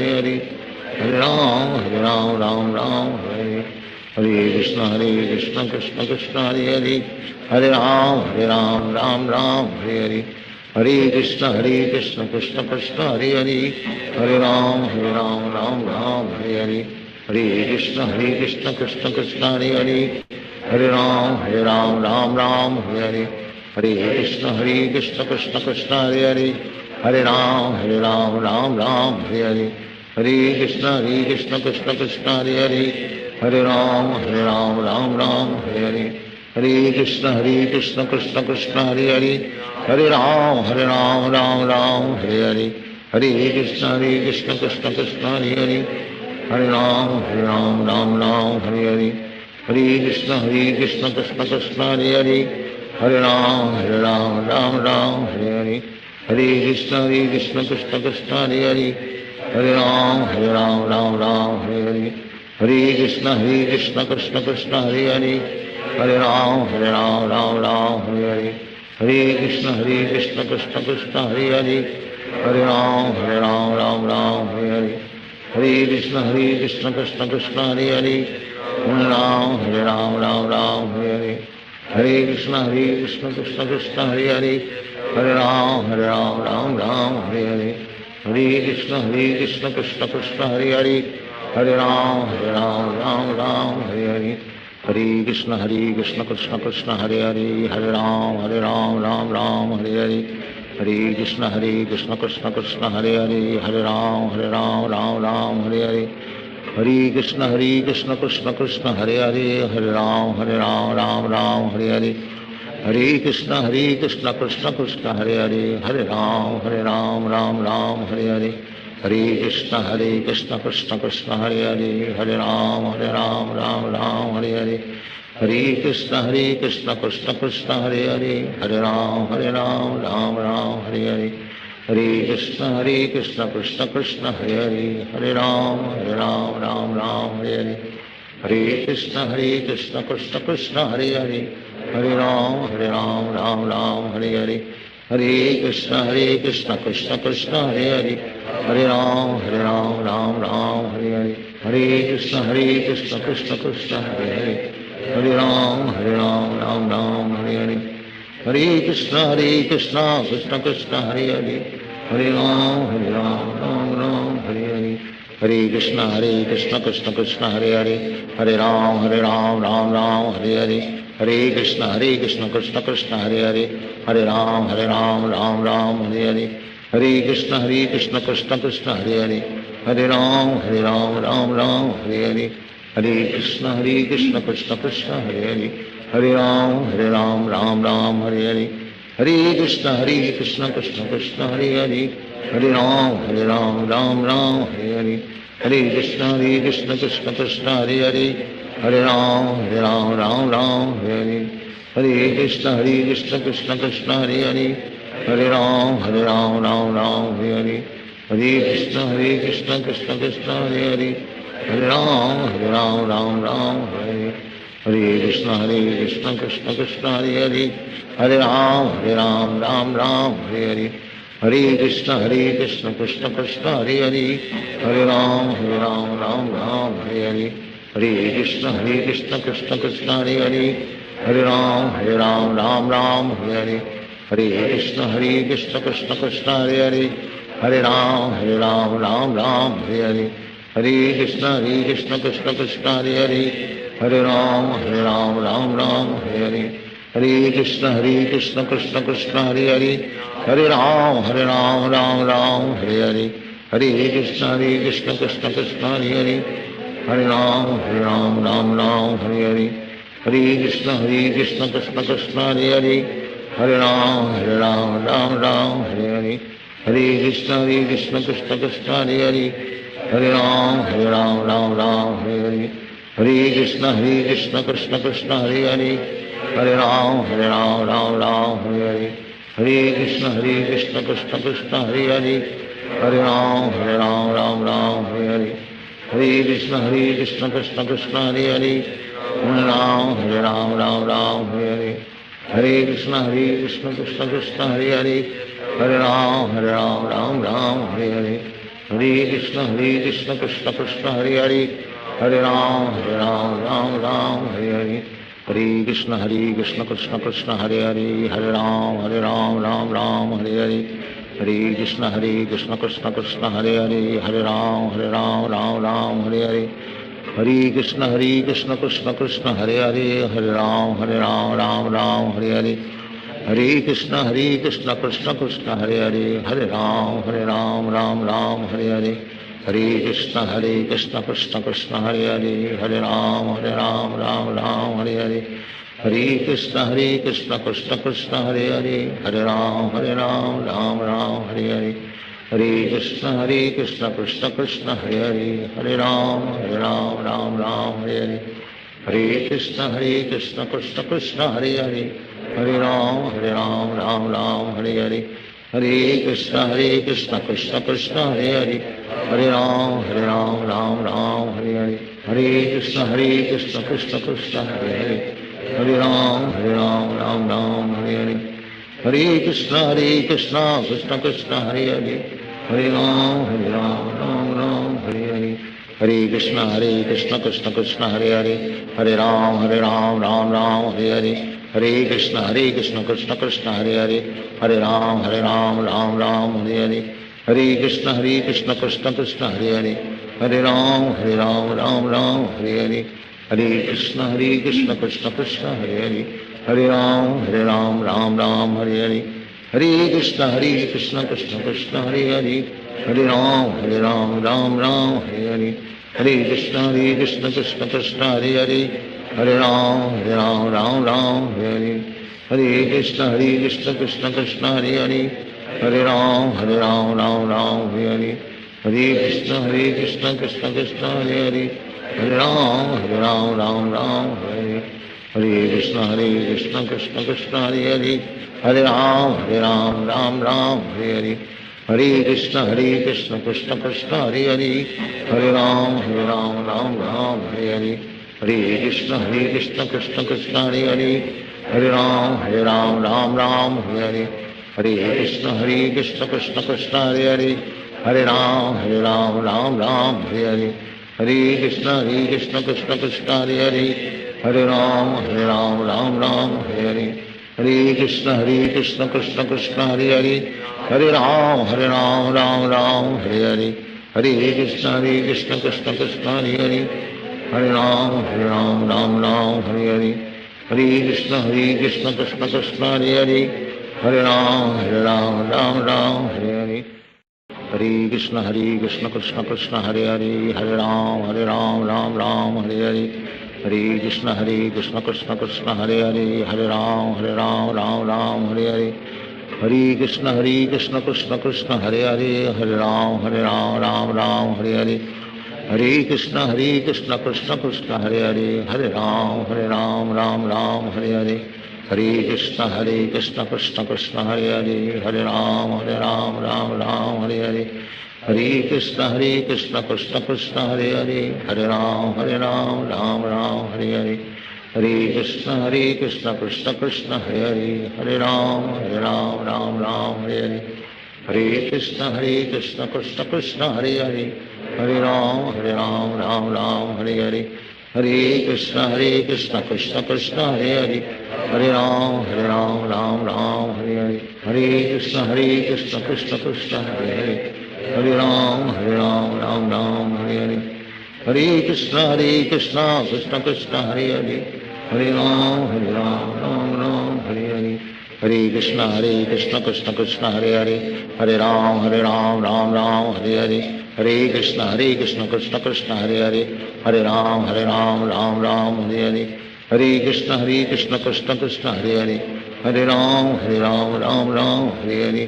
[SPEAKER 6] हरे हरे, हरे राम राम हरे हरे, हरे कृष्ण कृष्ण कृष्ण हरे हरे, हरे राम राम हरे हरे, हरे कृष्ण कृष्ण कृष्ण हरे हरे, हरे राम राम हरे हरे, हरे कृष्ण कृष्ण कृष्ण हरे हरे, हरे राम राम हरे हरे, हरे कृष्ण कृष्ण कृष्ण हरे हरे, हरे राम राम हरे हरे, हरे कृष्ण कृष्ण कृष्ण हरे हरे, हरे राम राम हरे हरे, हरे कृष्ण कृष्ण कृष्ण हरे हरे, हरे राम राम हरे हरे, हरे कृष्ण कृष्ण कृष्ण हरे हरे, हरे राम राम हरे हरे, हरे कृष्ण कृष्ण कृष्ण हरे हरे, हरे राम राम हरे हरे, हरे कृष्ण कृष्ण कृष्ण हरे हरे, हरे राम राम हरे हरे, हरे कृष्ण कृष्ण कृष्ण हरे हरे, हरे राम हरे हरे, हरे कृष्ण कृष्ण कृष्ण हरे हरे, हरे राम हरे हरे, हरे कृष्ण कृष्ण कृष्ण हरे हरे, हरे राम हरे हरे, हरे कृष्ण कृष्ण कृष्ण हरे हरे, हरे राम राम हरे हरे, हरे कृष्ण कृष्ण कृष्ण हरे हरे, हरे राम हरे हरे, हरे कृष्ण कृष्ण कृष्ण हरे हरे, हरे राम राम हरे हरे, हरे कृष्ण कृष्ण कृष्ण हरे हरे, हरे राम राम राम हरे हरे, हरे कृष्ण कृष्ण कृष्ण हरे हरे, हरे राम राम राम हरे हरे, हरे कृष्ण कृष्ण कृष्ण हरे हरे, हरे राम राम राम हरे हरे, हरे कृष्ण कृष्ण कृष्ण हरे हरे, हरे राम राम राम हरे हरे, हरे कृष्ण कृष्ण कृष्ण हरे हरे, हरे राम राम राम हरे हरे, हरे कृष्ण कृष्ण कृष्ण हरे हरे, हरे राम राम राम हरे हरे, हरे कृष्ण कृष्ण कृष्ण हरे हरे, हरे राम राम राम हरे हरे, हरे कृष्ण कृष्ण कृष्ण हरे हरे, हरे राम राम राम हरे हरे, हरे कृष्ण कृष्ण कृष्ण हरे हरे, हरे राम राम राम हरे हरे, हरे कृष्ण कृष्ण कृष्ण हरे हरे, हरे राम राम राम हरे हरे, हरे कृष्ण कृष्ण कृष्ण हरे हरे, हरे राम राम राम हरे हरे, हरे कृष्ण कृष्ण कृष्ण हरे हरे, हरे राम राम राम हरे हरे, हरे कृष्ण कृष्ण कृष्ण हरे हरे, हरे राम राम राम हरे हरे, हरे कृष्ण कृष्ण कृष्ण हरे हरे, हरे राम राम राम हरे हरे, हरे कृष्ण कृष्ण कृष्ण हरे हरे, हरे राम राम राम हरे हरे, हरे कृष्ण कृष्ण कृष्ण हरे हरे, हरे राम राम राम हरे हरे, हरे कृष्ण कृष्ण कृष्ण हरे हरे, हरे राम राम राम हरे हरे, हरे कृष्ण कृष्ण कृष्ण हरे हरे, हरे राम राम राम हरे हरे, हरे कृष्ण कृष्ण कृष्ण हरे हरे, हरे राम राम राम हरे हरे, हरे कृष्ण कृष्ण कृष्ण हरे हरे, हरे राम राम राम हरे हरे, हरे कृष्ण कृष्ण कृष्ण हरे हरे, हरे राम राम राम हरे हरे, हरे कृष्ण कृष्ण कृष्ण हरे हरे, हरे राम राम राम हरे हरे, हरे कृष्ण कृष्ण कृष्ण हरे हरे, हरे राम राम राम हरे हरे, हरे कृष्ण कृष्ण कृष्ण हरे हरे, हरे राम राम राम हरे हरे, हरे कृष्ण कृष्ण कृष्ण हरे हरे, हरे राम राम राम हरे हरे, हरे कृष्ण कृष्ण कृष्ण हरे हरे, हरे राम राम राम हरे हरे, हरे कृष्ण कृष्ण कृष्ण हरे हरे, हरे राम राम राम हरे हरे, हरे कृष्ण कृष्ण कृष्ण हरे हरे, हरे राम राम राम हरे हरे, हरे कृष्ण कृष्ण कृष्ण हरे हरे, हरे राम राम राम हरे हरे, हरे कृष्ण कृष्ण कृष्ण हरे हरे, हरे राम राम राम हरे हरे, हरे कृष्ण कृष्ण कृष्ण हरे हरे, हरे राम राम राम हरे हरे, हरे कृष्ण कृष्ण कृष्ण हरे हरे, हरे राम राम राम हरे हरे, हरे कृष्ण कृष्ण कृष्ण हरे हरे, हरे राम राम राम हरे हरे, हरे कृष्ण कृष्ण कृष्ण हरे हरे, हरे राम राम राम हरे हरे, हरे कृष्ण कृष्ण कृष्ण हरे हरे, हरे राम राम राम हरे हरे, हरे कृष्ण कृष्ण कृष्ण हरे हरे, हरे राम राम राम हरे हरे, हरे कृष्ण कृष्ण कृष्ण हरे हरे, हरे राम राम राम हरे हरे, हरे कृष्ण कृष्ण कृष्ण हरे हरे, हरे राम राम राम हरे हरे, हरे कृष्ण कृष्ण कृष्ण हरे हरे, हरे राम राम राम हरे हरे, हरे कृष्ण कृष्ण कृष्ण हरे हरे, हरे राम राम राम हरे हरे, हरे कृष्ण कृष्ण कृष्ण हरे हरे, हरे राम राम राम हरे हरे, हरे कृष्ण कृष्ण कृष्ण हरे हरे, हरे राम राम राम हरे हरे, हरे कृष्ण कृष्ण कृष्ण हरे हरे, हरे राम राम राम हरे हरे, हरे कृष्ण कृष्ण कृष्ण हरे हरे, हरे राम राम राम हरे हरे, हरे कृष्ण कृष्ण कृष्ण हरे हरे, हरे राम राम राम हरे हरे, हरे कृष्ण कृष्ण कृष्ण हरे हरे, हरे राम राम राम हरे हरे, हरे कृष्ण कृष्ण कृष्ण हरे हरे, हरे राम राम राम हरे हरे, हरे Krishna Krishna Krishna Hare Hare Hare Ram Ram Ram Hare Hare Hare Krishna Krishna Krishna Hare Hare Hare Ram Ram Ram Hare Hare Krishna Krishna Krishna Hare Hare Hare Ram Ram Ram Hare Hare Hare Krishna Krishna Krishna Hare Hare Hare Ram Ram Ram Hare Hare Hare Krishna Krishna Krishna Hare Hare Hare Ram Ram Ram Hare Hare Hare Krishna Krishna Krishna Hare Hare Hare Ram Ram Ram Hare Hare Hare Krishna Krishna Krishna Hare Hare Hare Ram Ram Ram Hare Hare Hare Krishna Krishna Krishna Hare Hare Hare Ram Ram Ram Hare Hare Hare Krishna Krishna Krishna Hare Hare Hare Ram Ram Ram Hare Hare Hare Krishna Krishna Krishna Hare Hare Hare Ram Ram Ram Hare Hare Hare Krishna Krishna Krishna Hare Hare Hare Ram Ram Ram Hare Hare Hare Krishna Krishna Krishna Hare Hare Hare Ram Ram Ram Hare Hare Hare Krishna Krishna Krishna Hare Hare Hare Ram Ram Ram Hare Hare Hare Krishna Krishna Krishna Hare Hare Hare Ram Ram Ram Hare Hare Hare Krishna Krishna Krishna Hare Hare Hare Ram Ram Ram Hare Hare Hare Krishna Krishna Krishna Hare Hare Hare Ram Ram Ram Hare Hare Hare Krishna Krishna Krishna Hare Hare Hare Ram Ram Ram Hare Hare Hare Krishna Krishna Krishna Hare Hare Hare Ram Ram Ram Hare Hare Hare Krishna Krishna Krishna Hare Hare Hare Ram Ram Ram Hare Hare Hare Krishna Krishna Krishna Hare Hare Hare Ram Ram Ram Hare Hare Hare Krishna Krishna Krishna Hare Hare Hare Ram Ram Ram Hare Hare Hare Krishna Krishna Krishna Hare Hare Hare Ram Ram Ram Hare Hare Hare Krishna Krishna Krishna Hare Hare Hare Ram Ram Ram Hare Hare Hare Krishna Krishna Krishna Hare Hare Hare Ram Ram Ram Hare Hare Hare Krishna Krishna Krishna Hare Hare Hare Ram Ram Ram Hare Hare Hare Krishna Krishna Krishna Hare Hare Hare Ram Ram Ram Hare Hare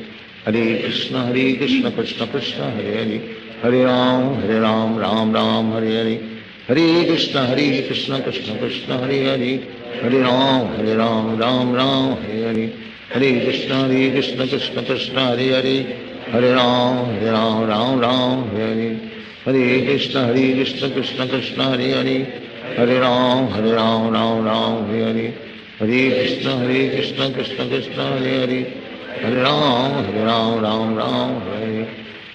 [SPEAKER 6] Hare Krishna Krishna Krishna Hare Hare Hare Ram Ram Ram Hare Hare Hare Krishna Krishna Krishna Hare Hare Hare Ram Ram Ram Hare Hare Hare Krishna Krishna Krishna Hare Hare Hare Ram Ram Ram Hare Hare Hare Krishna Krishna Krishna Hare Hare Hare Ram Ram Ram Hare Hare Hare Krishna Krishna Krishna Hare Hare Hare Ram Ram Ram Hare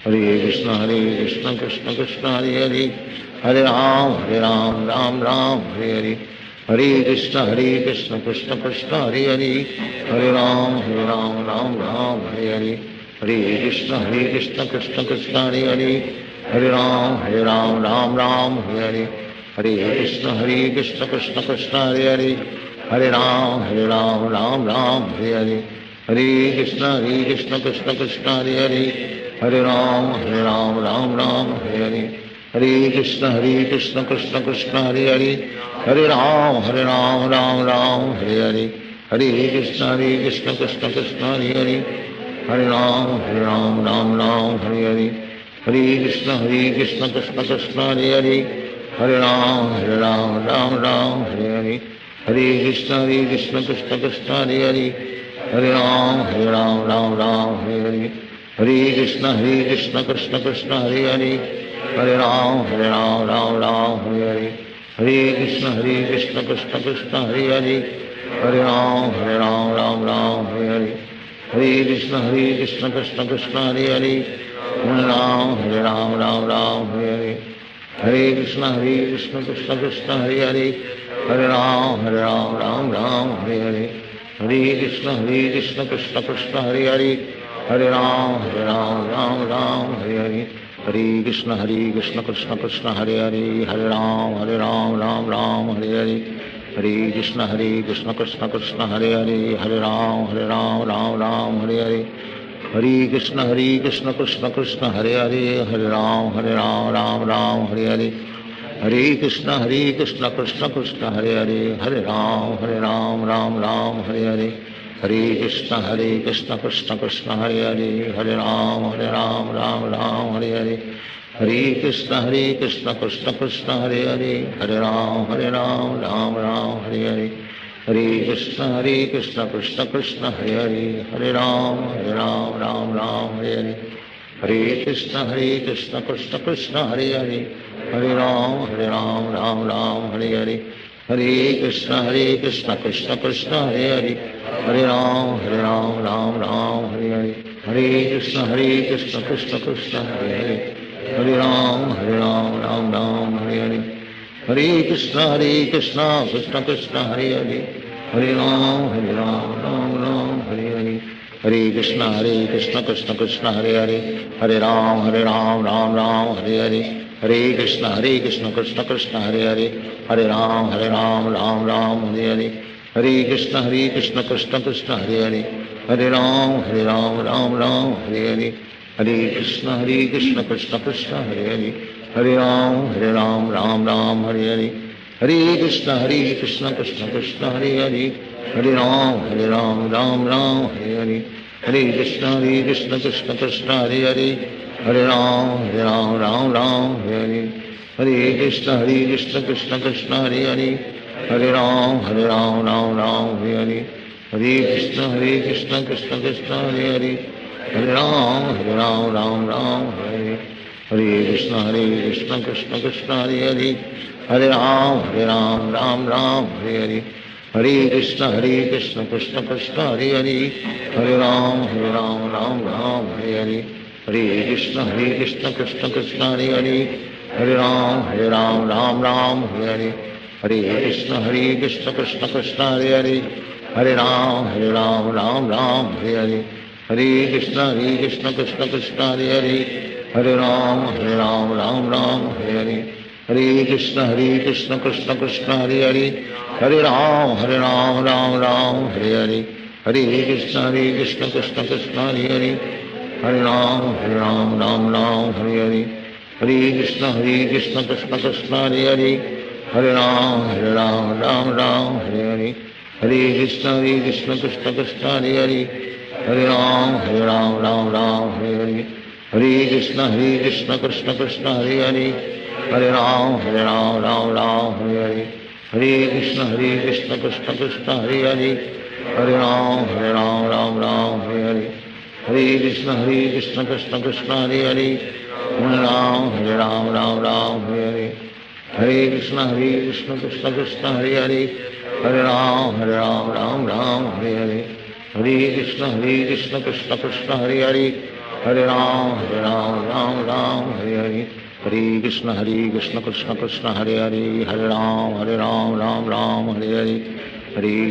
[SPEAKER 6] Hare Hare Krishna Krishna Krishna Hare Hare Hare Ram Ram Ram Hare Hare Hare Krishna Krishna Krishna Hare Hare Hare Ram Ram Ram Hare Hare Hare Krishna Krishna Krishna Hare Hare Hare Ram Ram Ram Hare Hare Hare Krishna Krishna Krishna Hare Hare Hare Ram Ram Ram Hare Hare Hare Krishna Krishna Krishna Hare Hare Hare Ram Ram Ram Hare Hare Hare Krishna Krishna Krishna Hare Hare Hare Ram Ram Ram Hare Hare Hare Krishna Krishna Krishna Hare Hare Hare Ram Ram Ram Hare Hare Hare Krishna Krishna Krishna Hare Hare Hare Ram Ram Ram Hare Hare Hare Krishna Krishna Krishna Hare Hare Hare Ram Ram Ram Hare Hare Hare Krishna Krishna Krishna Hare Hare Hare Ram Ram Ram Hare Hare Hare Krishna Krishna Krishna Hare Hare Hare Ram Ram Ram Hare Hare Hare Krishna Krishna Krishna Hare Hare Hare Ram Ram Ram Hare Hare Hare Krishna Krishna Krishna Hare Hare Hare Ram Ram Ram Hare Hare Hare Krishna Krishna Krishna Hare Hare Hare Ram Ram Ram Hare Hare Hare Krishna Krishna Krishna Hare Hare Hare Ram Ram Ram Hare Hare Hare Krishna Krishna Krishna Hare Hare Hare Ram Ram Ram Hare Hare Hare Krishna Krishna Krishna Hare Hare Hare Ram Ram Ram Hare Hare Hare Krishna Krishna Krishna Hare Hare Hare Ram Ram Ram Hare Hare Hare Krishna Krishna Krishna Hare Hare Hare Ram Ram Ram Hare Hare Hare Krishna Krishna Krishna Hare Hare Hare Ram Ram Hare Hare Hare Krishna Krishna Krishna Hare Hare Hare Ram Ram Hare Hare Hare Krishna Krishna Krishna Hare Hare Hare Ram Ram Hare Hare Hare Krishna Krishna Krishna Hare Hare Hare Ram Hare Hare Hare Krishna Krishna Krishna Hare Hare Hare Ram Ram Hare Hare Hare Krishna Krishna Krishna Hare Hare Hare Ram Ram Hare Hare Hare Krishna Krishna Krishna Hare Hare Hare Ram Ram Hare Hare Hare Krishna Krishna Krishna Hare Hare Hare Ram Ram Hare Hare Hare Krishna Krishna Krishna Hare Hare Hare Ram Ram Hare Hare Hare Krishna Krishna Krishna Hare Hare Hare Ram Ram Hare Hare Hare Krishna Krishna Krishna Hare Hare Hare Ram Ram Hare Hare Hare Krishna Krishna Krishna Hare Hare Hare Ram Ram Hare Hare Krishna Krishna Krishna Hare Hare Hare Ram Ram Hare Hare Hare Krishna Krishna Krishna Hare Hare Hare Ram Ram Hare Hare Hare Krishna Krishna Krishna Hare Hare Hare Ram Ram Hare Hare Hare Krishna Krishna Krishna Hare Hare Hare Ram Ram Hare Hare Hare Krishna Krishna Krishna Hare Hare Hare Ram Ram Hare Hare Hare Krishna Krishna Krishna Hare Hare Hare Ram Ram Hare Hare Hare Krishna Krishna Krishna Hare Hare Hare Ram Ram Hare Hare Hare Krishna Krishna Krishna Hare Hare Hare Ram Ram Hare Hare Hare Krishna Krishna Krishna Hare Hare Hare Ram Ram Hare Hare Hare Krishna Krishna Krishna Hare Hare Hare Ram Ram Hare Hare Hare Krishna Krishna Krishna Hare Hare Hare Ram Ram Hare Hare Hare Krishna Krishna Krishna Hare Hare Hare Ram Hare Hare Hare Krishna Krishna Krishna Hare Hare Hare Ram Hare Hare Hare Krishna Krishna Krishna Hare Hare Hare Ram Hare Hare Hare Krishna Krishna Krishna Hare Hare Hare Ram Hare Hare Hare Krishna Krishna Krishna Hare Hare Hare Ram Hare Hare Hare Krishna Krishna Krishna Hare Hare Hare Ram Hare Hare Hare Krishna Krishna Krishna Hare Hare Hare Ram Ram Hare Hare Hare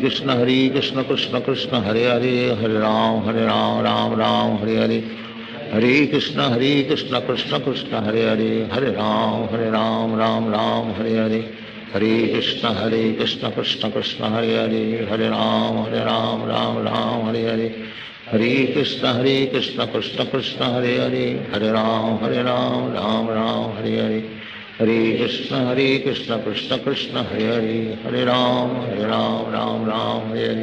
[SPEAKER 6] Krishna Krishna Krishna Hare Hare Hare Ram Ram Hare Hare Hare Krishna Krishna Krishna Hare Hare Hare Ram Ram Hare Hare Hare Krishna Krishna Krishna Hare Hare Hare Ram Ram Hare Hare Hare Krishna Krishna Krishna Hare Hare Hare Ram Hare Hare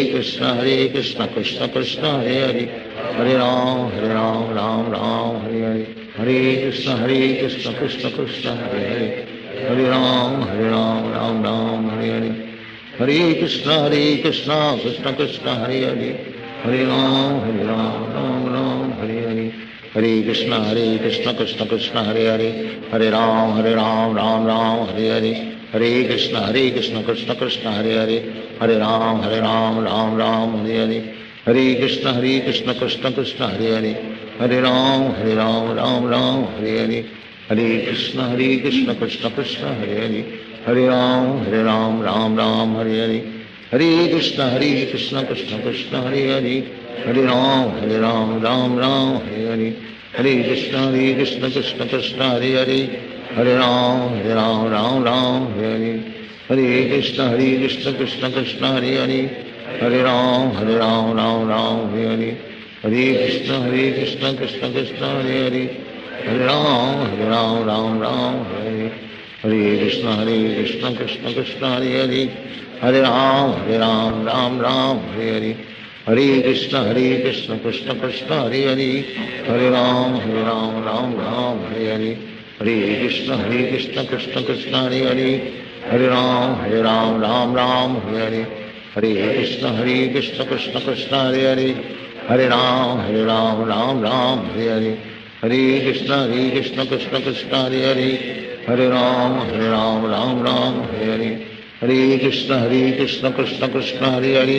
[SPEAKER 6] Hare Krishna Krishna Krishna Hare Hare Hare Ram Hare Hare Hare Krishna Krishna Krishna Hare Hare Hare Ram Hare Hare Hare Krishna Krishna Krishna Hare Hare Hare Ram Hare Hare Hare Krishna Krishna Krishna Hare Hare Hare Ram Ram Hare Hare Hare Krishna Krishna Krishna Hare Hare Hare Ram Ram Hare Hare Hare Krishna Krishna Krishna Hare Hare Hare Ram Hare Hare Hare Krishna Krishna Krishna Hare Hare Hare Ram Hare Hare Hare Krishna Krishna Krishna Hare Hare Hare Ram Hare Hare Hare Krishna Krishna Krishna Hare Hare Hare Ram Hare Hare Hare Krishna Krishna Krishna Hare Hare Hare Ram Hare Hare Hare Krishna Krishna Krishna Hare Hare Hare Ram Ram Hare Hare Krishna Krishna Krishna Hare Hare Hare Ram Ram Hare Hare Hare Krishna Krishna Krishna Hare Hare Hare Ram Ram Hare Hare Hare Krishna Krishna Krishna Hare Hare Hare Ram Ram Hare Hare Hare Krishna Krishna Krishna Hare Hare Hare Ram Ram Hare Hare Hare Krishna Krishna Krishna Hare Hare Hare Ram Ram Hare Hare Hare Krishna Krishna Krishna Hare Hare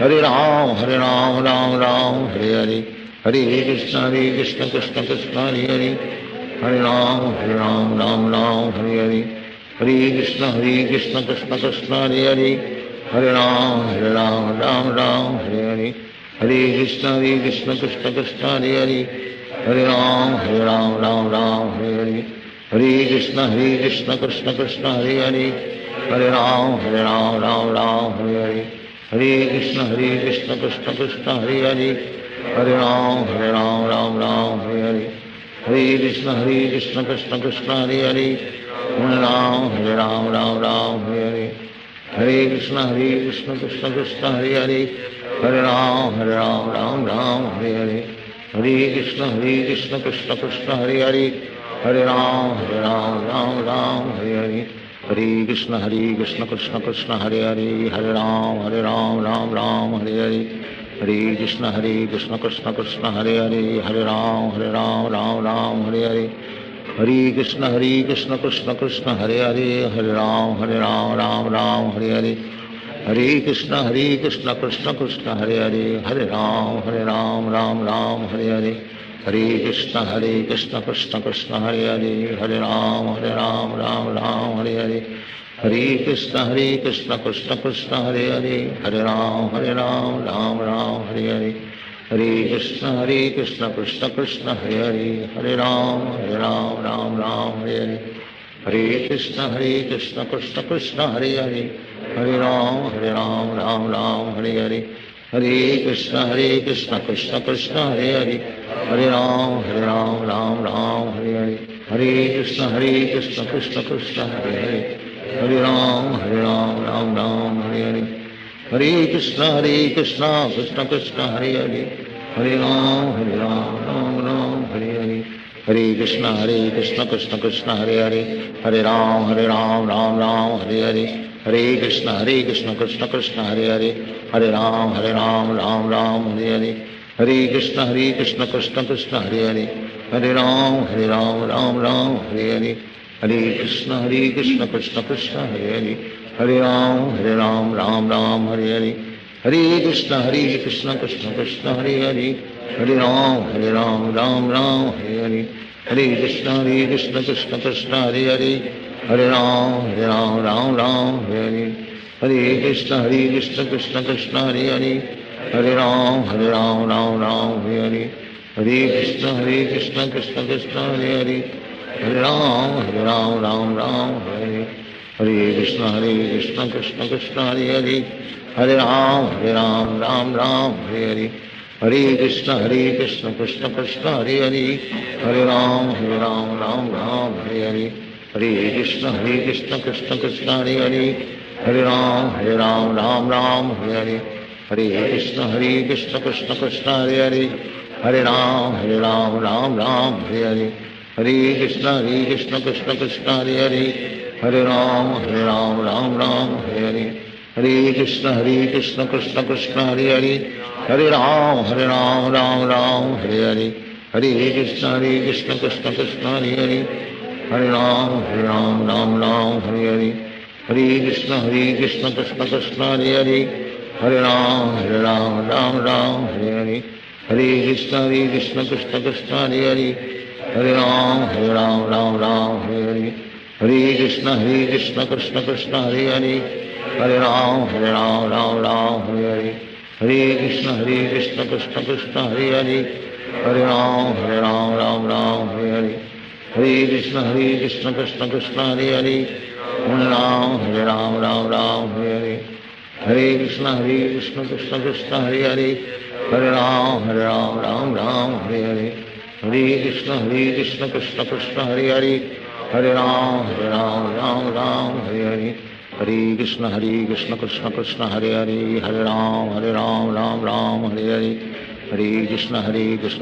[SPEAKER 6] Hare Ram Ram Hare Hare Hare Krishna Krishna Krishna Hare Hare Hare Ram Ram Hare Hare Hare Krishna Krishna Krishna Hare Hare Hare Ram Ram Hare Hare Hare Krishna Krishna Krishna Hare Hare Hare Ram Ram Hare Hare Hare Krishna Krishna Krishna Hare Hare Hare Ram Ram Hare Hare Hare Krishna Krishna Krishna Hare Hare Hare Ram Ram Hare Hare Hare Krishna Krishna Krishna Hare Hare Hare Ram Ram Hare Hare Hare Krishna Krishna Krishna Hare Hare Hare Ram Ram Hare Hare Hare Krishna Krishna Krishna Hare Hare Hare Ram Ram Hare Hare Hare Krishna Krishna Krishna Hare Hare Hare Ram Ram Hare Hare Hare Krishna Krishna Krishna Hare Hare Hare Ram Hare Hare Hare Krishna Krishna Krishna Hare Hare Hare Ram Ram Hare Hare Hare Krishna Krishna Krishna Hare Hare Hare Ram Ram Hare Hare Hare Krishna Krishna Krishna Hare Hare Hare Ram Ram Hare Hare Hare Krishna Krishna Krishna Hare Hare Hare Ram Ram Hare Hare Hare Krishna Krishna Krishna Hare Hare Hare Ram Ram Hare Hare Hare Krishna Krishna Krishna Hare Hare Hare Ram Ram Hare Hare Hare Krishna Krishna Krishna Hare Hare Hare Ram Ram Hare Hare Hare Krishna Krishna Krishna Hare Hare Hare Ram Ram Hare Hare Hare Krishna Krishna Krishna Hare Hare Hare Ram Ram Hare Hare Hare Krishna Krishna Krishna Hare Hare Hare Ram Ram Hare Hare Hare Krishna Krishna Krishna Hare Hare Hare Ram Ram Hare Hare Hare Krishna Krishna Krishna Hare Hare Hare Ram Ram Hare Hare Hare Krishna Krishna Krishna Hare Hare Hare Ram Ram Hare Hare Hare Krishna Krishna Krishna Hare Hare Hare Ram Ram Hare Hare Hare Krishna Krishna Krishna Hare Hare Hare Ram Ram Hare Hare Hare Krishna Krishna Krishna Hare Hare Hare Ram Ram Hare Hare Hare Krishna Krishna Krishna Hare Hare Hare Ram Ram Hare Hare Hare Krishna Krishna Krishna Hare Hare Hare Ram Ram Hare Hare Hare Krishna Krishna Krishna Hare Hare Hare Ram Ram Hare Hare Hare Krishna Krishna Krishna Hare Hare Hare Ram Ram Hare Hare Hare Krishna Krishna Krishna Hare Hare Hare Ram Ram Hare Hare Hare Krishna Krishna Krishna Hare Hare Hare Ram Ram Hare Hare Hare Krishna Krishna Krishna Hare Hare Hare Ram Hare Hare Hare Krishna Krishna Krishna Hare Hare Hare Ram Hare Hare Hare Krishna Krishna Krishna Hare Hare Hare Ram Hare Hare Hare Krishna Krishna Krishna Hare Hare Hare Ram Hare Hare Hare Krishna Krishna Krishna Hare Hare Hare Ram Hare Hare Hare Krishna Krishna Krishna Hare Hare Hare Ram Hare Hare Hare Krishna Krishna Krishna Hare Hare Hare Ram Hare Hare Hare Krishna Krishna Krishna Hare Hare Hare Ram Ram Ram Hare Hare Hare Krishna Krishna Krishna Hare Hare Hare Ram Ram Hare Hare Hare Krishna Krishna Krishna Hare Hare Hare Ram Ram Hare Hare Hare Krishna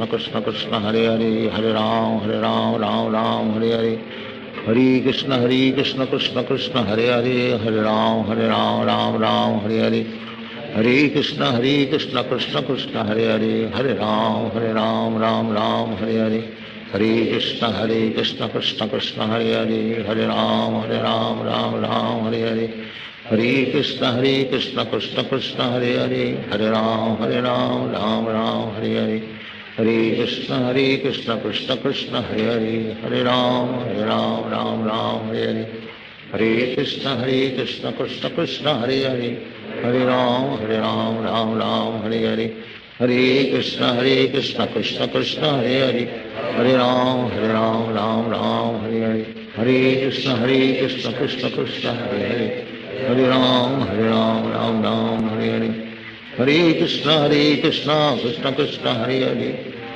[SPEAKER 6] Krishna Krishna Hare Hare Hare Ram Ram Hare Hare Hare Krishna Krishna Krishna Hare Hare Hare Ram Ram Hare Hare Hare Krishna Krishna Krishna Hare Hare Hare Ram Ram Hare Hare Hare Krishna Krishna Krishna Hare Hare Hare Ram Ram Hare Hare Hare Krishna Krishna Krishna Hare Hare Hare Ram Ram Hare Hare Hare Krishna Krishna Krishna Hare Hare Hare Ram Ram Hare Hare Hare Krishna Krishna Krishna Hare Hare Hare Ram Ram Hare Hare Hare Krishna Krishna Krishna Hare Hare Hare Ram Ram Hare Hare Hare Krishna Krishna Krishna Hare Hare Hare Ram Ram Hare Hare Hare Krishna Krishna Krishna Hare Hare Hare Ram Ram Hare Hare Hare Krishna Krishna Krishna Hare Hare Hare Ram Ram Hare Hare Hare Krishna Krishna Krishna Hare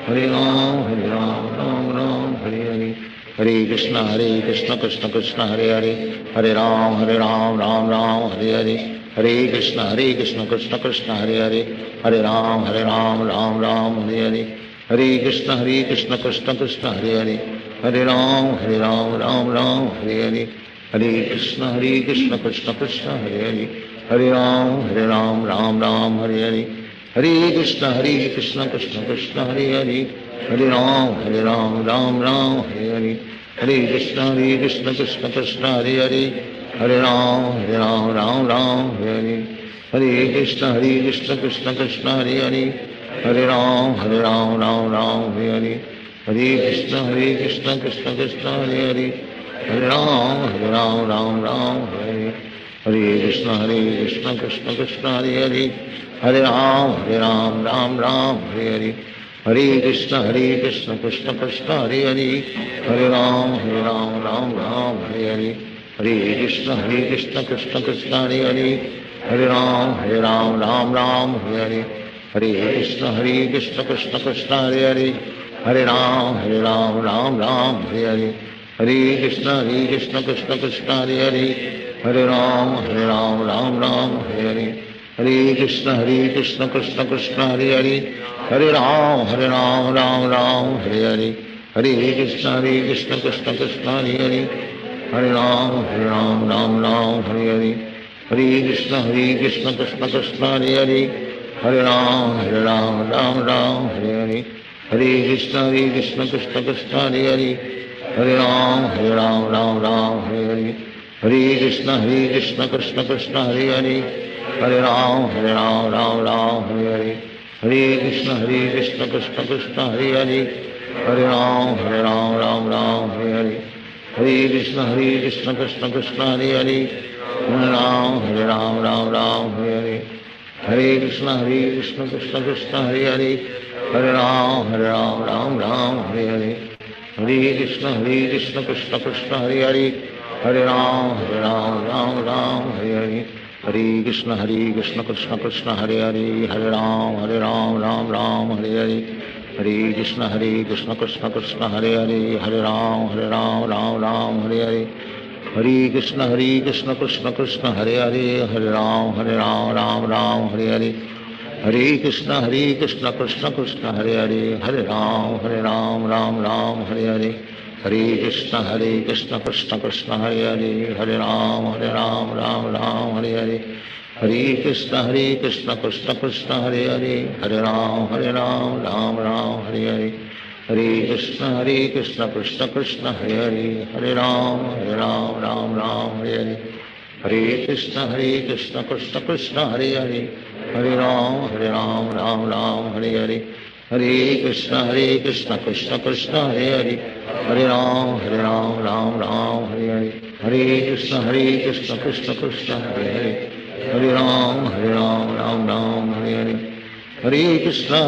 [SPEAKER 6] Hare Hare Ram Ram Hare Hare Hare Krishna Krishna Krishna Hare Hare Hare Ram Ram Hare Hare Hare Krishna Krishna Krishna Hare Hare Hare Ram Ram Hare Hare Hare Krishna Krishna Krishna Hare Hare Hare Ram Ram Hare Hare Hare Krishna Krishna Krishna Hare Hare Hare Ram Ram Hare Hare Hare Krishna Krishna Krishna Hare Hare Hare Ram Ram Hare Hare Hare Krishna Krishna Krishna Hare Hare Hare Ram Ram Hare Hare Hare Krishna Krishna Krishna Hare Hare Hare Ram Ram Hare Hare Hare Krishna Krishna Krishna Hare Hare Hare Ram Ram Hare Hare Hare Krishna Krishna Krishna Hare Hare Hare Ram Ram Hare Hare Hare Krishna Krishna Krishna Hare Hare Hare Ram Ram Hare Hare Hare Krishna Krishna Krishna Hare Hare Hare Ram Ram Hare Hare Hare Krishna Krishna Krishna Hare Hare Hare Ram Ram Hare Hare Hare Krishna Krishna Krishna Hare Hare Hare Ram Hare Hare Hare Krishna Krishna Krishna Hare Hare Hare Ram Hare Hare Hare Krishna Krishna Krishna Hare Hare Hare Ram Hare Hare Hare Krishna Krishna Krishna Hare Hare Hare Ram Hare Hare Hare Krishna Krishna Krishna Hare Hare Hare Ram Hare Hare Hare Krishna Krishna Krishna Hare Hare Hare Ram Hare Hare Hare Krishna Krishna Krishna Hare Hare Hare Ram Hare Hare Hare Krishna Krishna Krishna Hare Hare Hare Ram Hare Hare Hare Krishna Krishna Krishna Hare Hare Hare Ram Hare Hare Hare Krishna Krishna Krishna Hare Hare Hare Ram Hare Hare Hare Krishna Krishna Krishna Hare Hare Hare Ram Hare Hare Hare Krishna Krishna Krishna Hare Hare Hare Ram Hare Hare Hare Krishna Krishna Krishna Hare Hare Hare Ram Hare Hare Hare Krishna Krishna Krishna Hare Hare Hare Ram Hare Hare Hare Krishna Krishna Krishna Hare Hare Hare Ram Hare Hare Hare Krishna Krishna Krishna Hare Hare Hare Ram Hare Hare Hare Krishna Krishna Krishna Hare Hare Hare Ram Hare Hare Hare Krishna Krishna Krishna Hare Hare Hare Ram Hare Hare Hare Krishna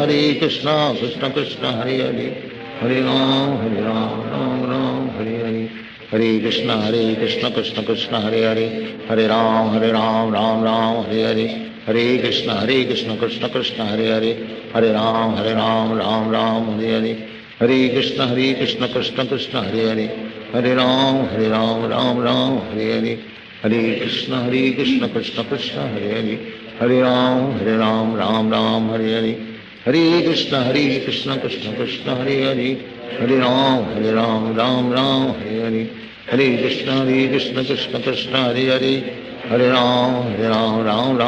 [SPEAKER 6] Krishna Krishna Hare Hare Hare Ram Hare Hare Hare Krishna Krishna Krishna Hare Hare Hare Ram Hare Hare हरे कृष्ण कृष्ण कृष्ण हरे हरे हरे राम राम राम हरे हरे हरे कृष्ण कृष्ण कृष्ण हरे हरे हरे राम राम राम हरे हरे हरे कृष्ण कृष्ण कृष्ण हरे हरे हरे राम राम हरे हरे हरे कृष्ण कृष्ण कृष्ण हरे हरे हरे राम राम हरे हरे हरे कृष्ण कृष्ण कृष्ण हरे हरे हरे राम राम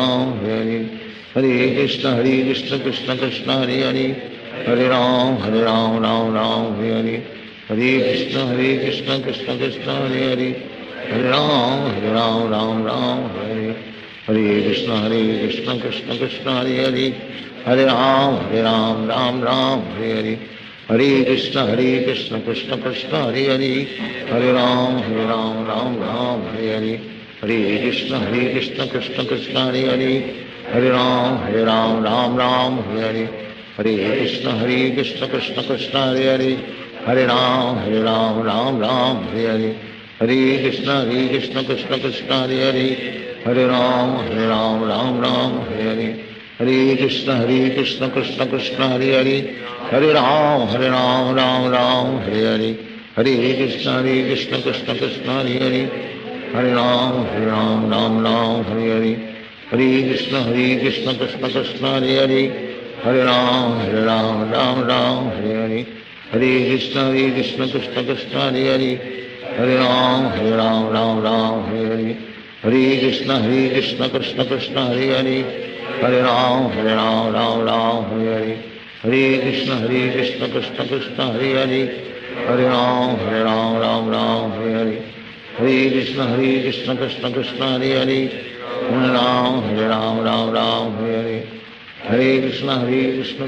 [SPEAKER 6] हरे हरे हरे कृष्ण कृष्ण कृष्ण हरे हरे हरे राम राम हरे हरे हरे कृष्ण कृष्ण कृष्ण हरे हरे हरे राम राम हरे हरे हरे कृष्ण कृष्ण कृष्ण हरे हरे हरे राम राम हरे हरे हरे कृष्ण कृष्ण कृष्ण हरे हरे हरे राम राम हरे हरे हरे कृष्ण कृष्ण कृष्ण हरे हरे हरे राम राम हरे हरे हरे कृष्ण कृष्ण कृष्ण हरे हरे हरे राम राम हरे हरे हरे कृष्ण कृष्ण कृष्ण हरे हरे हरे राम राम हरे हरे हरे कृष्ण कृष्ण कृष्ण हरे हरे हरे राम राम हरे हरे हरे कृष्ण कृष्ण कृष्ण हरे हरे हरे राम राम हरे हरे हरे कृष्ण कृष्ण कृष्ण हरे हरे हरे राम राम हरे हरे हरे कृष्ण कृष्ण कृष्ण हरे हरे हरे राम राम हरे हरे हरे कृष्ण कृष्ण कृष्ण हरे हरे हरे राम राम हरे हरे हरे कृष्ण कृष्ण कृष्ण हरे हरे हरे राम राम हरे हरे हरे कृष्ण कृष्ण कृष्ण हरे हरे हरे राम हरे हरे हरे कृष्ण कृष्ण कृष्ण हरे हरे हरे राम हरे हरे हरे कृष्ण कृष्ण कृष्ण हरे हरे हरे राम हरे हरे हरे कृष्ण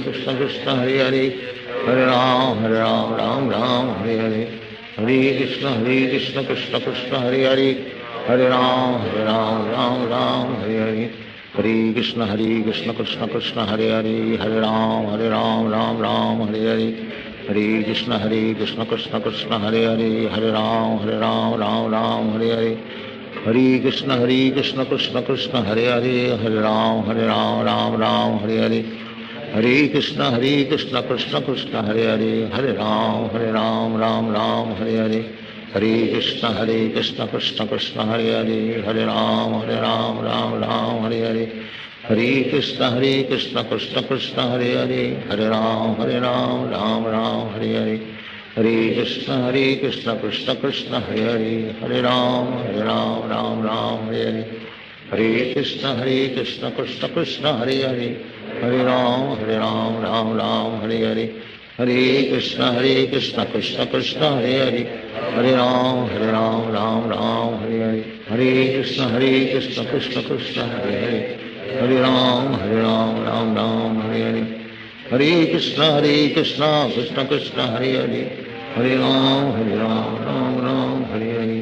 [SPEAKER 6] कृष्ण कृष्ण हरे हरे हरे राम राम हरे हरे हरे कृष्ण कृष्ण कृष्ण हरे हरे हरे राम राम हरे हरे हरे कृष्ण कृष्ण कृष्ण हरे हरे हरे राम राम हरे हरे हरे कृष्ण कृष्ण कृष्ण हरे हरे हरे राम राम हरे हरे हरे कृष्ण कृष्ण कृष्ण हरे हरे हरे राम राम हरे हरे हरे कृष्ण कृष्ण कृष्ण हरे हरे हरे राम राम हरे हरे हरे कृष्ण कृष्ण कृष्ण हरे हरे हरे राम राम हरे हरे हरे कृष्ण कृष्ण कृष्ण हरे हरे हरे राम राम हरे हरे हरे कृष्ण कृष्ण कृष्ण हरे हरे हरे राम राम हरे हरे हरे कृष्ण कृष्ण कृष्ण हरे हरे हरे राम राम हरे हरे हरे कृष्ण कृष्ण कृष्ण हरे हरे हरे राम हरे हरे हरे कृष्ण कृष्ण कृष्ण हरे हरे हरे राम राम हरे हरे हरे कृष्ण कृष्ण कृष्ण हरे हरे हरे राम राम हरे हरे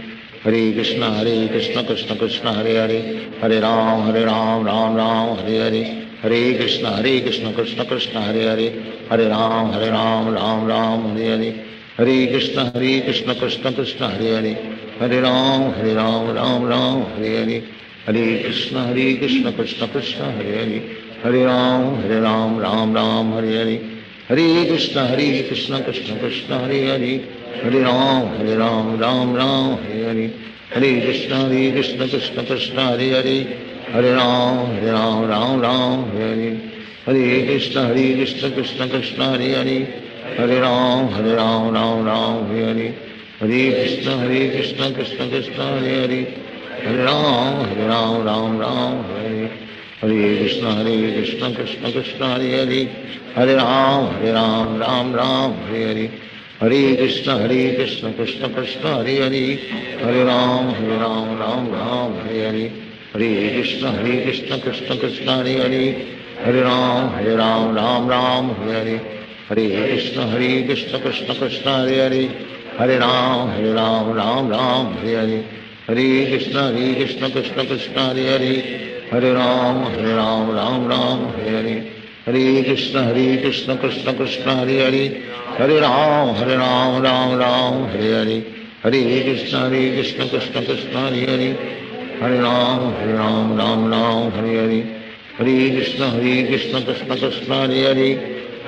[SPEAKER 6] हरे कृष्ण कृष्ण कृष्ण हरे हरे हरे राम हरे हरे हरे कृष्ण कृष्ण कृष्ण हरे हरे हरे राम हरे हरे हरे कृष्ण कृष्ण कृष्ण हरे हरे हरे राम हरे हरे हरे कृष्ण कृष्ण कृष्ण हरे हरे हरे राम हरे हरे हरे कृष्ण कृष्ण कृष्ण हरे हरे हरे राम हरे हरे हरे कृष्ण कृष्ण कृष्ण हरे हरे हरे राम हरे हरे हरे कृष्ण कृष्ण कृष्ण हरे हरे हरे राम हरे हरे हरे कृष्ण कृष्ण कृष्ण हरे हरे हरे राम हरे हरे हरे कृष्ण कृष्ण कृष्ण हरे हरे हरे राम हरे हरे हरे कृष्ण कृष्ण कृष्ण हरे हरे हरे राम हरे हरे हरे कृष्ण कृष्ण कृष्ण हरे हरे हरे राम हरे हरे हरे कृष्ण कृष्ण कृष्ण हरे हरे हरे राम हरे हरे हरे कृष्ण कृष्ण कृष्ण हरे हरे हरे राम हरे हरे हरे कृष्ण कृष्ण कृष्ण हरे हरे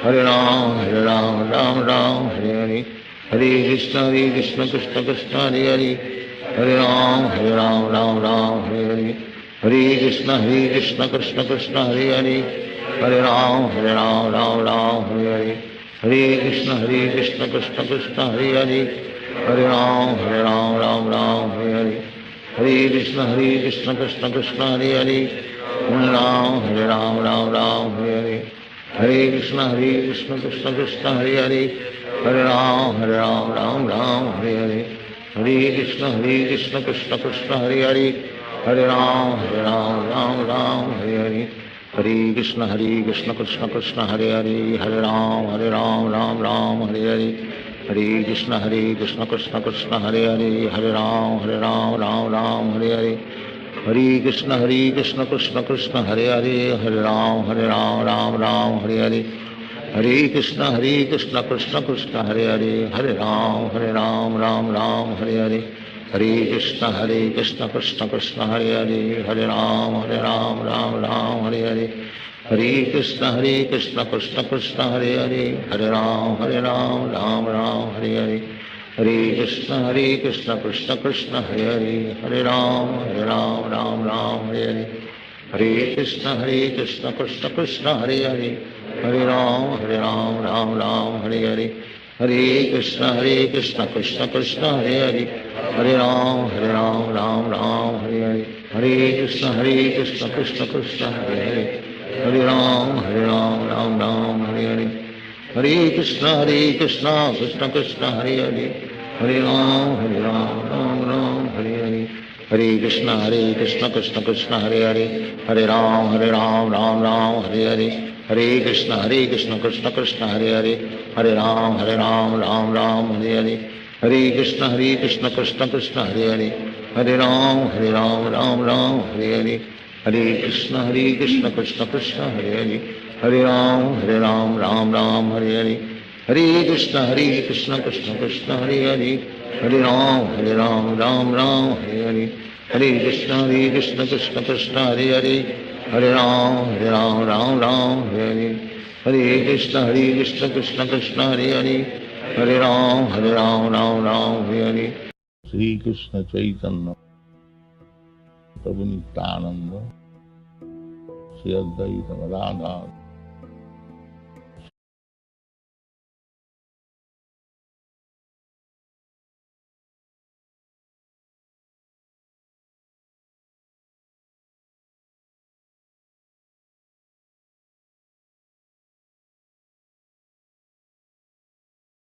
[SPEAKER 6] हरे राम राम राम हरे हरे हरे कृष्ण कृष्ण कृष्ण हरे हरे हरे राम राम राम हरे हरे हरे कृष्ण कृष्ण कृष्ण हरे हरे हरे राम राम राम हरे हरे हरे कृष्ण कृष्ण कृष्ण हरे हरे हरे राम राम हरे हरे हरे कृष्ण कृष्ण कृष्ण हरे हरे हरे राम राम हरे हरे हरे कृष्ण कृष्ण कृष्ण हरे हरे हरे राम राम हरे हरे हरे कृष्ण कृष्ण कृष्ण हरे हरे हरे राम राम हरे हरे हरे कृष्ण कृष्ण कृष्ण हरे हरे हरे राम राम हरे हरे हरे कृष्ण कृष्ण कृष्ण हरे हरे हरे राम राम हरे हरे हरे कृष्ण कृष्ण कृष्ण हरे हरे हरे राम राम हरे हरे हरे कृष्ण कृष्ण कृष्ण हरे हरे हरे राम राम हरे हरे हरे कृष्ण कृष्ण कृष्ण हरे हरे हरे राम राम हरे हरे हरे कृष्ण कृष्ण कृष्ण हरे हरे हरे राम राम हरे हरे हरे कृष्ण कृष्ण कृष्ण हरे हरे हरे राम राम हरे हरे हरे कृष्ण कृष्ण कृष्ण हरे हरे हरे राम राम हरे हरे हरे कृष्ण कृष्ण कृष्ण हरे हरे हरे राम राम हरे हरे हरे कृष्ण कृष्ण कृष्ण हरे हरे हरे राम राम हरे हरे हरे कृष्ण कृष्ण कृष्ण हरे हरे हरे राम राम हरे हरे हरे कृष्ण कृष्ण कृष्ण हरे हरे हरे राम राम हरे हरे हरे कृष्ण कृष्ण कृष्ण हरे हरे हरे राम राम हरे हरे हरे कृष्ण कृष्ण कृष्ण हरे हरे हरे राम राम हरे हरे हरे कृष्ण कृष्ण कृष्ण हरे हरे हरे राम राम हरे हरे हरे कृष्ण कृष्ण कृष्ण हरे हरे हरे राम राम हरे हरे हरे कृष्ण कृष्ण कृष्ण हरे हरे हरे राम राम हरे हरे हरे कृष्ण कृष्ण कृष्ण हरे हरे हरे राम राम हरे हरे
[SPEAKER 5] श्री कृष्ण चैतन्य प्रभु नित्यानंद श्री अद्वैत गदाधर